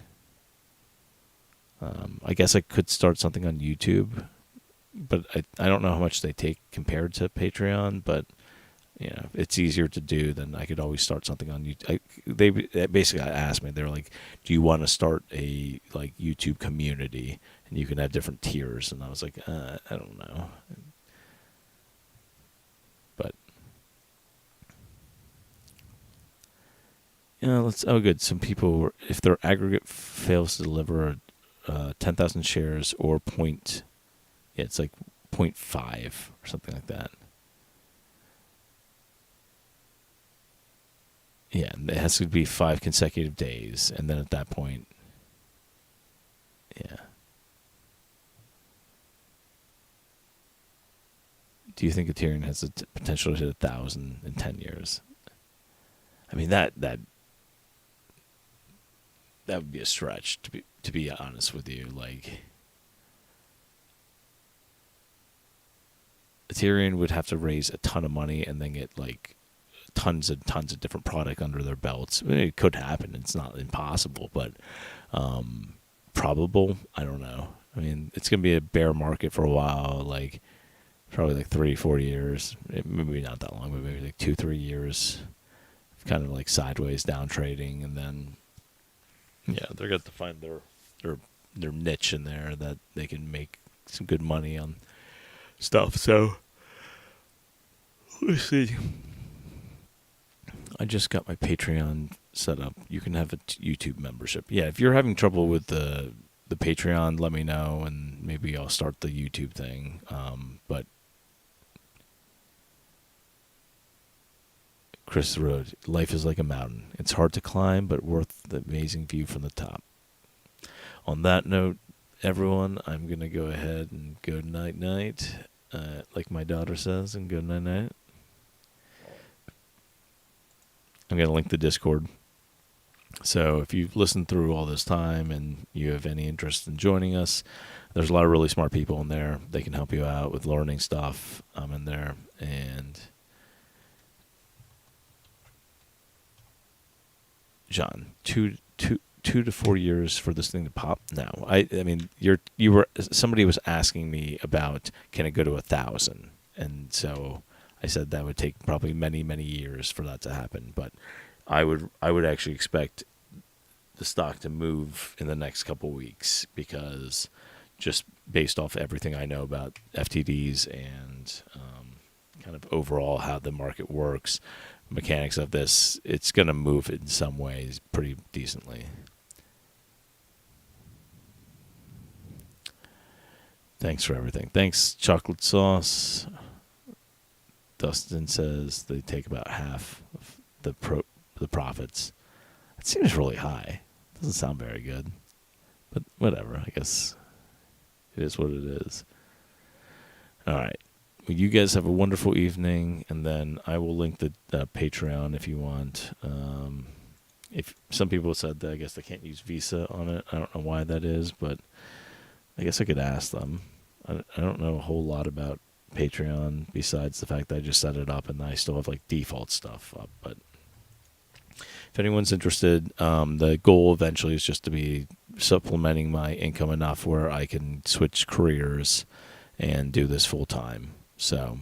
I guess I could start something on YouTube, but I don't know how much they take compared to Patreon, but it's easier to do than I could always start something on YouTube. They basically asked me, they're like, do you want to start a YouTube community and you can have different tiers? And I was like, I don't know. But good. Some people, if their aggregate fails to deliver 10,000 shares or it's like 0.5 or something like that. Yeah, it has to be 5 consecutive days, and then at that point, yeah. Do you think Aterian has the potential to hit 1,000 in 10 years? I mean, that would be a stretch, to be honest with you. Like, Aterian would have to raise a ton of money and then get tons and tons of different product under their belts. I mean, it could happen. It's not impossible, but probable. I don't know. I mean, it's gonna be a bear market for a while. Probably 3-4 years. Maybe not that long, but maybe 2-3 years. Kind of sideways down trading, and then they're going to find their niche in there that they can make some good money on stuff. So let's see. I just got my Patreon set up. You can have a YouTube membership. Yeah, if you're having trouble with the Patreon, let me know, and maybe I'll start the YouTube thing. But Chris wrote, life is like a mountain. It's hard to climb, but worth the amazing view from the top. On that note, everyone, I'm going to go ahead and go night-night, like my daughter says, and go night-night. I'm going to link the Discord. So if you've listened through all this time and you have any interest in joining us, there's a lot of really smart people in there. They can help you out with learning stuff. I'm in there. And John, two to 4 years for this thing to pop? No. I mean, somebody was asking me about, can it go to 1,000? And so I said that would take probably many, many years for that to happen. But I would actually expect the stock to move in the next couple weeks, because just based off everything I know about FTDs and kind of overall how the market works, mechanics of this, it's going to move in some ways pretty decently. Thanks for everything. Thanks, Chocolate Sauce. Dustin says they take about half of the profits. It seems really high. Doesn't sound very good. But whatever. I guess it is what it is. All right. Well, you guys have a wonderful evening, and then I will link the Patreon if you want. If some people said that I guess they can't use Visa on it. I don't know why that is, but I guess I could ask them. I don't know a whole lot about Patreon besides the fact that I just set it up and I still have like default stuff up. But if anyone's interested, the goal eventually is just to be supplementing my income enough where I can switch careers and do this full time. So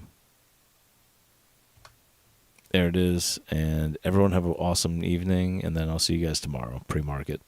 there it is. And everyone have an awesome evening, and then I'll see you guys tomorrow, pre-market.